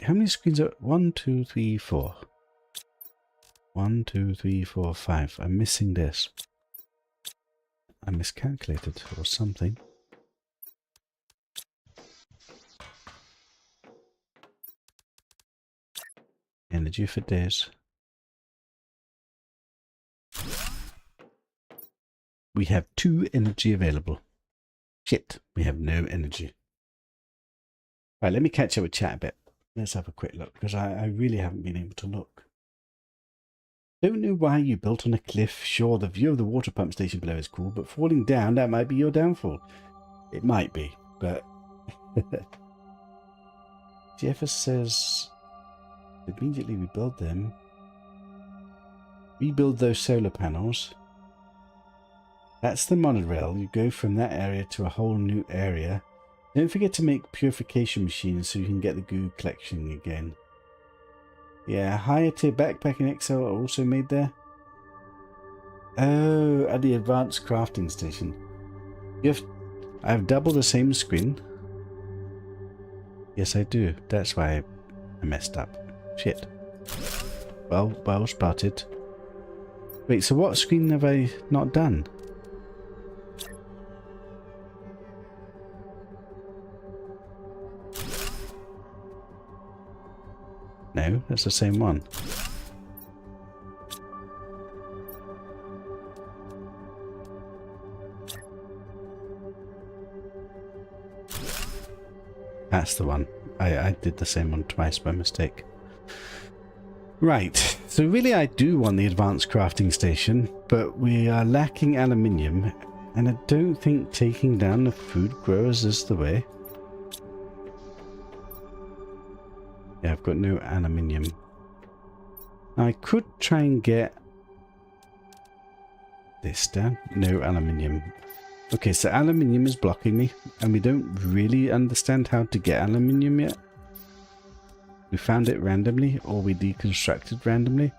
How many screens are... 1, 2, 3, 4. 1, 2, 3, 4, 5. I'm missing this. I miscalculated or something. Energy for days. We have 2 energy available. Shit, we have no energy. Right, let me catch up with chat a bit. Let's have a quick look, because I really haven't been able to look. Don't know why you built on a cliff. Sure, the view of the water pump station below is cool, but falling down, that might be your downfall. It might be, but... Jeffers says... Immediately rebuild them. Rebuild those solar panels. That's the monorail. You go from that area to a whole new area. Don't forget to make purification machines so you can get the goo collection again. Yeah, higher tier backpack and XL are also made there. Oh, at the advanced crafting station. I have double the same screen. Yes, I do. That's why I messed up. Shit. Well spotted. Wait, so what screen have I not done? No, that's the same one. That's the one. I did the same one twice by mistake. Right, so really I do want the advanced crafting station, but we are lacking aluminium, and I don't think taking down the food growers is the way. Yeah, I've got no aluminium. I could try and get this down. No aluminium. Okay, so aluminium is blocking me, and we don't really understand how to get aluminium yet. We found it randomly, or we deconstructed randomly.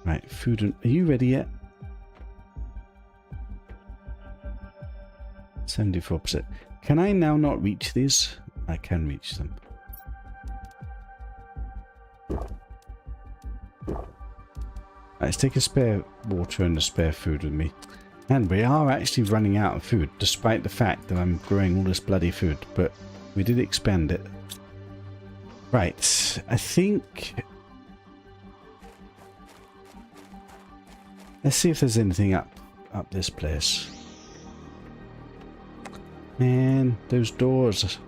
Right, food and... Are you ready yet? 74%. Can I now not reach these? I can reach them. Let's take a spare water and a spare food with me. And we are actually running out of food, despite the fact that I'm growing all this bloody food, but we did expand it. Right, I think... Let's see if there's anything up this place. Man, those doors.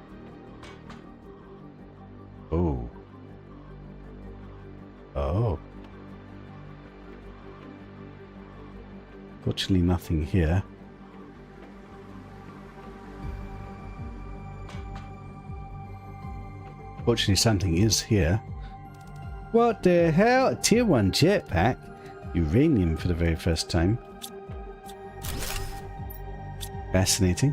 Oh. Oh. Fortunately, nothing here. Fortunately, something is here. What the hell? A tier 1 jetpack? Uranium for the very first time. Fascinating.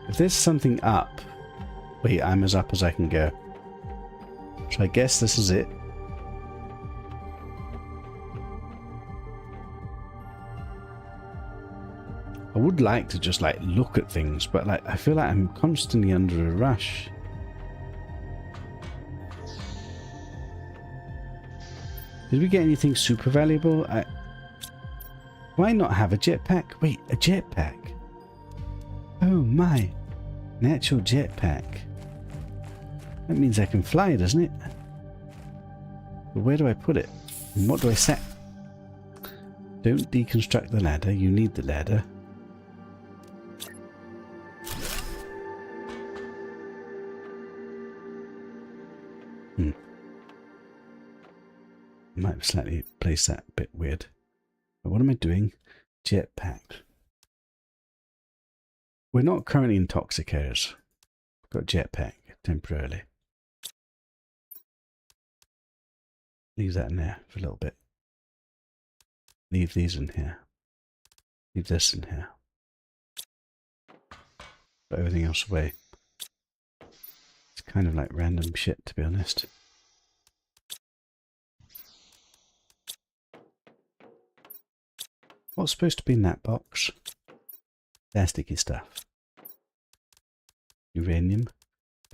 If there's something up... Wait, I'm as up as I can go. So I guess this is it. I would like to just like look at things, but like I feel like I'm constantly under a rush. Did we get anything super valuable? Why not have a jetpack? Wait, a jetpack? Oh my, an actual jetpack. That means I can fly, doesn't it? But where do I put it? And what do I set? Don't deconstruct the ladder, you need the ladder. I might slightly place that a bit weird. But what am I doing? Jetpack. We're not currently in toxic areas. We've got jetpack temporarily. Leave that in there for a little bit. Leave these in here. Leave this in here. Put everything else away. It's kind of like random shit, to be honest. What's supposed to be in that box? Plasticky stuff. Uranium.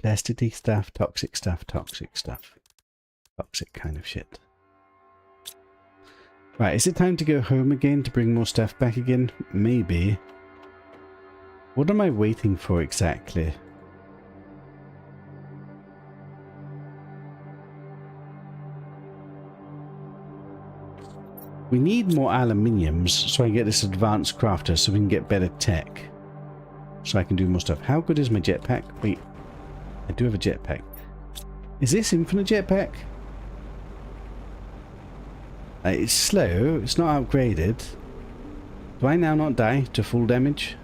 Plasticky stuff, toxic stuff, toxic stuff. Toxic kind of shit. Right, is it time to go home again to bring more stuff back again? Maybe. What am I waiting for exactly? We need more aluminiums so I can get this advanced crafter so we can get better tech. So I can do more stuff. How good is my jetpack? Wait, I do have a jetpack. Is this infinite jetpack? It's slow, it's not upgraded. Do I now not die to full damage?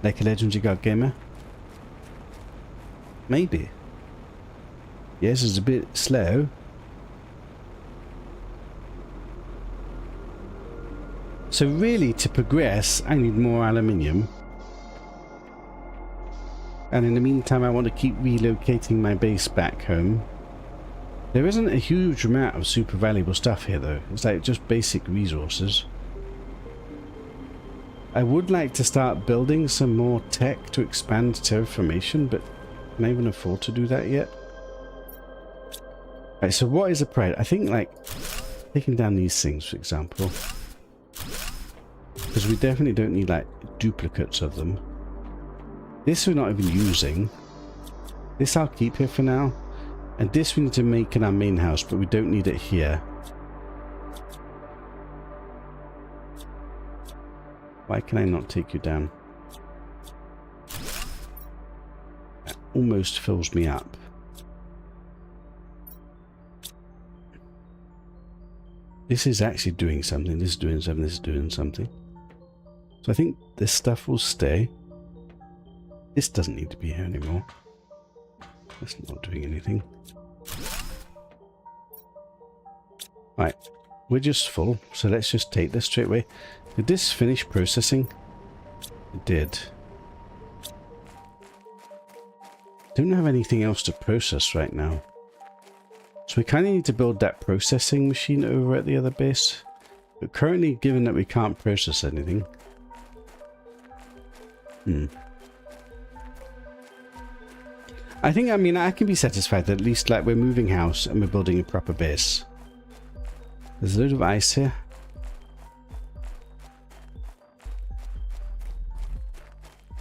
Like a legendary god gamer? Maybe. Yes, it's a bit slow. So really, to progress, I need more aluminium. And in the meantime, I want to keep relocating my base back home. There isn't a huge amount of super valuable stuff here, though. It's like just basic resources. I would like to start building some more tech to expand terraformation, but can I even afford to do that yet? Right, so what is a priority? I think, like, taking down these things, for example. Because we definitely don't need, like, duplicates of them. This we're not even using. This I'll keep here for now. And this we need to make in our main house, but we don't need it here. Why can I not take you down? That almost fills me up. This is actually doing something. This is doing something. This is doing something. So I think this stuff will stay. This doesn't need to be here anymore. That's not doing anything. Right. We're just full. So let's just take this straight away. Did this finish processing? It did. Don't have anything else to process right now. So we kind of need to build that processing machine over at the other base. But currently, given that we can't process anything... I think, I mean, I can be satisfied that at least like we're moving house and we're building a proper base. There's a load of ice here.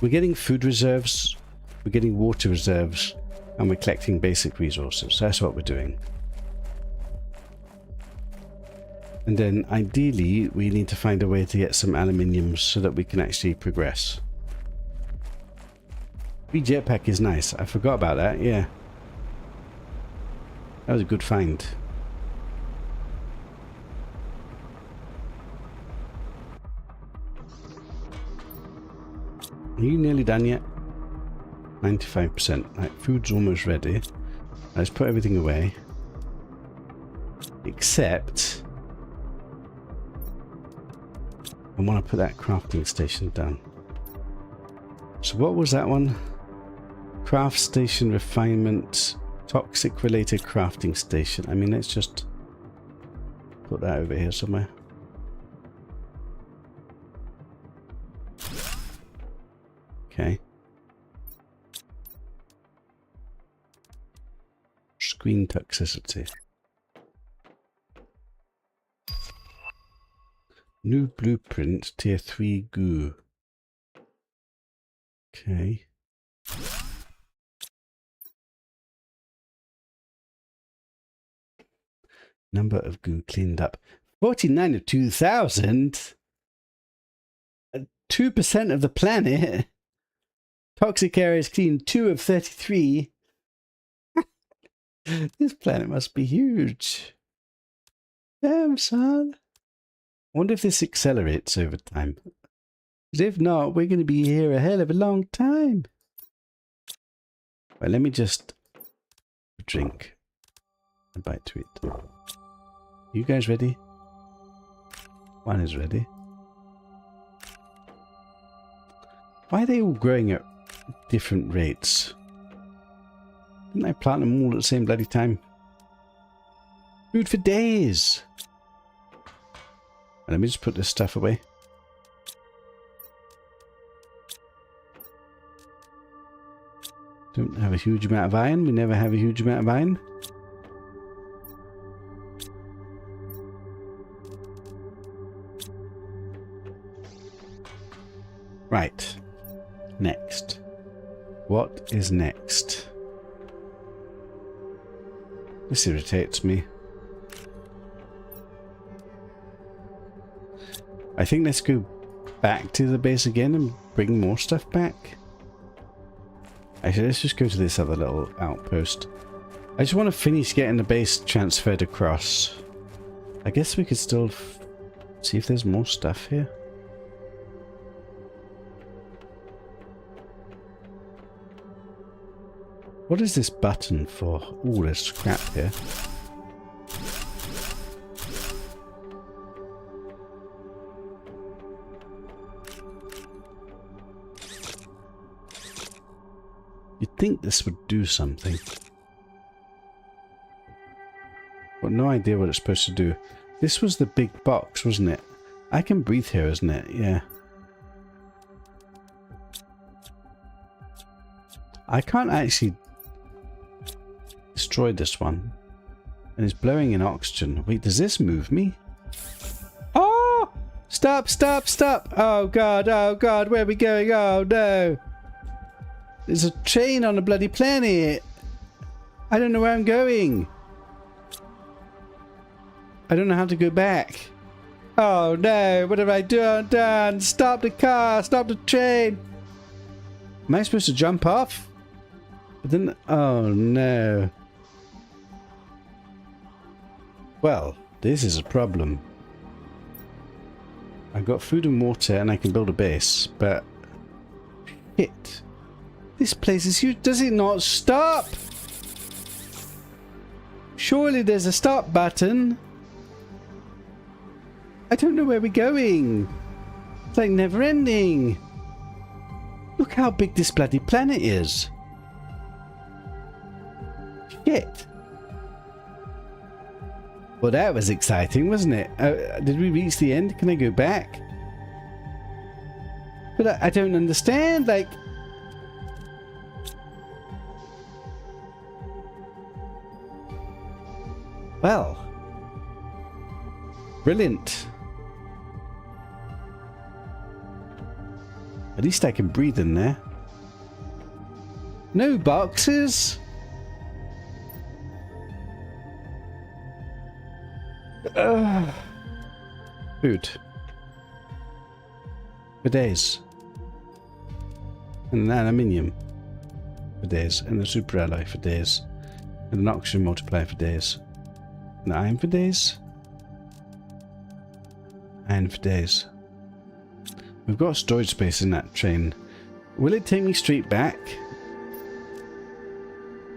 We're getting food reserves, we're getting water reserves, and we're collecting basic resources. So that's what we're doing. And then ideally, we need to find a way to get some aluminium so that we can actually progress. Free jetpack is nice. I forgot about that, yeah. That was a good find. Are you nearly done yet? 95%. Right, food's almost ready. Let's put everything away. Except... I want to put that crafting station down. So what was that one? Craft station refinement, toxic related crafting station. I mean, let's just put that over here somewhere. Okay. Screen toxicity. New blueprint, tier 3 goo. Okay. Number of goo cleaned up. 49 of 2,000? 2% of the planet? Toxic areas cleaned 2 of 33? This planet must be huge. Damn, son. I wonder if this accelerates over time. Because if not, we're going to be here a hell of a long time. Right, let me just drink a bite to eat. You guys ready? One is ready. Why are they all growing at different rates? Didn't I plant them all at the same bloody time? Food for days! Let me just put this stuff away. Don't have a huge amount of iron. We never have a huge amount of iron. Right. Next. What is next? This irritates me. I think let's go back to the base again and bring more stuff back. Actually, let's just go to this other little outpost. I just want to finish getting the base transferred across. I guess we could still see if there's more stuff here. What is this button for? Oh, there's scrap here. You'd think this would do something. But no idea what it's supposed to do. This was the big box, wasn't it? I can breathe here, isn't it? Yeah. I can't actually destroy this one. And it's blowing in oxygen. Wait, does this move me? Oh! Stop, stop, stop! Oh god, where are we going? Oh no! There's a train on a bloody planet! I don't know where I'm going! I don't know how to go back. Oh no, what have I done? Stop the car, stop the train. Am I supposed to jump off? But then, oh no. Well, this is a problem. I've got food and water and I can build a base, but... Shit. This place is huge. Does it not stop? Surely there's a stop button. I don't know where we're going. It's like never ending. Look how big this bloody planet is. Shit. Well, that was exciting, wasn't it? Did we reach the end? Can I go back? But I don't understand, like... Well. Brilliant. At least I can breathe in there. No boxes? Food. For days. And an aluminium. For days. And a super alloy for days. And an oxygen multiplier for days. And iron for days. Iron for days. We've got storage space in that train. Will it take me straight back?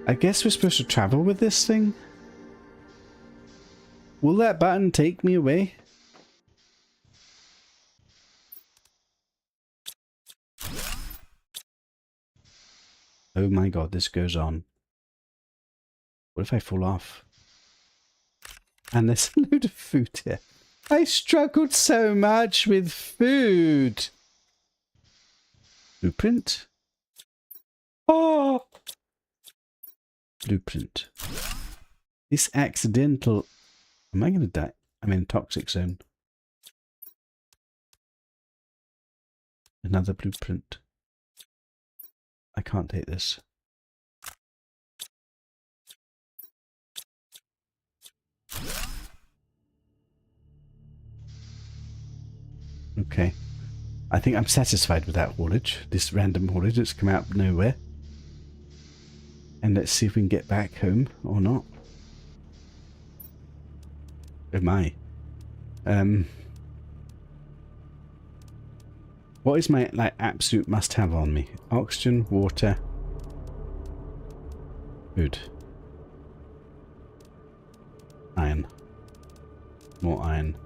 I guess we're supposed to travel with this thing. Will that button take me away? Oh my god, this goes on. What if I fall off? And there's a load of food here. I struggled so much with food. Blueprint? Oh! Blueprint. This accidental... Am I going to die? I'm in a toxic zone. Another blueprint. I can't take this. Okay. I think I'm satisfied with that haulage. This random haulage that's come out of nowhere. And let's see if we can get back home or not. Oh my. What is my like absolute must-have on me? Oxygen, water, food, iron, more iron.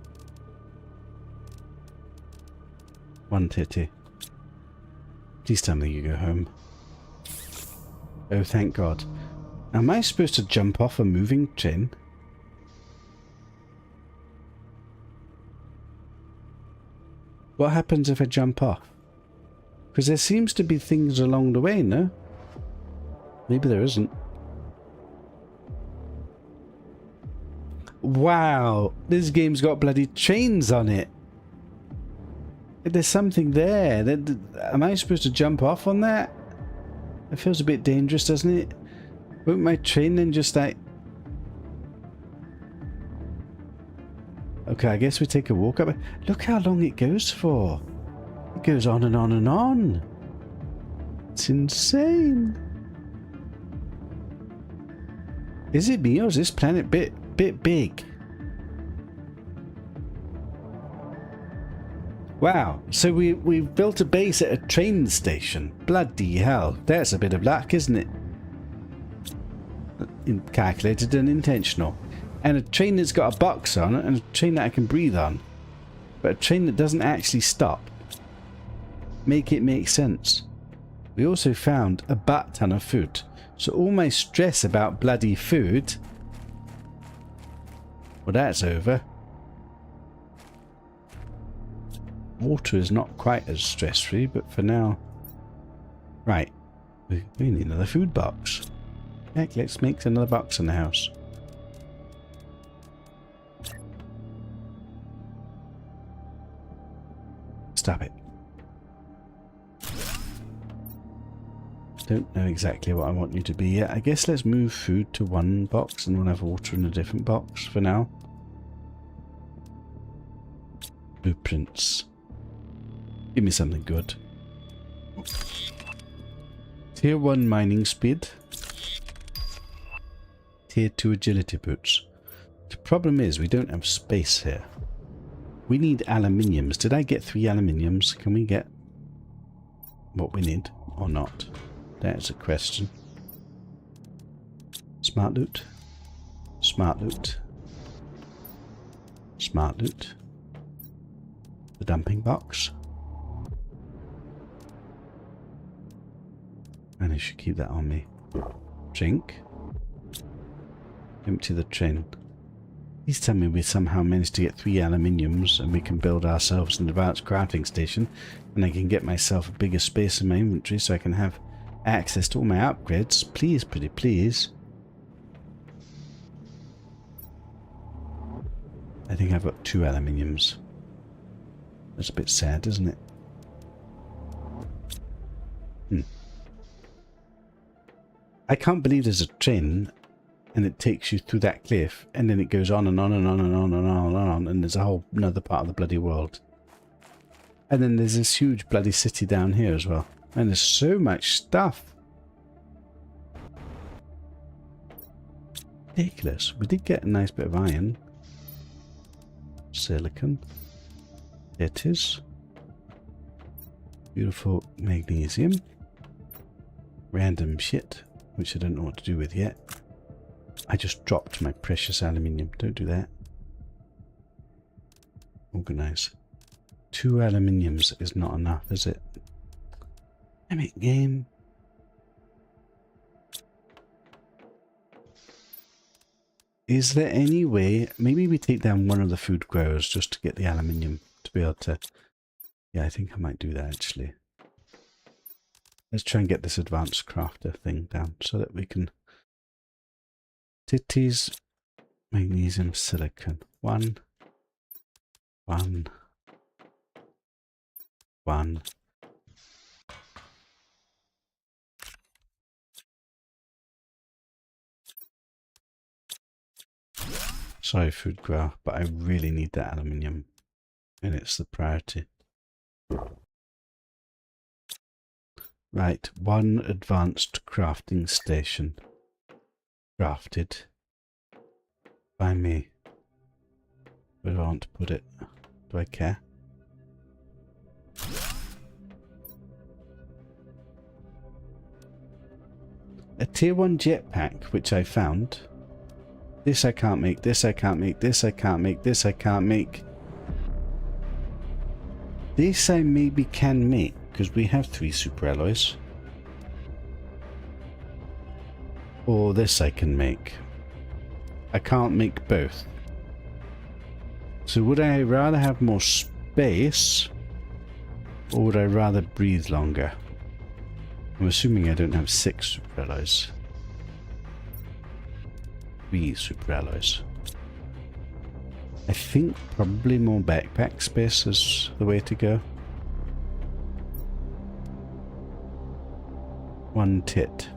One titty. Please tell me you go home. Oh, thank God. Am I supposed to jump off a moving train? What happens if I jump off? Because there seems to be things along the way, no? Maybe there isn't. Wow, this game's got bloody trains on it. There's something there. Am I supposed to jump off on that? It feels a bit dangerous, doesn't it? Won't my train then just like... Okay, I guess we take a walk up. Look how long it goes for. It goes on and on and on. It's insane. Is it me or is this planet bit big? Wow, so we've built a base at a train station. Bloody hell, that's a bit of luck, isn't it? Calculated and intentional. And a train that's got a box on it, and a train that I can breathe on. But a train that doesn't actually stop. Make it make sense. We also found a butt ton of food. So all my stress about bloody food... Well, that's over. Water is not quite as stress-free, but for now... Right. We need another food box. Heck, let's make another box in the house. Stop it. Don't know exactly what I want you to be yet. I guess let's move food to one box and we'll have water in a different box for now. Blueprints. Give me something good. Tier 1 mining speed. Tier 2 agility boots. The problem is we don't have space here. We need aluminiums. Did I get 3 aluminiums? Can we get what we need or not? That's a question. Smart loot. Smart loot. Smart loot. The dumping box. And I should keep that on me. Drink. Empty the train. Please tell me we somehow managed to get 3 aluminiums and we can build ourselves an advanced crafting station and I can get myself a bigger space in my inventory so I can have access to all my upgrades. Please, pretty please. I think I've got 2 aluminiums. That's a bit sad, isn't it? I can't believe there's a train and it takes you through that cliff and then it goes on and on and on and on and on and on and there's a whole another part of the bloody world. And then there's this huge bloody city down here as well. And there's so much stuff. Ridiculous. We did get a nice bit of iron. Silicon. It is. Beautiful magnesium. Random shit, which I don't know what to do with yet. I just dropped my precious aluminium. Don't do that. Organize. 2 aluminiums is not enough, is it? Damn it, game. Is there any way... Maybe we take down one of the food growers just to get the aluminium to be able to... Yeah, I think I might do that actually. Let's try and get this advanced crafter thing down so that we can... Titties, magnesium, silicon. 1. Sorry, food grower, but I really need that aluminium, and it's the priority. Right, 1 advanced crafting station. Crafted by me. Where do I want to put it? Do I care? A tier 1 jetpack, which I found. This I can't make, this I can't make, this I can't make, this I can't make. This I maybe can make, because we have 3 super alloys. Or this I can make. I can't make both. So would I rather have more space, or would I rather breathe longer? I'm assuming I don't have 6 super alloys. 3 super alloys. I think probably more backpack space is the way to go. 1 tit.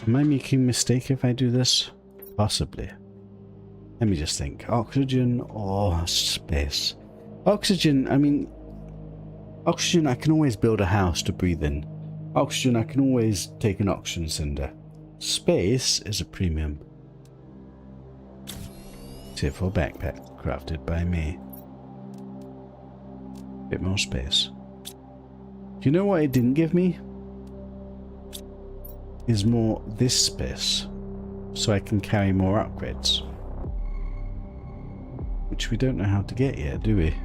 Am I making a mistake if I do this? Possibly. Let me just think. Oxygen or space? Oxygen, I mean... Oxygen, I can always build a house to breathe in. Oxygen, I can always take an oxygen cinder. Space is a premium. Tier 4 backpack, crafted by me. Bit more space. Do you know what it didn't give me? Is more this space, so I can carry more upgrades. Which we don't know how to get yet, do we?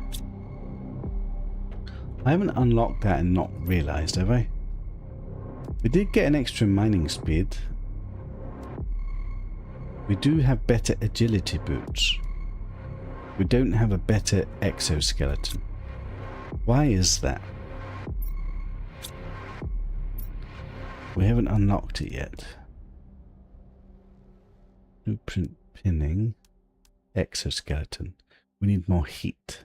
I haven't unlocked that and not realised, have I? We did get an extra mining speed. We do have better agility boots. We don't have a better exoskeleton. Why is that? We haven't unlocked it yet. Blueprint pinning. Exoskeleton. We need more heat.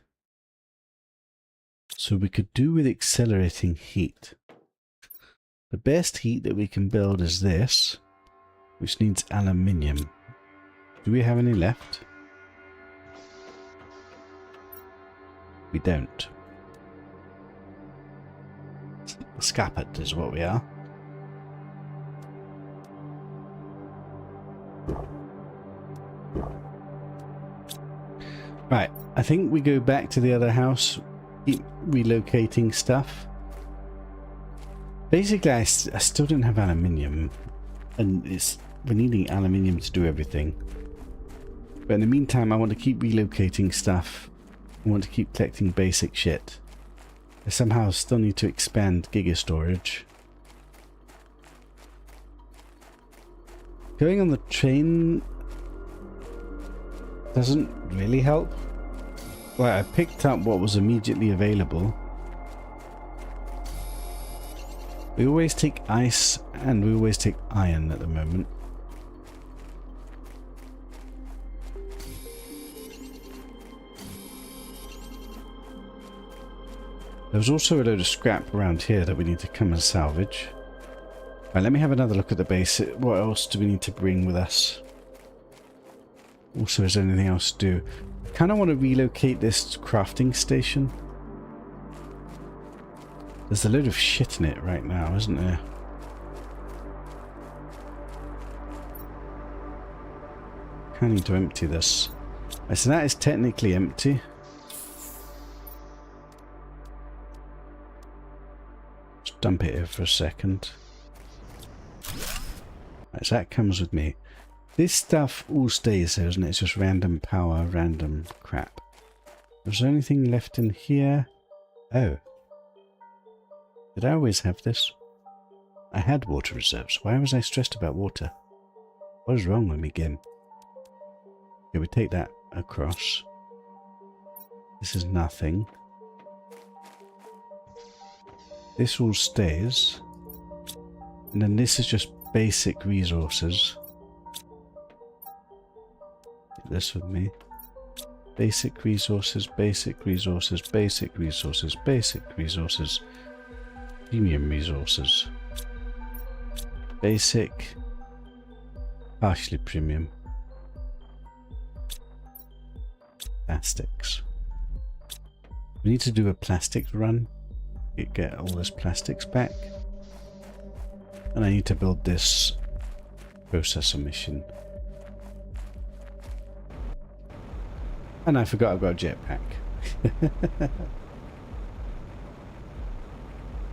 So we could do with accelerating heat. The best heat that we can build is this, which needs aluminium. Do we have any left? We don't. Scappered is what we are. Right, I think we go back to the other house, keep relocating stuff. Basically, I still don't have aluminium, and we're needing aluminium to do everything. But in the meantime, I want to keep relocating stuff. I want to keep collecting basic shit. I somehow still need to expand giga storage. Going on the train doesn't really help. Right, I picked up what was immediately available. We always take ice and we always take iron at the moment. There's also a load of scrap around here that we need to come and salvage. Right, let me have another look at the base. What else do we need to bring with us? Also, is there anything else to do? I kind of want to relocate this crafting station. There's a load of shit in it right now, isn't there? I need to empty this. Right, so that is technically empty. Just dump it here for a second. Right, so that comes with me. This stuff all stays there, isn't it? It's just random power, random crap. Is there anything left in here? Oh. Did I always have this? I had water reserves. Why was I stressed about water? What is wrong with me again? Okay, we take that across. This is nothing. This all stays. And then this is just basic resources. Take this with me. Basic resources, basic resources, basic resources, basic resources. Premium resources. Basic. Partially premium. Plastics. We need to do a plastics run. Get all this plastics back. And I need to build this processor machine. And I forgot I've got a jetpack.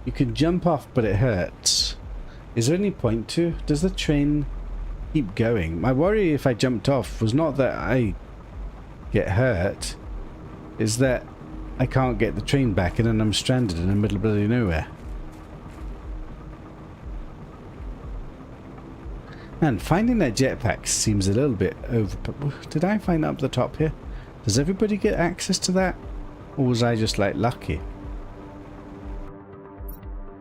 You can jump off, but it hurts. Is there any point to? Does the train keep going? My worry if I jumped off was not that I get hurt, is that I can't get the train back and then I'm stranded in the middle of bloody nowhere. And finding that jetpack seems a little bit over... Did I find it up the top here? Does everybody get access to that? Or was I just like lucky?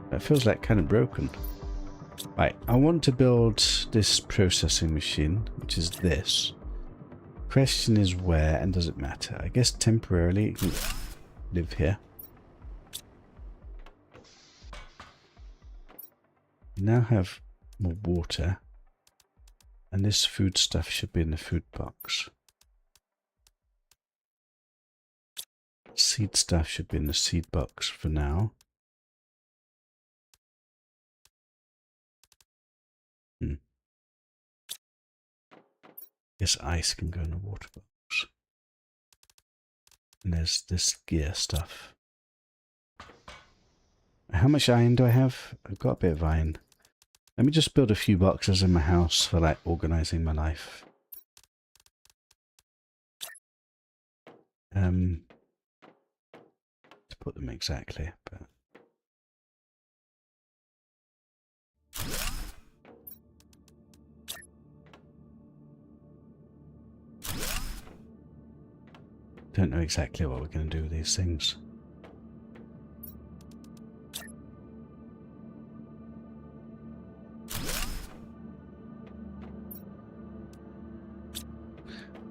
That feels like kind of broken. Right, I want to build this processing machine, which is this. Question is where, and does it matter? I guess temporarily it can live here. We now have more water. And this food stuff should be in the food box. Seed stuff should be in the seed box for now. Guess ice can go in the water box. And there's this gear stuff. How much iron do I have? I've got a bit of iron. Let me just build a few boxes in my house for like organizing my life. To put them exactly, but don't know exactly what we're going to do with these things.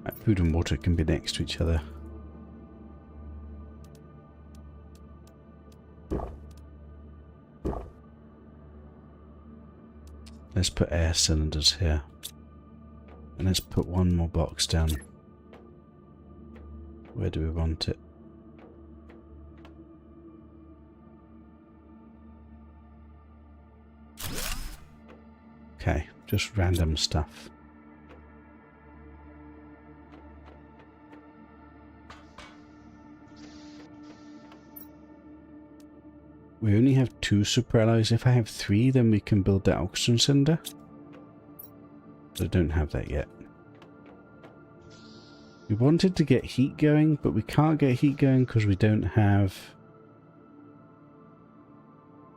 Right, food and water can be next to each other. Let's put air cylinders here. And let's put one more box down. Where do we want it? Okay, just random stuff. We only have 2 super alloys. If I have 3, then we can build that oxygen cylinder. But I don't have that yet. We wanted to get heat going, but we can't get heat going because we don't have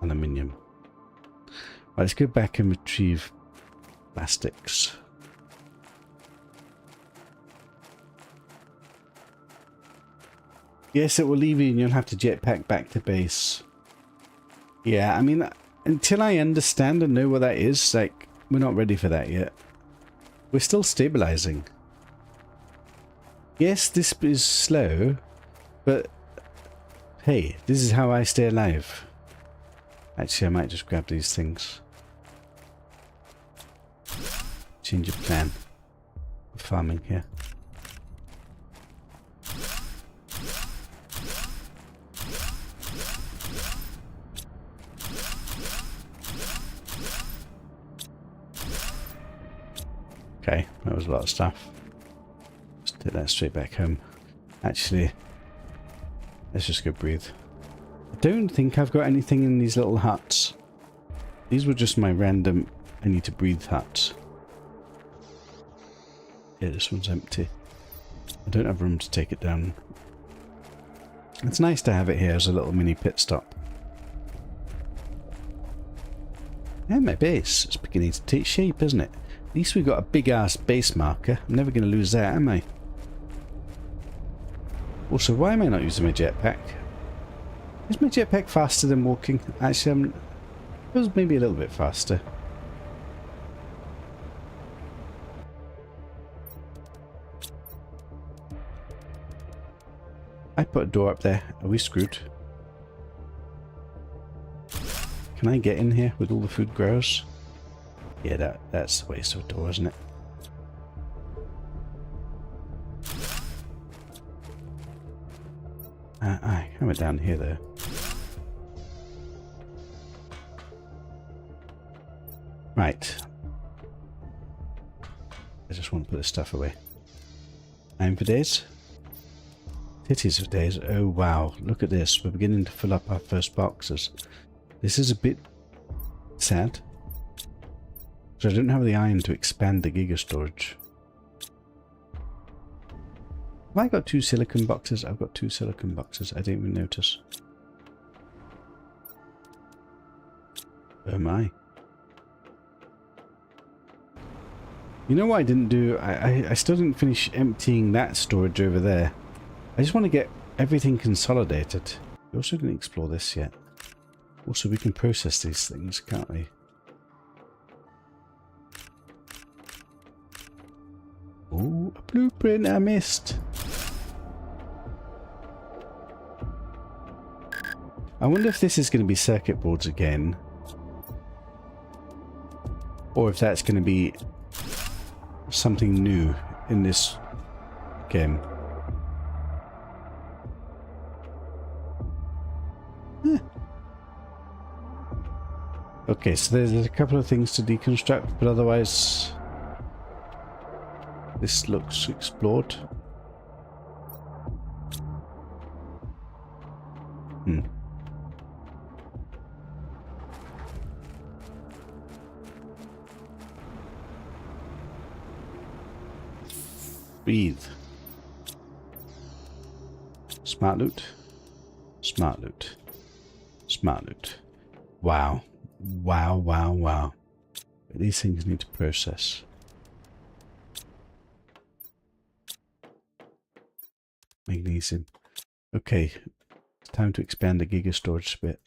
aluminium. Right, let's go back and retrieve plastics. Yes, it will leave you and you'll have to jetpack back to base. Yeah, I mean, until I understand and know what that is, like, we're not ready for that yet. We're still stabilizing. Yes, this is slow, but hey, this is how I stay alive. Actually, I might just grab these things. Change of plan. We're farming here. Okay, that was a lot of stuff. Let's take that straight back home. Actually, let's just go breathe. I don't think I've got anything in these little huts. These were just my random I need to breathe huts. Yeah, this one's empty. I don't have room to take it down. It's nice to have it here as a little mini pit stop. And my base is beginning to take shape, isn't it? At least we've got a big ass base marker. I'm never going to lose that, am I? Also, why am I not using my jetpack? Is my jetpack faster than walking? Actually, it was maybe a little bit faster. I put a door up there. Are we screwed? Can I get in here with all the food growers? Yeah, that's the waste of a door, isn't it? I went down here though. Right. I just want to put this stuff away. Time for days. Titties for days. Oh wow, look at this. We're beginning to fill up our first boxes. This is a bit sad. So I don't have the iron to expand the giga storage. Have I got 2 silicon boxes? I've got 2 silicon boxes. I didn't even notice. Oh my. You know what I didn't do? I still didn't finish emptying that storage over there. I just want to get everything consolidated. We also didn't explore this yet. Also, we can process these things, can't we? Oh, a blueprint I missed. I wonder if this is going to be circuit boards again. Or if that's going to be something new in this game. Okay, so there's a couple of things to deconstruct, but otherwise this looks explored. Breathe. Smart loot. Smart loot. Smart loot. Wow. Wow, wow, wow. But these things need to process. Magnesium. Okay. It's time to expand the giga storage bit.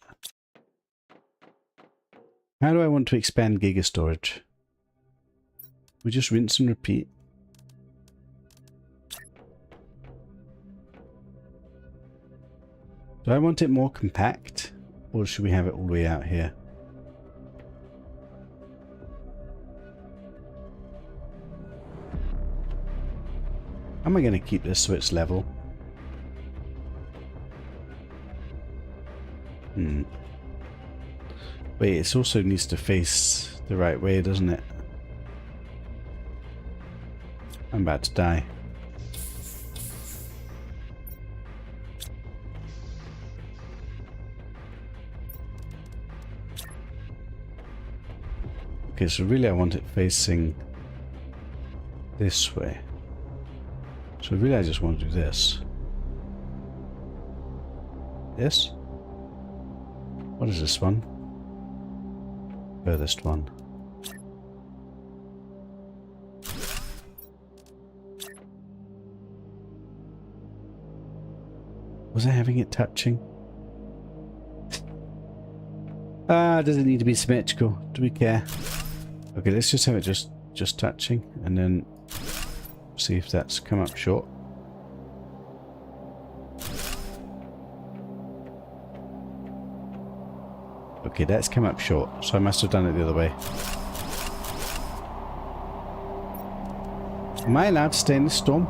How do I want to expand giga storage? We just rinse and repeat. Do I want it more compact? Or should we have it all the way out here? Am I going to keep this so it's level? Wait, it also needs to face the right way, doesn't it? I'm about to die. Okay, so really I want it facing this way. So really I just want to do this. This? What is this one? Furthest one. Was I having it touching? Does it need to be symmetrical? Do we care? Okay, let's just have it just touching, and then see if that's come up short. Okay, that's come up short, so I must have done it the other way. Am I allowed to stay in the storm?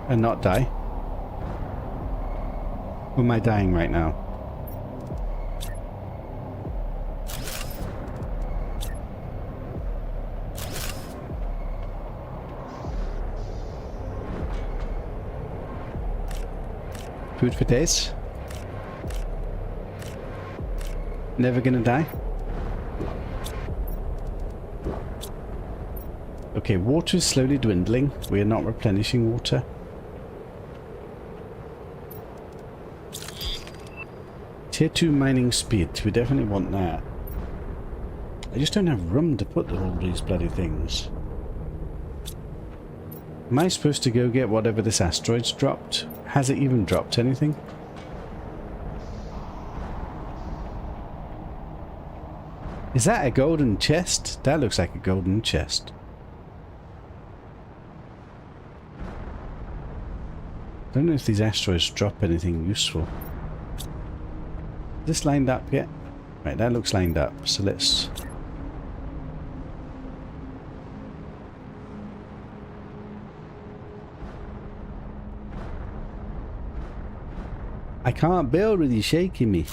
And not die? Or am I dying right now? Food for days? Never gonna die? Okay, water is slowly dwindling. We are not replenishing water. Tier 2 mining speed. We definitely want that. I just don't have room to put all these bloody things. Am I supposed to go get whatever this asteroid's dropped? Has it even dropped anything? Is that a golden chest? That looks like a golden chest. I don't know if these asteroids drop anything useful. Is this lined up yet? Right, that looks lined up. So let's... I can't build with you shaking me.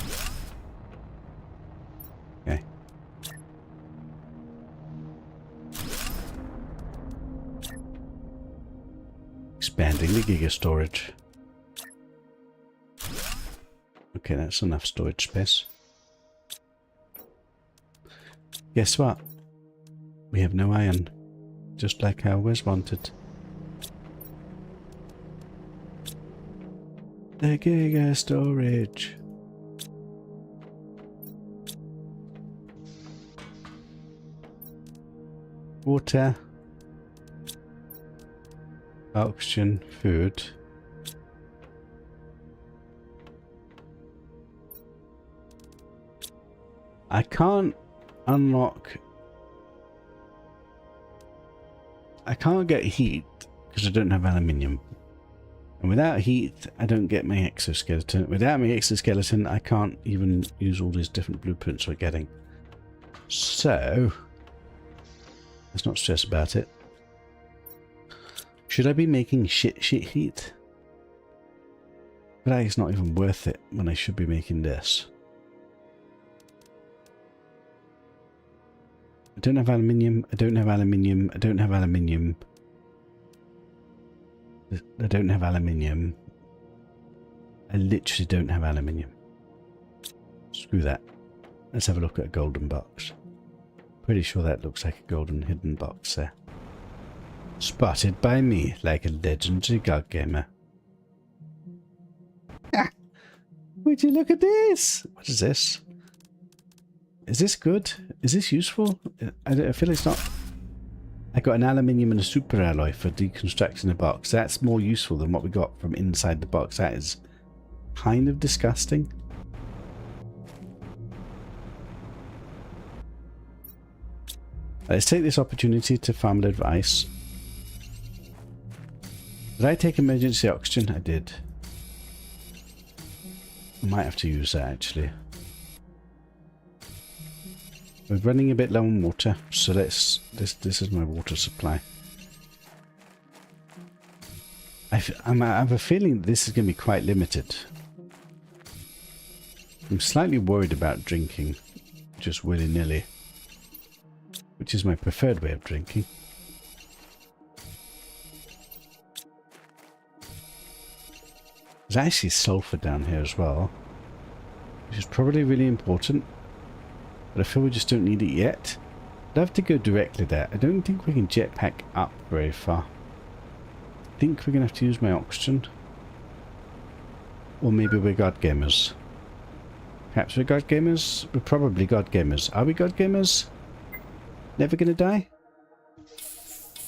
Okay. Expanding the giga storage. Okay, that's enough storage space. Guess what? We have no iron. Just like I always wanted. The giga storage. Water. Oxygen. Food. I can't unlock... I can't get heat because I don't have aluminium. And without heat, I don't get my exoskeleton. Without my exoskeleton, I can't even use all these different blueprints we're getting. So, let's not stress about it. Should I be making shit heat? But it's not even worth it when I should be making this. I don't have aluminium, I don't have aluminium, I don't have aluminium. I don't have aluminium. I literally don't have aluminium. Screw that. Let's have a look at a golden box. Pretty sure that looks like a golden hidden box there. Spotted by me like a legendary god gamer. Ah! Would you look at this? What is this? Is this good? Is this useful? I feel it's not. I got an aluminium and a super alloy for deconstructing the box. That's more useful than what we got from inside the box. That is kind of disgusting. Let's take this opportunity to farm a load of ice. Did I take emergency oxygen? I did. I might have to use that actually. We're running a bit low on water, so let's... This is my water supply. I have a feeling this is going to be quite limited. I'm slightly worried about drinking just willy-nilly, which is my preferred way of drinking. There's actually sulfur down here as well, which is probably really important, but I feel we just don't need it yet. I'd have to go directly there. I don't think we can jetpack up very far. I think we're going to have to use my oxygen. Or maybe we're god gamers. Perhaps we're god gamers? We're probably god gamers. Are we god gamers? Never gonna die?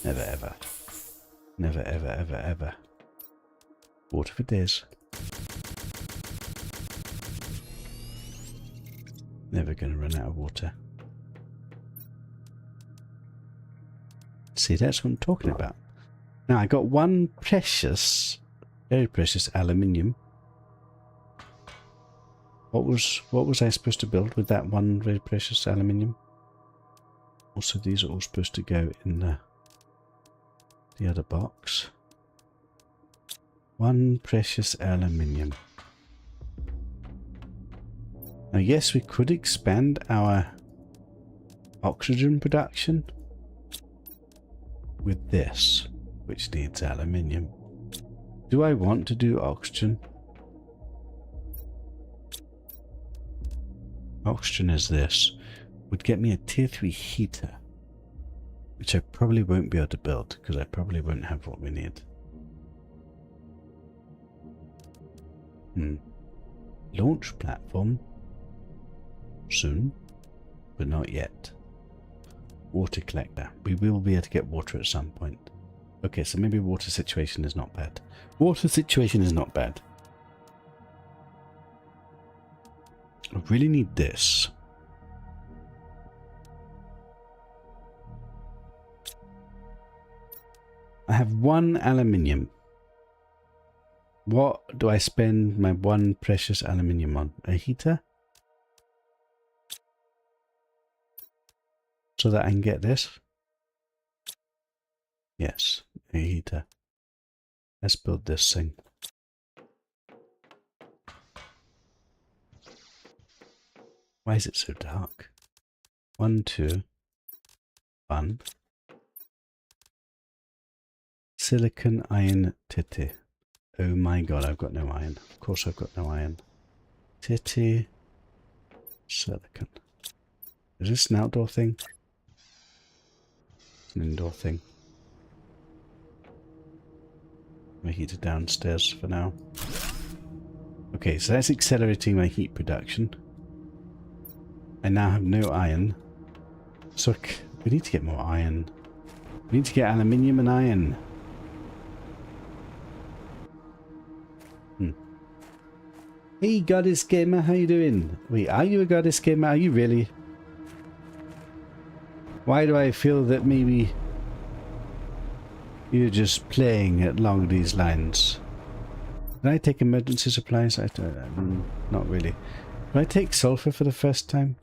Never ever. Never ever ever ever. Water for days. Never gonna run out of water. See, that's what I'm talking about. Now I got one precious, very precious aluminium. What was I supposed to build with that one very precious aluminium? Also, these are all supposed to go in the other box. One precious aluminium. Now, yes, we could expand our oxygen production with this, which needs aluminium. Do I want to do oxygen? Oxygen is this. Would get me a tier 3 heater, which I probably won't be able to build because I probably won't have what we need. Launch platform soon, but not yet. Water collector. We will be able to get water at some point. Okay, so maybe water situation is not bad. Water situation is not bad. I really need this. I have one aluminium. What do I spend my one precious aluminium on? A heater? So that I can get this? Yes, a heater. Let's build this thing. Why is it so dark? 1, 2, 1. Silicon iron titty. Oh my god, I've got no iron. Of course I've got no iron. Titty. Silicon. Is this an outdoor thing? It's an indoor thing. My heater downstairs for now. Okay, so that's accelerating my heat production. I now have no iron. So we need to get more iron. We need to get aluminium and iron. Hey Goddess Gamer, how you doing? Wait, are you a Goddess Gamer? Are you really? Why do I feel that maybe you're just playing along these lines? Did I take emergency supplies? Not really. Did I take sulfur for the first time?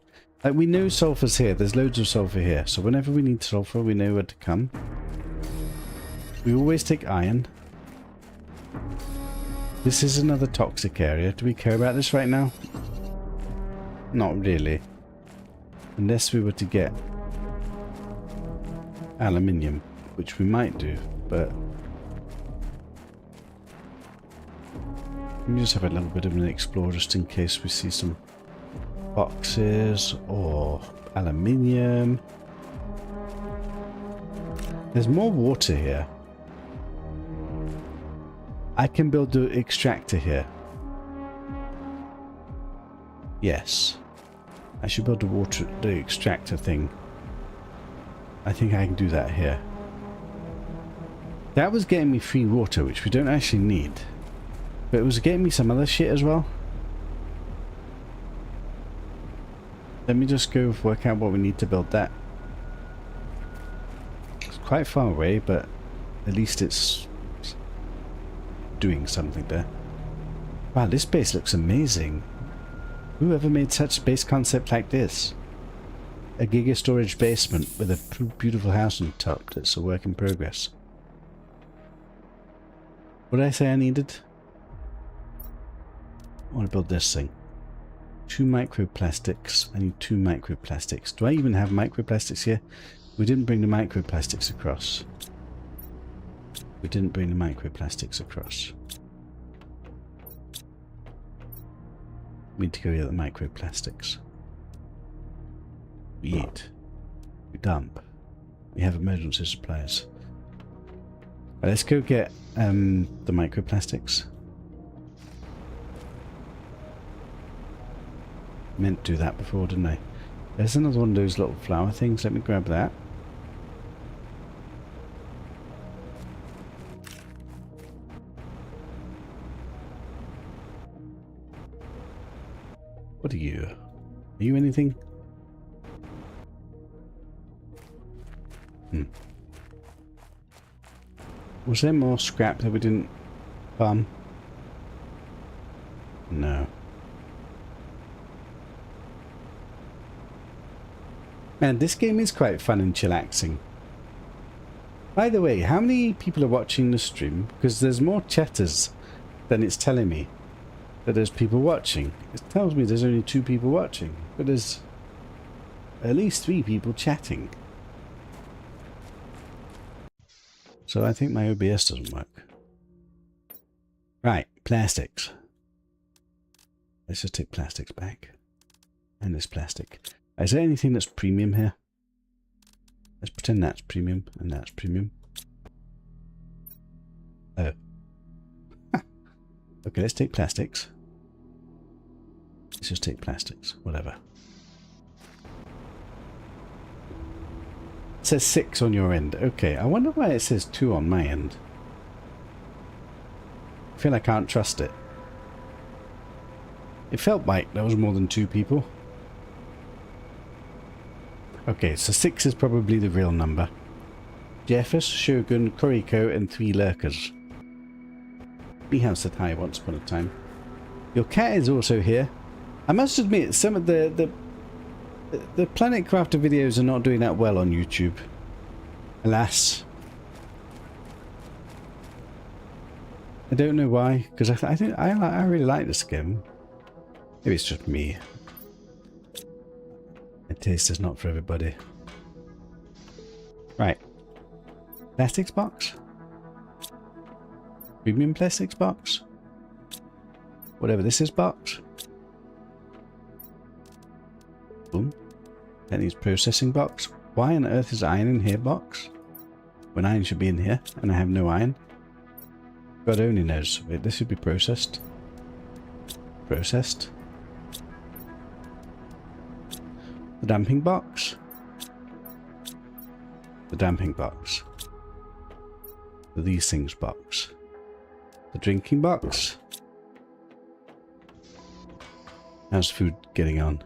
Like, we know sulfur's here. There's loads of sulfur here. So whenever we need sulfur, we know where to come. We always take iron. This is another toxic area. Do we care about this right now? Not really. Unless we were to get aluminium, which we might do, but let me just have a little bit of an explore just in case we see some boxes or aluminium. There's more water here. I can build the extractor here. Yes. I should build the extractor thing. I think I can do that here. That was getting me free water, which we don't actually need. But it was getting me some other shit as well. Let me just go work out what we need to build that. It's quite far away, but at least it's doing something there. Wow, this base looks amazing. Whoever made such a base concept like this? A giga storage basement with a beautiful house on top that's a work in progress. What did I say I needed? I want to build this thing. 2 microplastics. I need 2 microplastics. Do I even have microplastics here? We didn't bring the microplastics across. We didn't bring the microplastics across. We need to go get the microplastics. We eat. We dump. We have emergency supplies. Right, let's go get the microplastics. Meant to do that before, didn't I? There's another one of those little flower things. Let me grab that. What are you? Are you anything? Was there more scrap that we didn't farm? No. Man, this game is quite fun and chillaxing. By the way, how many people are watching the stream? Because there's more chatters than it's telling me that there's people watching. It tells me there's only 2 people watching, but there's at least 3 people chatting. So I think my OBS doesn't work. Right, plastics. Let's just take plastics back. And this plastic. Is there anything that's premium here? Let's pretend that's premium and that's premium. Oh. Okay, let's take plastics. Let's just take plastics, whatever. It says 6 on your end. Okay, I wonder why it says 2 on my end. I feel I can't trust it. It felt like there was more than 2 people. Okay, so 6 is probably the real number. Jeffers, Shogun, Koriko, and 3 lurkers. We have said hi once upon a time. Your cat is also here. I must admit, some of the Planet Crafter videos are not doing that well on YouTube. Alas. I don't know why, because I really like this game. Maybe it's just me. My taste is not for everybody. Right. Plastics box? Premium plastics box? Whatever this is box? Boom. That needs processing box. Why on earth is iron in here box? When iron should be in here and I have no iron. God only knows. Wait, this should be processed. Processed. The damping box. The damping box. The these things box. The drinking box. How's food getting on?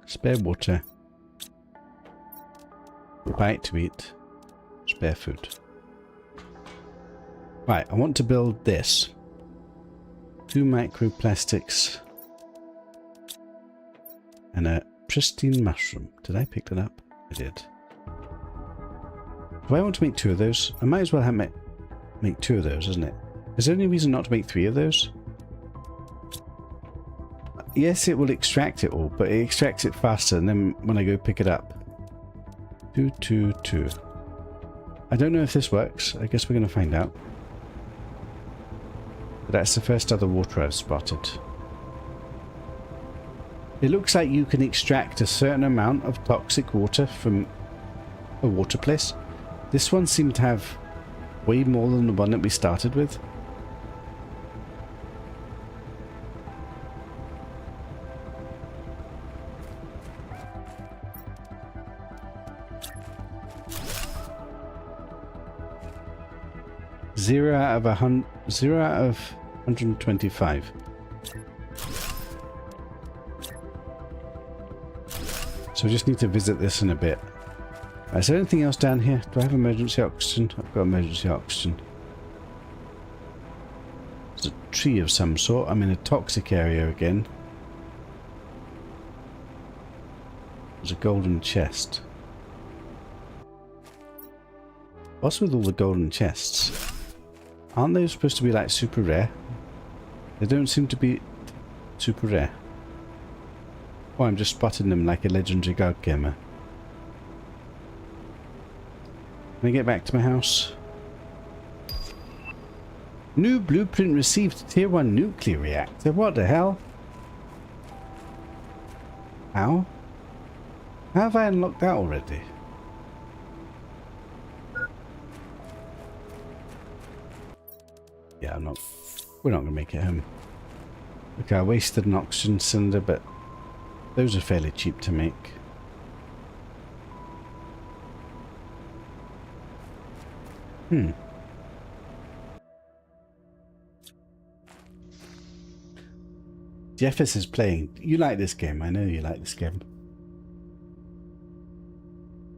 Spare water. Bite to eat. Spare food. Right, I want to build this. 2 microplastics. And a pristine mushroom. Did I pick that up? I did. Do I want to make 2 of those? I might as well have make 2 of those, isn't it? Is there any reason not to make 3 of those? Yes, it will extract it all, but it extracts it faster than then when I go pick it up. 2, 2, 2. I don't know if this works. I guess we're going to find out. But that's the first other water I've spotted. It looks like you can extract a certain amount of toxic water from a water place. This one seemed to have way more than the one that we started with. Zero out of 125. So we just need to visit this in a bit. Is there anything else down here? Do I have emergency oxygen? I've got emergency oxygen. There's a tree of some sort. I'm in a toxic area again. There's a golden chest. What's with all the golden chests? Aren't they supposed to be like super rare? They don't seem to be super rare. Oh, I'm just spotting them like a legendary god gamer. Can I get back to my house? New blueprint received, tier 1 nuclear reactor. What the hell? How? How have I unlocked that already? Yeah, we're not going to make it home. Okay, I wasted an oxygen cylinder, but those are fairly cheap to make. Jeffers is playing. You like this game. I know you like this game.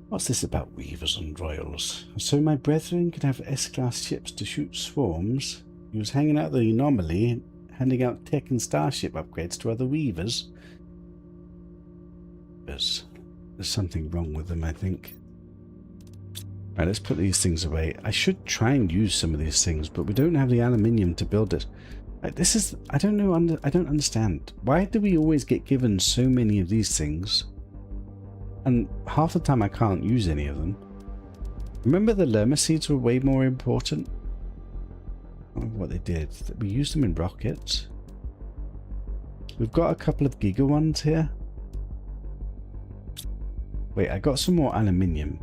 What's this about weavers and royals? So my brethren could have S-class ships to shoot swarms. He was hanging out the anomaly, handing out tech and starship upgrades to other weavers. There's something wrong with them, I think. Right, let's put these things away. I should try and use some of these things, but we don't have the aluminium to build it. Like, this is... I don't know, I don't understand. Why do we always get given so many of these things? And half the time I can't use any of them. Remember the Lerma seeds were way more important? I don't know what they did. We used them in rockets. We've got a couple of giga ones here. Wait, I got some more aluminium.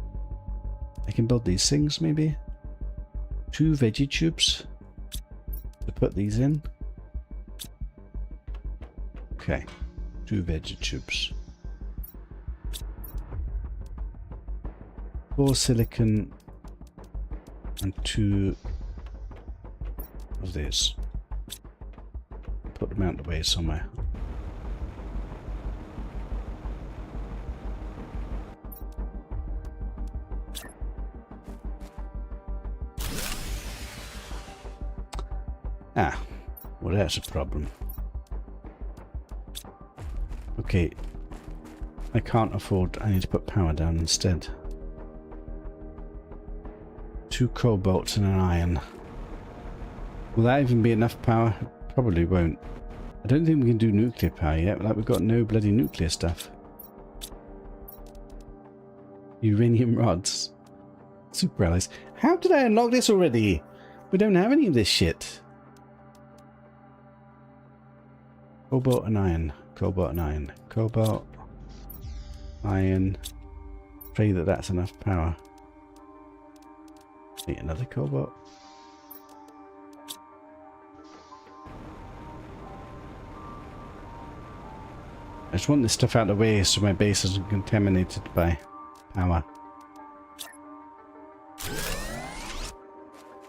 I can build these things maybe. 2 veggie tubes to put these in. Okay, 2 veggie tubes. 4 silicon and 2 of these. Put them out of the way somewhere. Ah, well that's a problem. Okay, I can't afford, I need to put power down instead. 2 cobalts and an iron. Will that even be enough power? Probably won't. I don't think we can do nuclear power yet, like we've got no bloody nuclear stuff. Uranium rods. Super alloys. How did I unlock this already? We don't have any of this shit. Cobalt and iron. Cobalt and iron. Cobalt. Iron. Pray that that's enough power. Need another cobalt. I just want this stuff out of the way so my base isn't contaminated by power.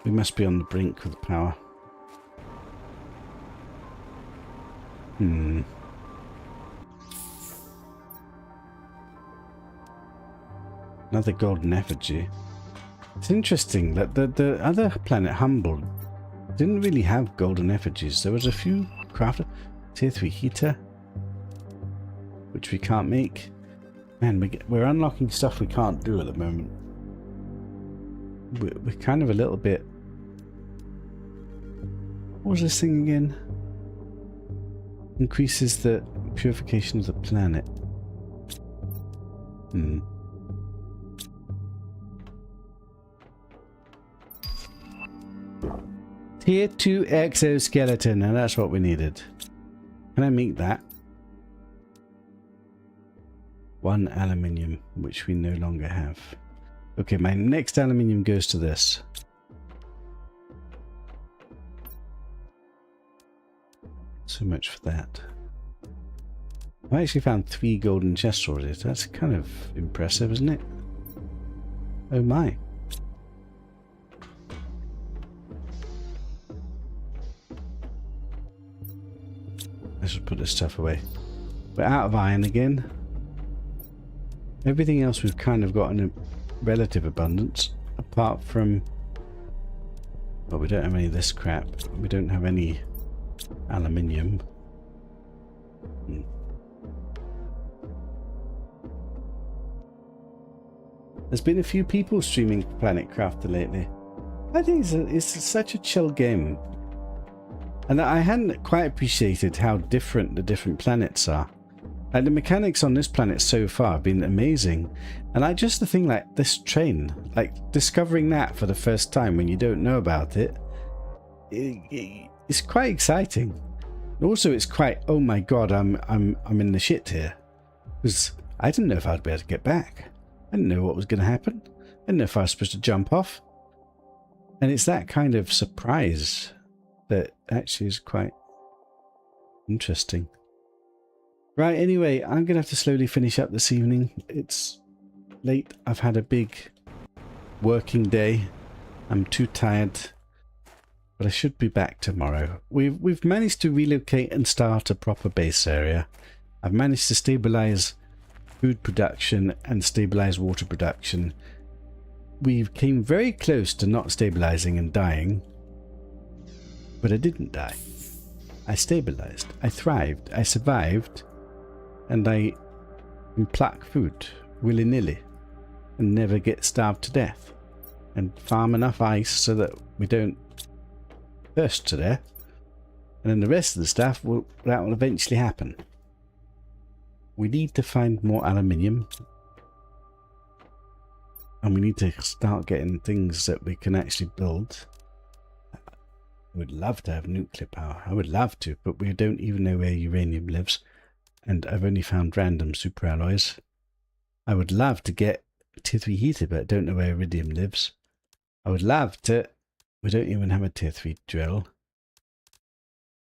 We must be on the brink with power. Another golden effigy. It's interesting that the other planet, Humble, didn't really have golden effigies. There was a few crafted. Tier 3 heater, which we can't make. Man, we're unlocking stuff we can't do at the moment. We're kind of a little bit... What was this thing again? Increases the purification of the planet. Tier 2 exoskeleton. Now that's what we needed. Can I make that? 1 aluminium, which we no longer have. Okay, my next aluminium goes to this. So much for that. I actually found 3 golden chests already. That's kind of impressive, isn't it? Oh my. I should put this stuff away. We're out of iron again. Everything else we've kind of got in a relative abundance, apart from... Well, we don't have any of this crap. We don't have any aluminium. There's been a few people streaming Planet Crafter lately. I think it's such a chill game. And I hadn't quite appreciated how different the different planets are. Like, the mechanics on this planet so far have been amazing. And just the thing, like this train, like discovering that for the first time when you don't know about it, it's quite exciting. Also, it's quite, oh my god, I'm in the shit here. Because I didn't know if I'd be able to get back. I didn't know what was going to happen. I didn't know if I was supposed to jump off. And it's that kind of surprise that actually is quite interesting. Right, anyway, I'm going to have to slowly finish up this evening. It's late. I've had a big working day. I'm too tired. But I should be back tomorrow. We've managed to relocate and start a proper base area. I've managed to stabilize food production and stabilize water production. We came very close to not stabilizing and dying. But I didn't die. I stabilized. I thrived. I survived. And I can pluck food willy-nilly and never get starved to death. And farm enough ice so that we don't thirst to death. And then the rest of the stuff, that will eventually happen. We need to find more aluminium. And we need to start getting things that we can actually build. I would love to have nuclear power. I would love to, but we don't even know where uranium lives. And I've only found random superalloys. I would love to get tier 3 heater, but I don't know where iridium lives. I would love to... We don't even have a tier 3 drill.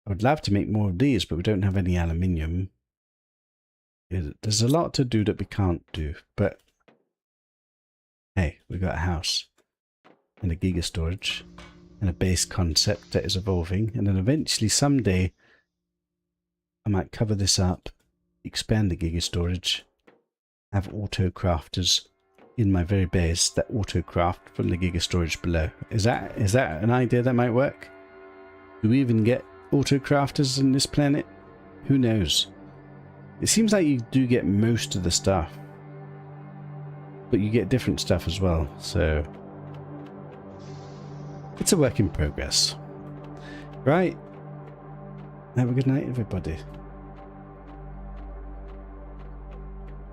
I would love to make more of these, but we don't have any aluminium. There's a lot to do that we can't do, but... Hey, we got a house. And a giga storage. And a base concept that is evolving. And then eventually, someday, I might cover this up. Expand the giga storage, have auto crafters in my very base that auto craft from the giga storage below. Is that an idea that might work? Do we even get auto crafters in this planet? Who knows? It seems like you do get most of the stuff, but you get different stuff as well, so it's a work in progress. Right, have a good night, everybody.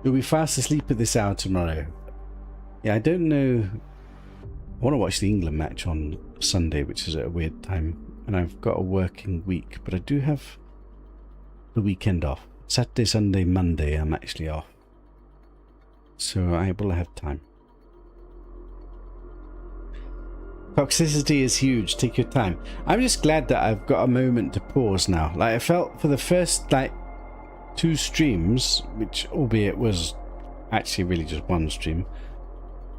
We'll be fast asleep at this hour tomorrow. Yeah, I don't know. I want to watch the England match on Sunday, which is at a weird time. And I've got a working week, but I do have the weekend off. Saturday, Sunday, Monday, I'm actually off. So I will have time. Toxicity is huge. Take your time. I'm just glad that I've got a moment to pause now. Like, I felt for the first, 2 streams, which albeit was actually really just one stream,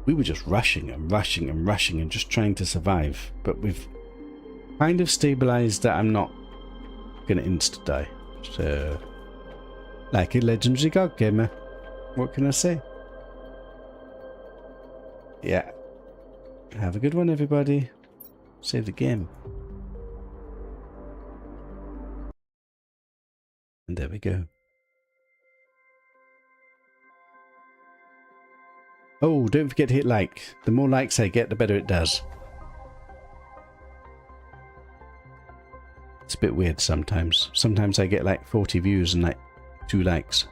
we were just rushing and rushing and rushing and just trying to survive. But we've kind of stabilized that I'm not gonna insta die. So, like a legendary god gamer, what can I say? Yeah. Have a good one, everybody. Save the game. And there we go. Oh, don't forget to hit like. The more likes I get, the better it does. It's a bit weird sometimes. Sometimes I get 40 views and 2 likes.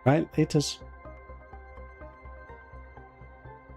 Right, laters.